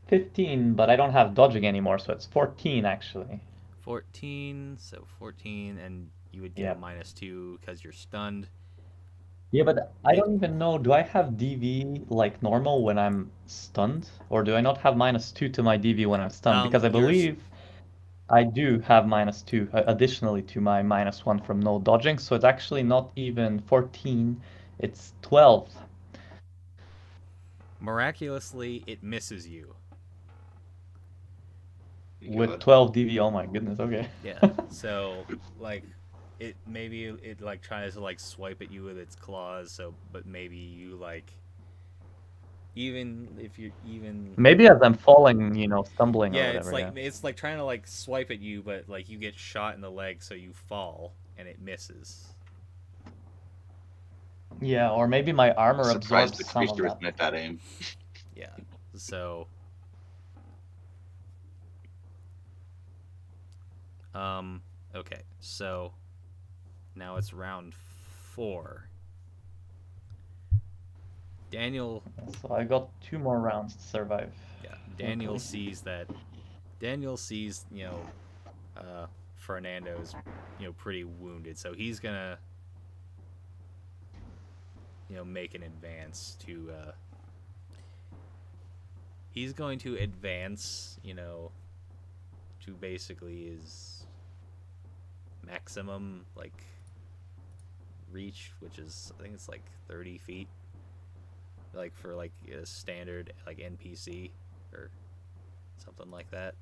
15, but I don't have dodging anymore, so it's 14 actually. 14. So 14, and you would get a Yeah. -2 because you're stunned. Yeah, but I It don't even know, do I have DV like normal when I'm stunned? Or do I not have -2 to my DV when I'm stunned? Because I yours believe I do have -2 additionally to my -1 from no dodging, so it's actually not even 14, it's 12. miraculously it misses you. With God. 12 DV, oh my goodness, okay. Yeah. So like it like tries to like swipe at you with its claws. So but maybe you like even if you're even Maybe as I'm falling, stumbling or yeah, whatever, yeah. it's like trying to like swipe at you, but like you get shot in the leg, so you fall and it misses. Yeah, or maybe my armor Surprised absorbs the some of creature that. with my bad aim. Yeah. So okay. So now it's round 4. Daniel So I got 2 more rounds to survive. yeah, Daniel Luckily. sees that Daniel sees, Fernando's, pretty wounded, so he's gonna, make an advance to, he's going to advance, to basically his maximum, like, reach, which is, I think it's like 30 feet, like, for, like, a standard, like, NPC, or something like that.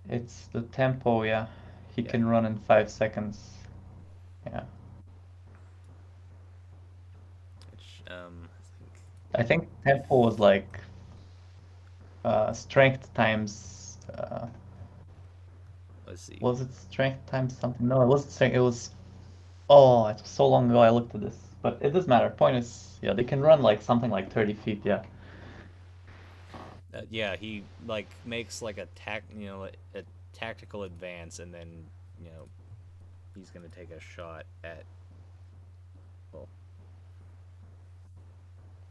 It's the tempo, yeah. He Yeah. can run in 5 seconds. Yeah. Which, I think tempo was like strength times. let's see. Was it strength times something? No, it wasn't strength. It was. Oh, it was so long ago I looked at this. But it doesn't matter. Point is, yeah, they can run like something like 30 feet, yeah. Yeah, he like makes like a tactical advance, and then you know he's gonna take a shot at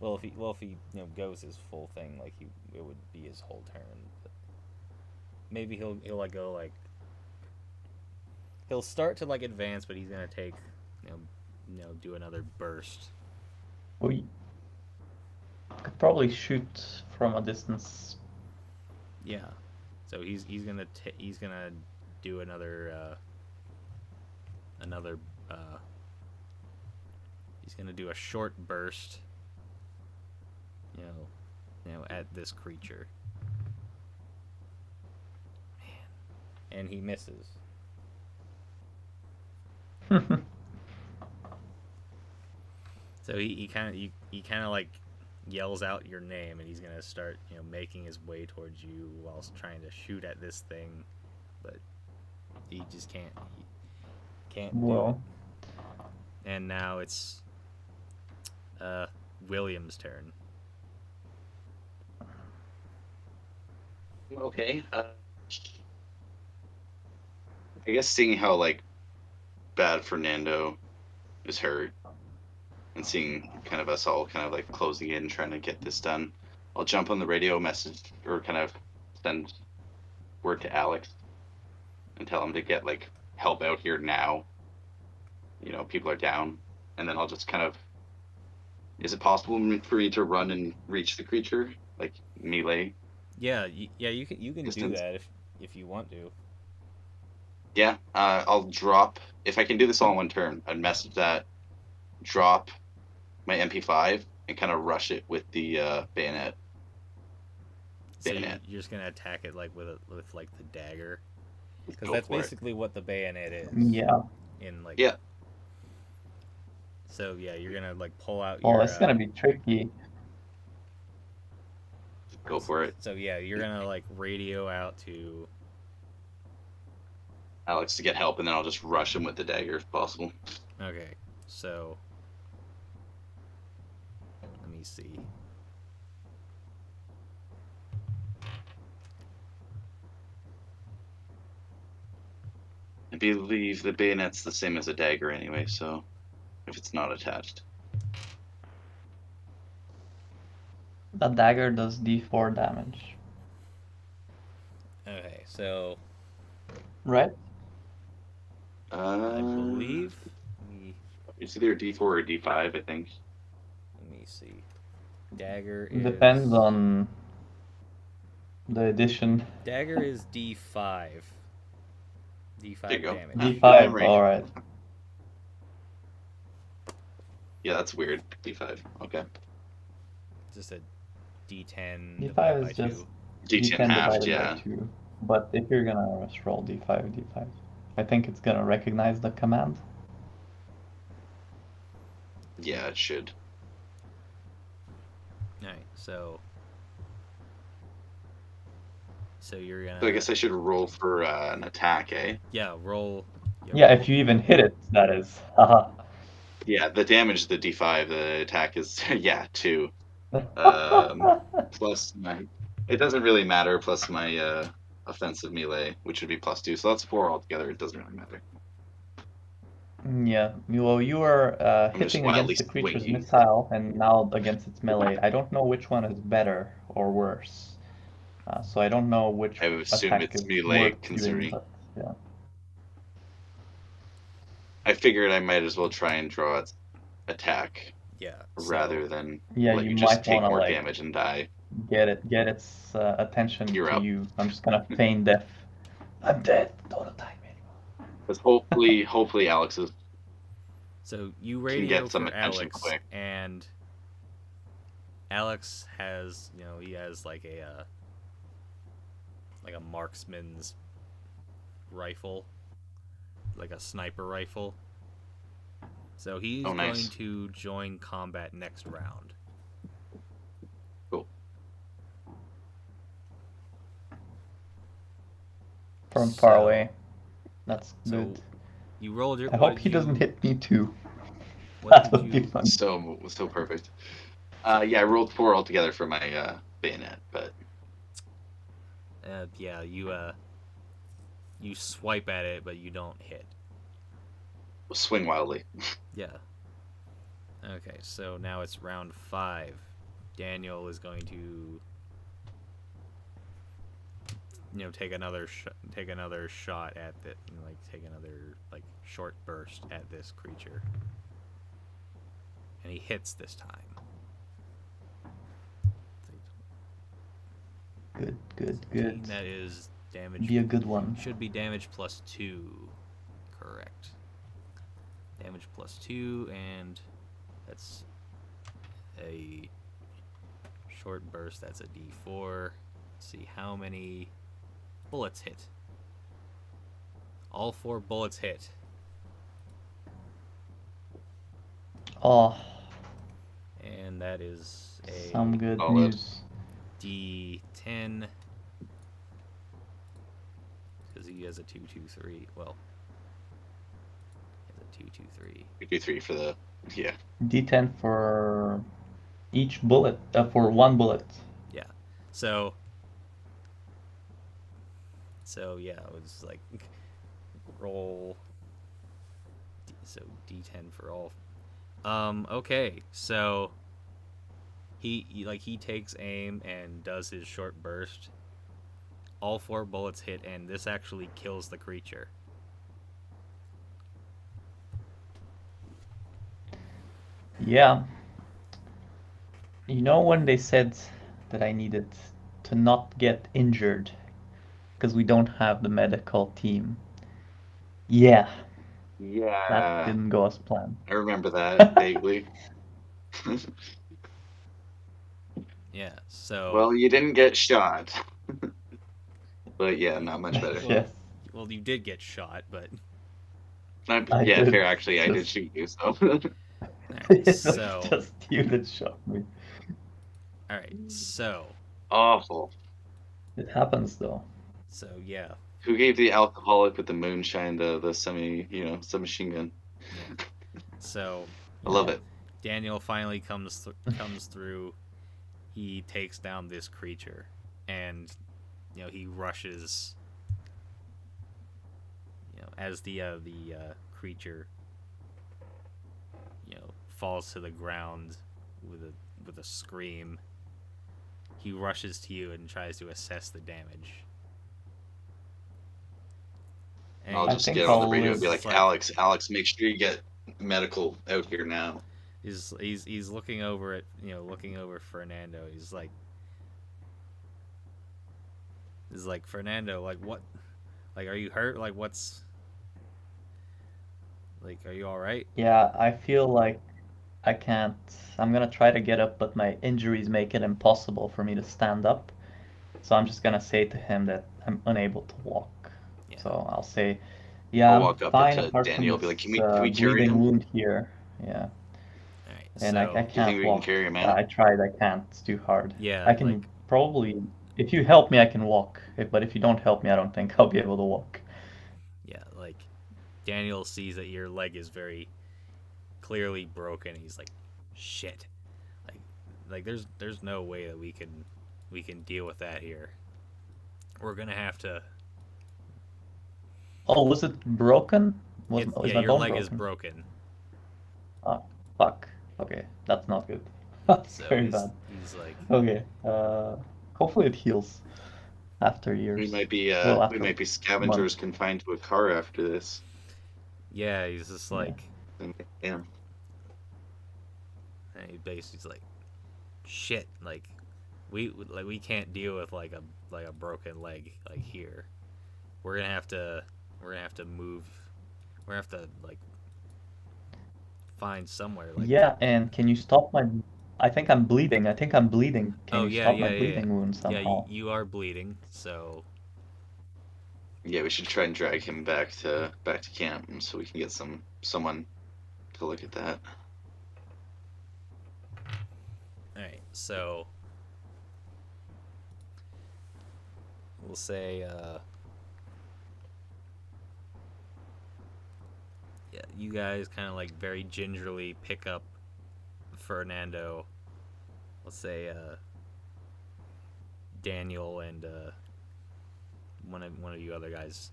well, if he goes his full thing, like it would be his whole turn. But maybe he'll like go like he'll start to like advance, but he's gonna take do another burst. We could probably shoot from a distance. Yeah, so he's gonna do another he's gonna do a short burst. At this creature. Man, and he misses. So he kind of like yells out your name, and he's gonna start making his way towards you whilst trying to shoot at this thing, but he just can't do it. Well, And now it's William's turn. Okay. I guess seeing how like bad Fernando is hurt, and seeing kind of us all kind of like closing in, trying to get this done, I'll jump on the radio message or kind of send word to Alex and tell him to get like help out here now. You know, people are down, and then I'll just kind of. Is it possible for me to run and reach the creature, like melee Yeah, yeah, you can do distance? that if you want to. Yeah, I'll drop if I can do this all in one turn. I'd message that, drop my MP5, and kind of rush it with the bayonet. So Bayonet. you're just gonna attack it like with like the dagger, because Go that's for it. basically what the bayonet is. Yeah. In like. Yeah. So yeah, you're gonna like pull out Well, your. it's gonna be tricky. Go for it. So yeah, you're gonna like radio out to. Alex to get help, and then I'll just rush him with the dagger if possible. Okay, so. Let me see. I believe the bayonet's the same as a dagger anyway, so if it's not attached. The dagger does D4 damage. Okay, so Right? I believe. It's either a D4 or a D5, I think. Let me see. Dagger is. Depends on the edition. Dagger is D5. D5 There you go. damage. Good D5, memory. alright. Yeah, that's weird. D5. Okay. Just a D10 D5 divided by is just 2. D10 D10 halved, divided yeah. by 2. But if you're gonna just roll D5, I think it's gonna recognize the command. Yeah, it should. Alright, so you're gonna. So I guess I should roll for an attack, eh? Yeah, roll. Yeah, if you even hit it, that is. Haha. Yeah, the damage, the D5, the attack is, yeah, 2. Plus my. It doesn't really matter, plus my offensive melee, which would be +2. So that's 4 altogether. It doesn't really matter. Yeah, well, you are I'm just hitting wildly against the creature's swinging. missile, and now against its melee. I don't know which one is better or worse. So I don't know which I would assume attack it's is melee, worth doing, considering. but yeah. I figured I might as well try and draw its attack Yeah. rather than Yeah, let you you just might take wanna, more like, damage and die. get its attention You're to up. you. I'm just gonna feign death. I'm dead. Don't attack me anymore. But hopefully Alex is. So you Can radio get some for attention Alex, quick. and Alex has, he has like a marksman's rifle, like a sniper rifle. So he's Oh, nice. going to join combat next round. Cool. From far So- away. That's So good. you rolled your. I hope he doesn't hit me too. What That did would be you? fun. So perfect. Yeah, I rolled 4 altogether for my bayonet, but Yeah, you swipe at it, but you don't hit. we'll swing wildly. Yeah. Okay, so now it's round 5. Daniel is going to, take another shot at the, take another short burst at this creature, and he hits this time. Good, good, 15, good. That is damage. Be a good one. Should be damage +2. Correct. Damage +2, and that's a short burst. That's a D4. Let's see how many bullets hit. All 4 bullets hit. Oh, And that is a some good Solid. news. D10. Because he has a 2-2-3. Well, he has a 2-2-3. 2-3 for the Yeah. D10 for each bullet, for one bullet. Yeah. So yeah, it was like roll. So D10 for all. Okay. So he takes aim and does his short burst. All 4 bullets hit, and this actually kills the creature. Yeah. You know when they said that I needed to not get injured because we don't have the medical team? Yeah, that Yeah. didn't go as planned. I remember that vaguely. Yeah. So Well, you didn't get shot. But yeah, not much better. well, Yes, you did get shot, but I Yeah, did. fair. Actually, I did Just shoot you. So all right. it was So just you that shot me. all right. awful. It happens though. Yeah, Who gave the alcoholic with the moonshine the submachine gun? yeah. So I love Yeah. it. Daniel finally comes through. He takes down this creature, and he rushes. As the creature falls to the ground with a scream. He rushes to you and tries to assess the damage. And I'll I just think get on the I'll radio and live. be it's like, like Alex, make sure you get medical out here now. he's looking over at looking over Fernando. He's like Fernando, like what? Like, are you hurt? Like, are you all right? Yeah, I feel like I can't. I'm gonna try to get up, but my injuries make it impossible for me to stand up. So I'm just gonna say to him that I'm unable to walk. Yeah. So I'll say, yeah, I'll I'm walk up fine to apart from Daniel, be like, this can we carry bleeding him? wound here. Yeah, All right. and I So Do you think can't we can walk. carry him out? I tried, I can't. It's too hard. yeah, I can probably, if you help me, I can walk. But if you don't help me, I don't think I'll be able to walk. like Daniel sees that your leg is very clearly broken. He's like, shit. Like there's no way that we can deal with that here. We're gonna have to. Oh, was it broken? Is my Your bone leg is broken? broken. Oh, fuck. Okay, that's not good. That's So very he's bad. he's like, Okay, hopefully it heals after We years. might be Well, we after might be scavengers months. confined to a car after this. yeah, he's just Yeah. like, Yeah. and he basically's like, shit. Like we can't deal with like a broken leg like here. We're gonna have to move. We're gonna have to like find somewhere like. Yeah, and can you stop my... I think I'm bleeding. I think I'm bleeding. Can Oh you yeah, stop my yeah, yeah, yeah. bleeding wound Yeah, somehow? you are bleeding, so Yeah, we should try and drag him back to camp so we can get someone to look at that. all right. So we'll say, yeah, you guys kind of like very gingerly pick up Fernando. Let's say, Daniel and one of you other guys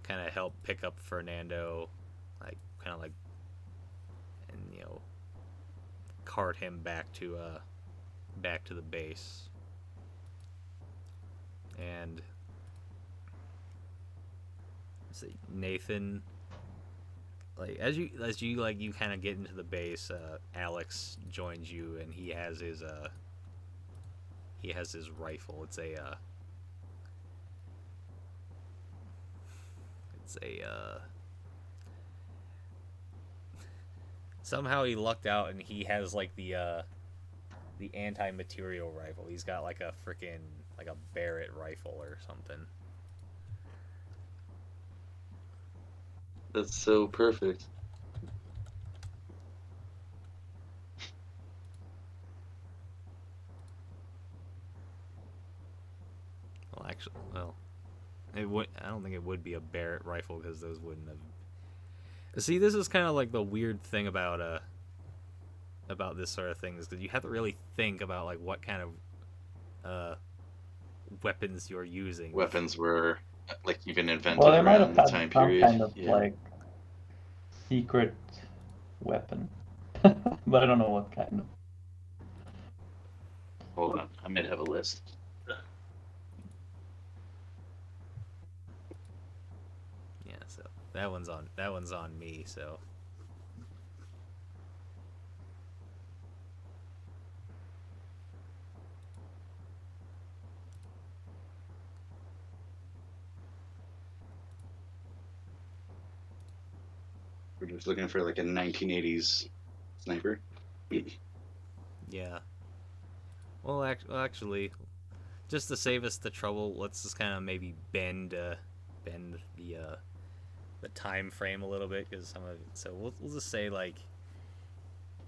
kind of help pick up Fernando, like kind of like, and cart him back to the base. And let's see, Nathan, like as you like you kind of get into the base, Alex joins you, and he has his rifle. It's a somehow he lucked out and he has like the anti-material rifle. He's got like a freaking like a Barrett rifle or something. That's so perfect. Well, actually, well, it would. I don't think it would be a Barrett rifle because those wouldn't have. See, this is kind of like the weird thing about about this sort of thing is because you have to really think about like what kind of weapons you're using. Weapons were like even invented Well, they might around have the had time some period. kind of Yeah. like secret weapon, but I don't know what kind of. Hold on, I might have a list. Yeah, so that one's on me. So We're just looking for like a 1980s sniper. yeah. Well, actually, just to save us the trouble, let's just kind of maybe bend the time frame a little bit because some of it. So we'll just say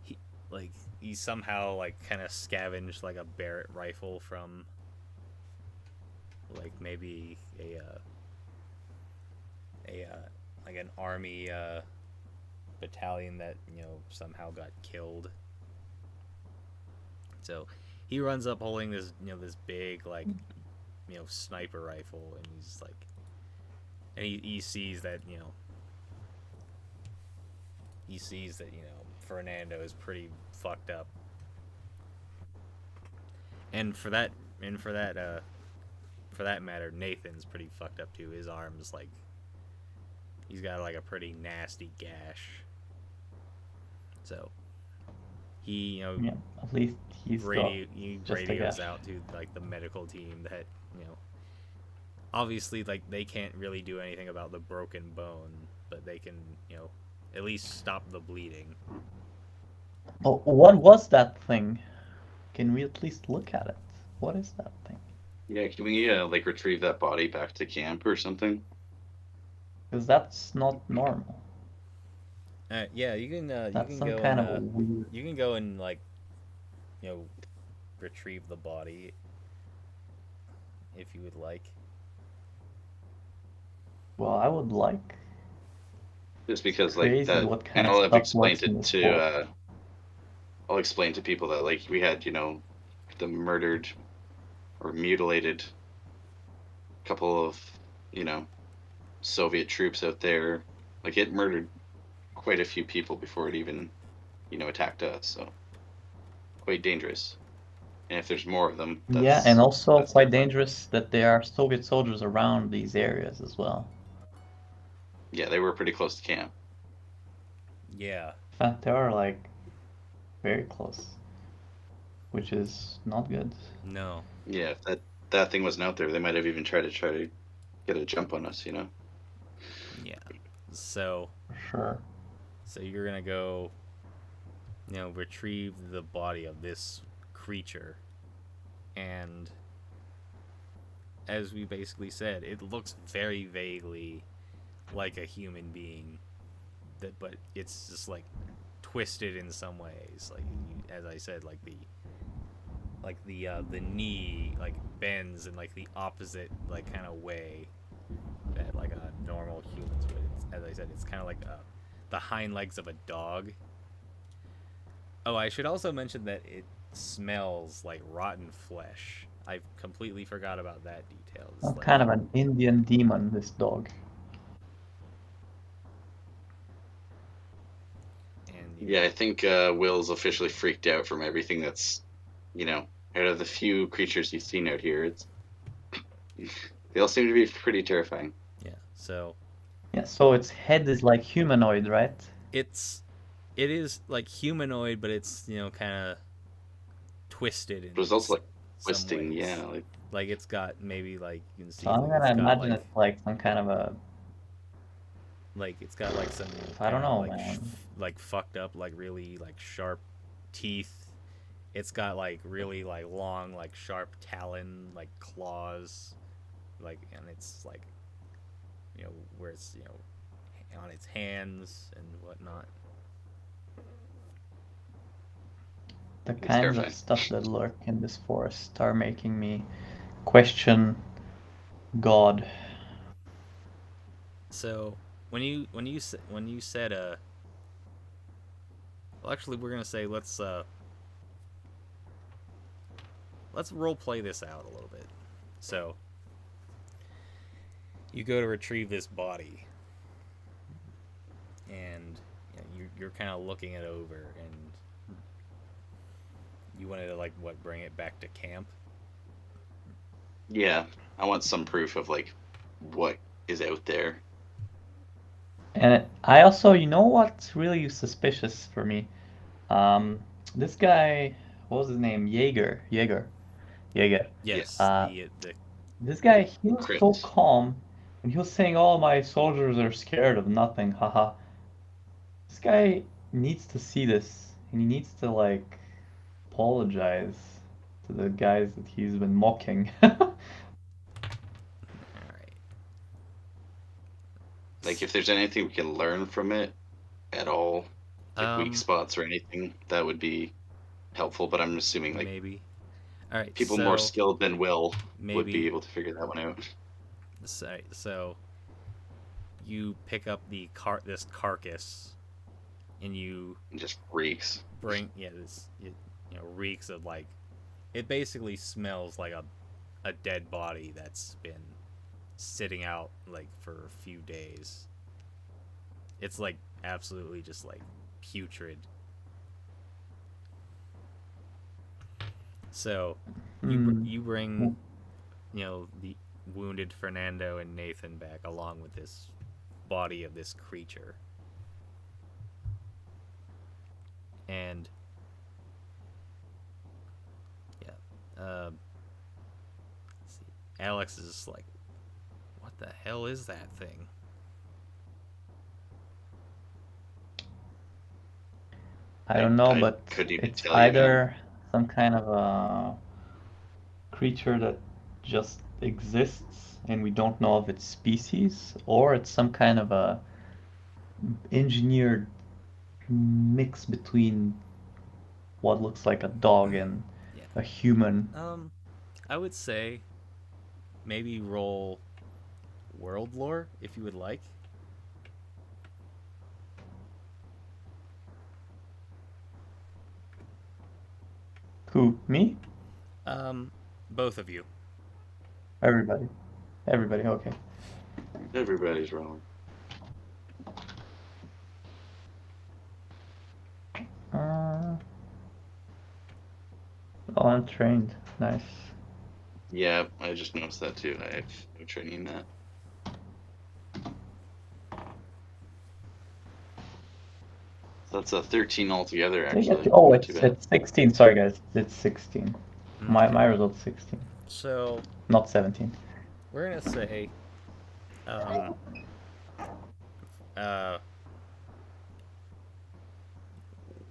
he like he somehow like kind of scavenged like a Barrett rifle from like maybe a like an army battalion that somehow got killed. So he runs up holding this big like sniper rifle, and he's like, and he sees that Fernando is pretty fucked up, and for that matter, Nathan's pretty fucked up too. His arm's like he's got like a pretty nasty gash. So he Yeah, at least he's got he just a radios gash. out to like the medical team that obviously like they can't really do anything about the broken bone, but they can at least stop the bleeding. Oh, what was that thing? Can we at least look at it? What is that thing? Yeah, can we like retrieve that body back to camp or something? Because that's not normal. Yeah, you can That's some kind of a weird. you can go and like retrieve the body if you would like. Well, I would like. Just because like Crazy that, what kind and of I'll have stuff works explained in it this to forest. I'll explain to people that like we had the murdered or mutilated couple of Soviet troops out there. Like it murdered quite a few people before it even attacked us. So quite dangerous. And if there's more of them, Yeah, and also that's quite terrifying. dangerous that there are Soviet soldiers around these areas as well. Yeah, they were pretty close to camp. Yeah. In fact, they are like very close, which is not good. No. Yeah, if that thing wasn't out there, they might have even tried to get a jump on us. Yeah. So For sure. you're gonna go retrieve the body of this creature, and as we basically said, it looks very vaguely like a human being, but it's just like twisted in some ways. Like as I said, the knee like bends in like the opposite like kind of way that like a normal humans would. As I said, it's kind of like the hind legs of a dog. Oh, I should also mention that it smells like rotten flesh. I completely forgot about that detail. It's Some like, kind of an Indian demon, this dog. and Yeah, I think Will's officially freaked out from everything that's out of the few creatures he's seen out here. They all seem to be pretty terrifying. yeah. So Yeah, so its head is like humanoid, right? it is like humanoid, but it's kind of twisted But in it's also like some twisting, ways. yeah, like Like it's got maybe like you can see So I'm like gonna it's got imagine it's like some kind of a. some I don't kind of know, like man. like fucked up like really like sharp teeth. It's got like really like long like sharp talon like claws, like, and it's like where it's on its hands and whatnot. The it's kinds terrifying. of stuff that lurk in this forest are making me question God. So when you said Well, actually, we're gonna say let's role play this out a little bit. So you go to retrieve this body, and you're kind of looking it over, and you wanted to like what bring it back to camp. Yeah, I want some proof of like what is out there. And I also, you know what's really suspicious for me? Um, this guy, what was his name? Jaeger. Yes, Uh, the this guy, he was so Crypt. calm, and he was saying, "Oh, my soldiers are scared of nothing." Haha. This guy needs to see this, and he needs to like apologize to the guys that he's been mocking. all right. Like if there's anything we can learn from it at all, like weak Um, spots or anything, that would be helpful. But I'm assuming like maybe. All right, people more so skilled than Will would be maybe. able to figure that one out. So you pick up this carcass, and you It just reeks. bring this reeks of like it basically smells like a dead body that's been sitting out like for a few days. It's like absolutely just like putrid. So Hmm. you bring the wounded Fernando and Nathan back along with this body of this creature, and yeah, let's see. Alex is just like, what the hell is that thing? I I don't know, I but couldn't even it's tell you, man. either some kind of a creature that just exists and we don't know of its species, or it's some kind of a engineered mix between what looks like a dog and Yeah. a human. I would say maybe roll world lore if you would like. Who? Me? Um, both of you. Everybody. Everybody, okay. Everybody's wrong. Uh, oh, I'm trained. Nice. Yeah, I just noticed that too. I have no training in that. So that's a 13 altogether, Did I get actually. oh, Not too bad. it's 16. Sorry, guys. It's 16. Okay. My result's 16, So not 17. we're gonna say, um, uh,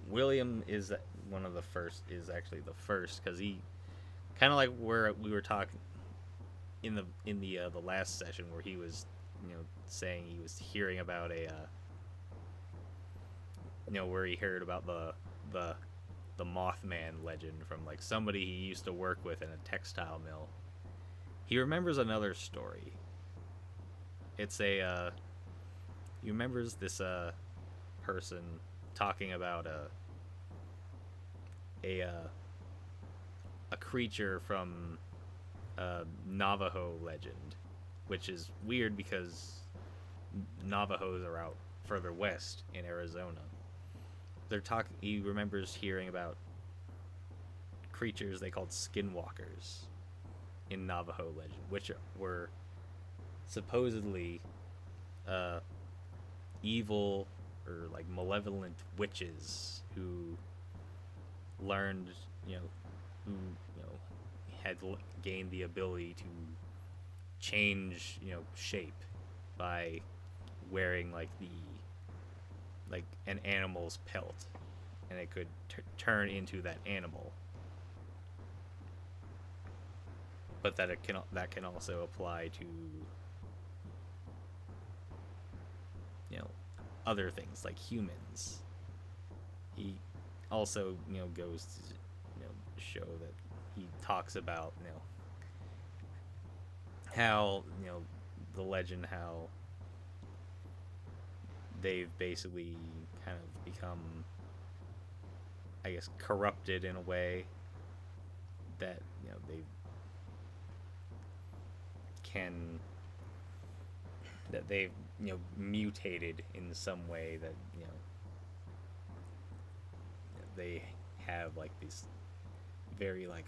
William is one of the first. Is actually the first because he kind of like where we were talking in the last session where he was saying he was hearing about where he heard about the Mothman legend from like somebody he used to work with in a textile mill. He remembers another story. It's he remembers this person talking about a uh, a creature from Navajo legend, which is weird because Navajos are out further west in Arizona. They're talking. He remembers hearing about creatures they called skinwalkers in Navajo legend, which were supposedly uh, evil or like malevolent witches who learned, who had gained the ability to change, shape by wearing like an animal's pelt, and it could turn into that animal. But that can also apply to other things like humans. He also goes to show that he talks about how the legend how they've basically kind of become I guess, corrupted in a way that they can that they've mutated in some way that they have like these very like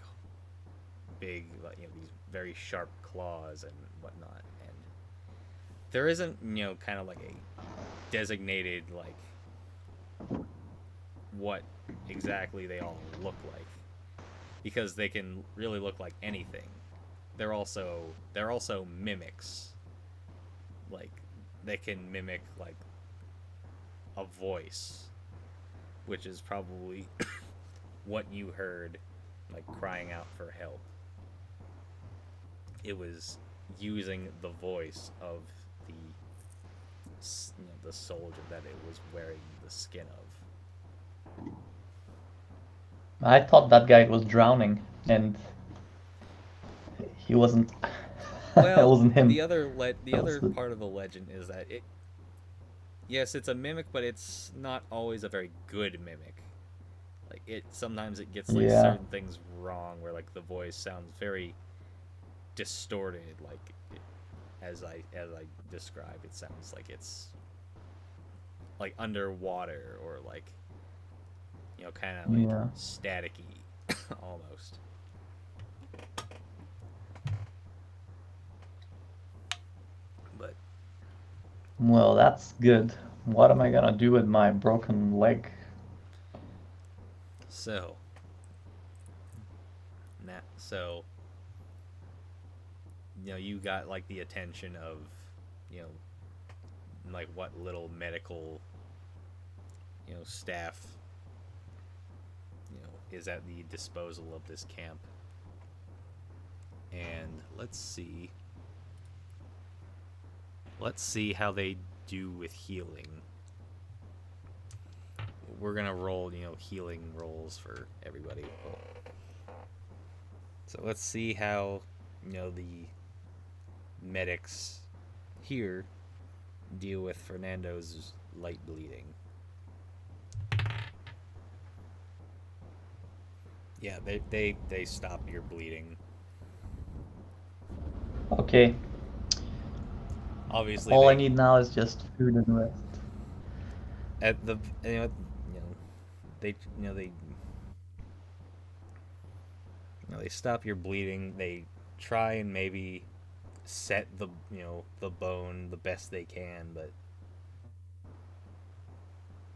big like these very sharp claws and whatnot, and there isn't kind of like a designated like what exactly they all look like, because they can really look like anything. They're also mimics. Like they can mimic like a voice, which is probably what you heard like crying out for help. It was using the voice of the the soldier that it was wearing the skin of. I thought that guy was drowning, and he wasn't. It Well, wasn't him. the other part of the legend is that yes, it's a mimic, but it's not always a very good mimic. Like sometimes it gets like Yeah. certain things wrong, where like the voice sounds very distorted. Like as I describe, it sounds like it's like underwater, or like kind of like Yeah. staticky almost. But Well, that's good. What am I gonna do with my broken leg? so so you got like the attention of you know like what little medical staff is at the disposal of this camp. And let's see how they do with healing. We're gonna roll healing rolls for everybody. So let's see how the medics here deal with Fernando's light bleeding. Yeah, they stop your bleeding. Okay. Obviously, All I need now is just food and rest. at the they they they stop your bleeding. They try and maybe set the bone the best they can, but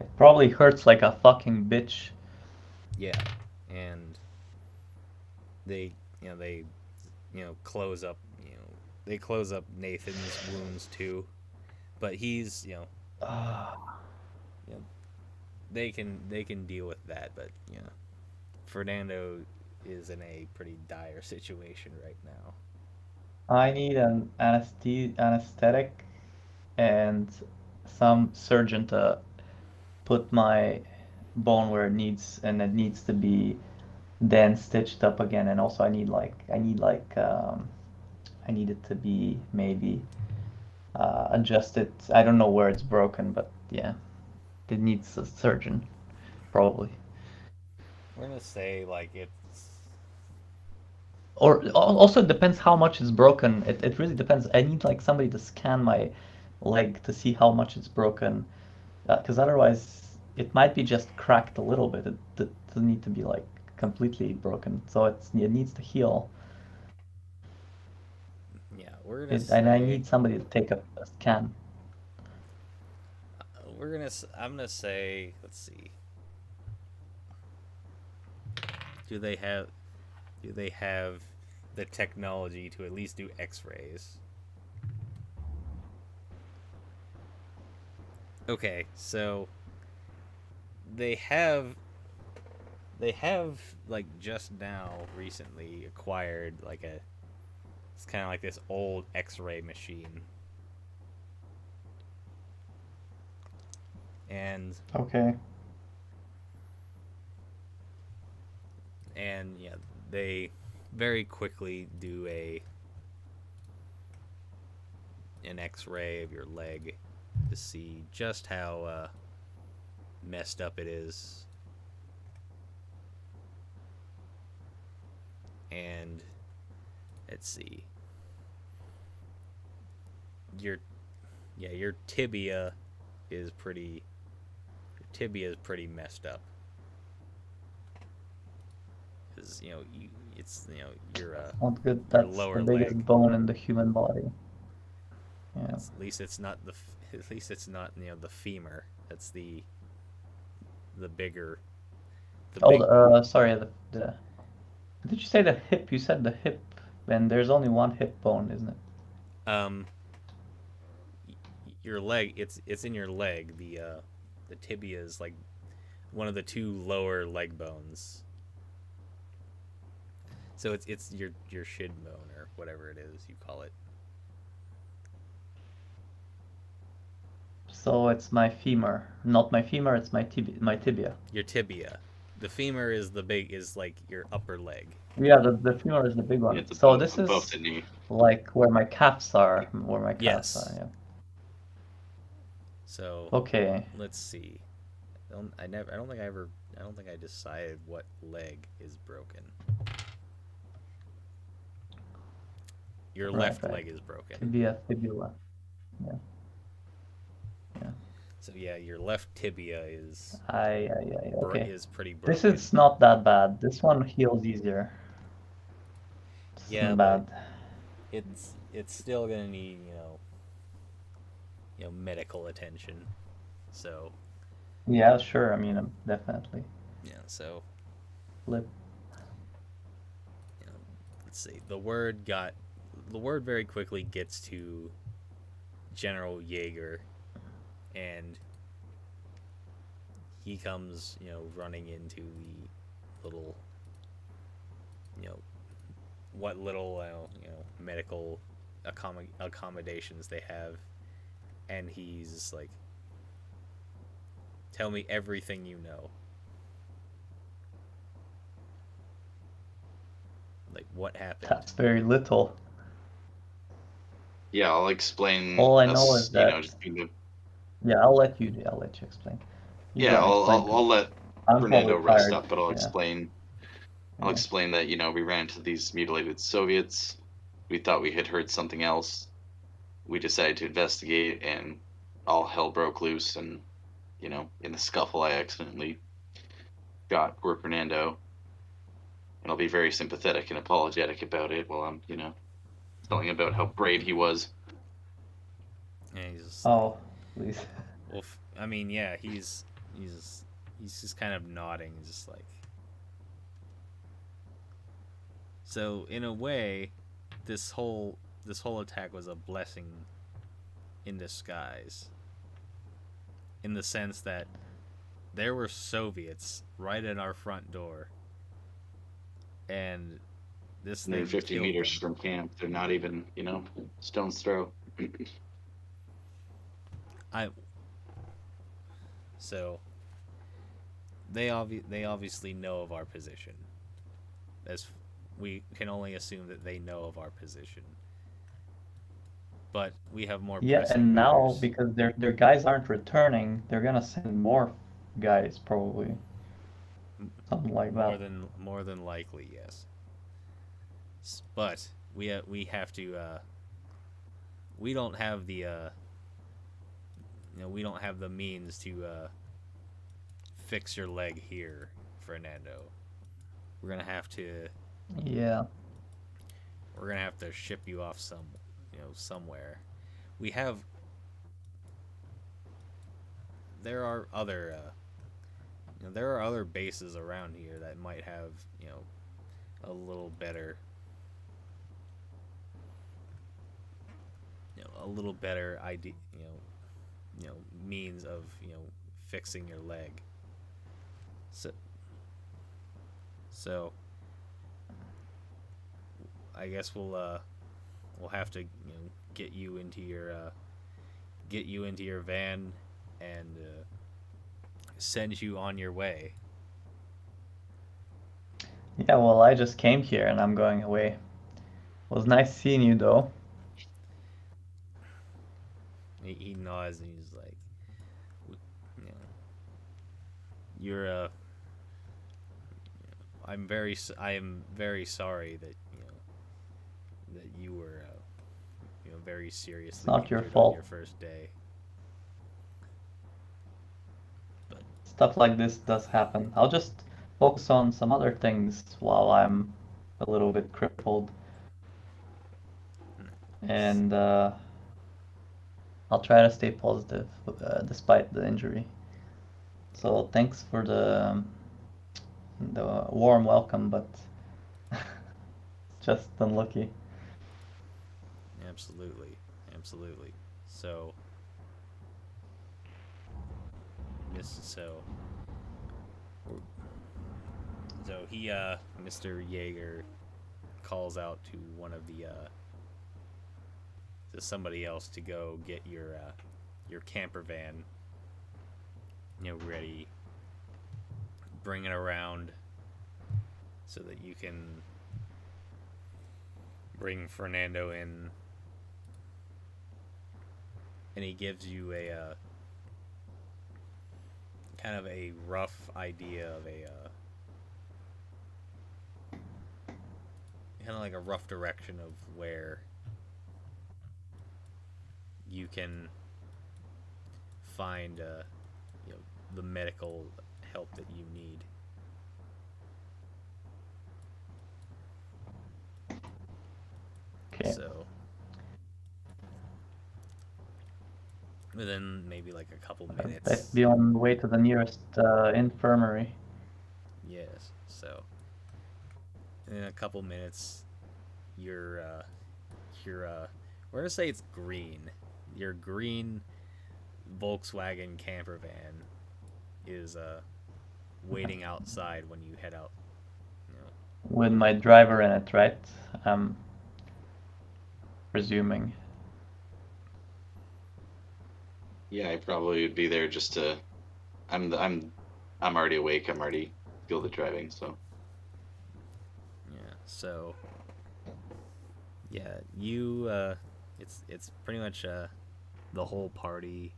It probably hurts like a fucking bitch. yeah, and they they close up they close up Nathan's wounds too, but he's Ah, you know they can deal with that, but Fernando is in a pretty dire situation right now. I need an anesthetic and some surgeon to put my bone where it needs, and it needs to be then stitched up again. And also I need it to be maybe adjusted. I don't know where it's broken, but yeah, it needs a surgeon probably. We're gonna say like it's Or also it depends how much it's broken. It really depends. I need like somebody to scan my leg to see how much it's broken, because otherwise it might be just cracked a little bit. It doesn't need to be like completely broken. So it needs to heal. we're gonna And I say need somebody to take a scan. I'm gonna say, let's see, do they have do they have the technology to at least do X-rays? Okay, so they have like just now recently acquired like it's kind of like this old X-ray machine, and Okay. yeah, they very quickly do an X-ray of your leg to see just how messed up it is. and let's see, your your tibia is pretty messed up because it's your Not good. your That's the lower biggest leg. bone in the human body. Yeah. At least it's not at least it's not the femur. That's the bigger the Oh, big sorry. The Did you say the hip? You said the hip, and there's only one hip bone, isn't it? um your leg. It's in your leg. The tibia is like one of the two lower leg bones. So it's your shin bone or whatever it is you call it. So it's my femur, not my femur. It's my tibia. Your tibia. The femur is like your upper leg. Yeah, the femur is the big one. It's So this above is the knee. like where my calves are. Where my calves are. Yes. Yeah. So Okay. let's see. I don't think I don't think I decided what leg is broken. Your left Right. leg is broken. Tibia, fibula. Yeah. Yeah. So yeah, your left tibia is Okay. is pretty This broken. is not that bad. This one heals easier. This Yeah, isn't but bad. it's still gonna need medical attention. So Yeah, sure. I mean, definitely. yeah, so Lip. let's see. The word very quickly gets to General Jaeger, and he comes running into the little what little medical accommodations they have, and he's like, tell me everything you know. Like, what happened? That's very little. Yeah, I'll explain All I know us, is that. just being the. Yeah, I'll let you explain. You go Yeah, and explain, I'll 'cause let I'm Fernando probably rest tired. up, but I'll Yeah. explain. I'll Yeah. explain that we ran into these mutilated Soviets. We thought we had heard something else. We decided to investigate, and all hell broke loose. And in the scuffle, I accidentally got poor Fernando. And I'll be very sympathetic and apologetic about it while I'm telling about how brave he was. And he's just Oh, please. well, I mean, yeah, he's just kind of nodding, just like. So in a way, this whole attack was a blessing in disguise. In the sense that there were Soviets right at our front door, and this thing 150 killed meters them. from camp. They're not even, stone's throw. So they obviously know of our position. As we can only assume that they know of our position. But we have more Yeah, pressing and now matters. because their guys aren't returning, they're gonna send more guys probably. Something like that. More than likely, yes. But we have to we don't have the we don't have the means to fix your leg here, Fernando. We're gonna have to Yeah. ship you off somewhere. We have there are other there are other bases around here that might have a little better a little better idea means of fixing your leg. So I guess we'll have to get you into your van and send you on your way. Yeah, well, I just came here and I'm going away. It was nice seeing you though. He nods and he's like, you're I am very sorry that you were very seriously not your injured on fault. your first day. But Stuff like this does happen. I'll just focus on some other things while I'm a little bit crippled, and I'll try to stay positive despite the injury. So thanks for the warm welcome, but just unlucky. absolutely, absolutely. So this so so he Mr. Jaeger calls out to one of the to somebody else to go get your camper van ready, bring it around so that you can bring Fernando in, and he gives you a kind of a rough idea of a kind of like a rough direction of where you can find the medical help that you need. Okay. So within maybe like a couple minutes. I'd be on the way to the nearest infirmary. Yes. So in a couple minutes, your we're gonna say it's green. Your green Volkswagen camper van is waiting outside when you head out. With my driver in it, right? I'm presuming. Yeah, I probably would be there just to. I'm already awake. I'm already skilled at driving, so. Yeah. So yeah, you it's pretty much the whole party.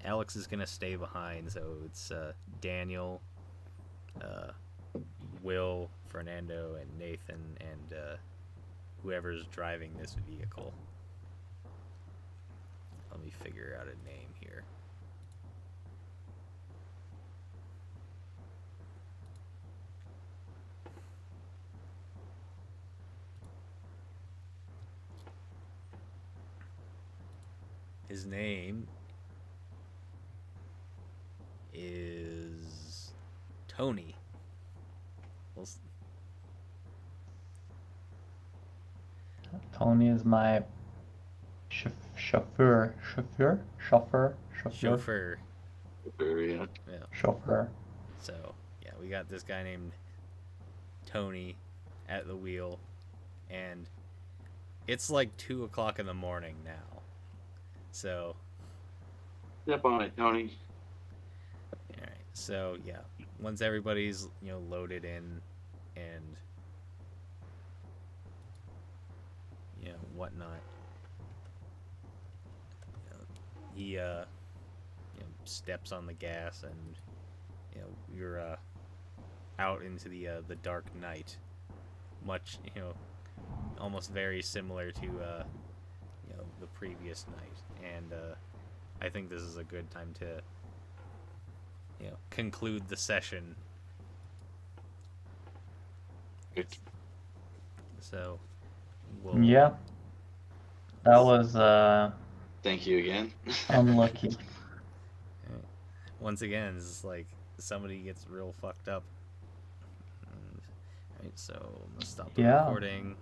Alex is gonna stay behind, so it's Daniel, Will, Fernando, and Nathan, and whoever's driving this vehicle. Let me figure out a name here. His name is Tony. Tony is my chauffeur. Chauffeur. Yeah. Yeah. Chauffeur. So yeah, we got this guy named Tony at the wheel, and it's like 2 o'clock in the morning now. So Step on it, Tony. all right. So yeah, once everybody's loaded in and whatnot, he steps on the gas, and you're out into the dark night, much almost very similar to the previous night, and I think this is a good time to conclude the session. Good. So we'll Yeah. That was Thank you again. unlucky. once again, it's like somebody gets real fucked up. And, right, so I'm gonna stop the Yeah. recording.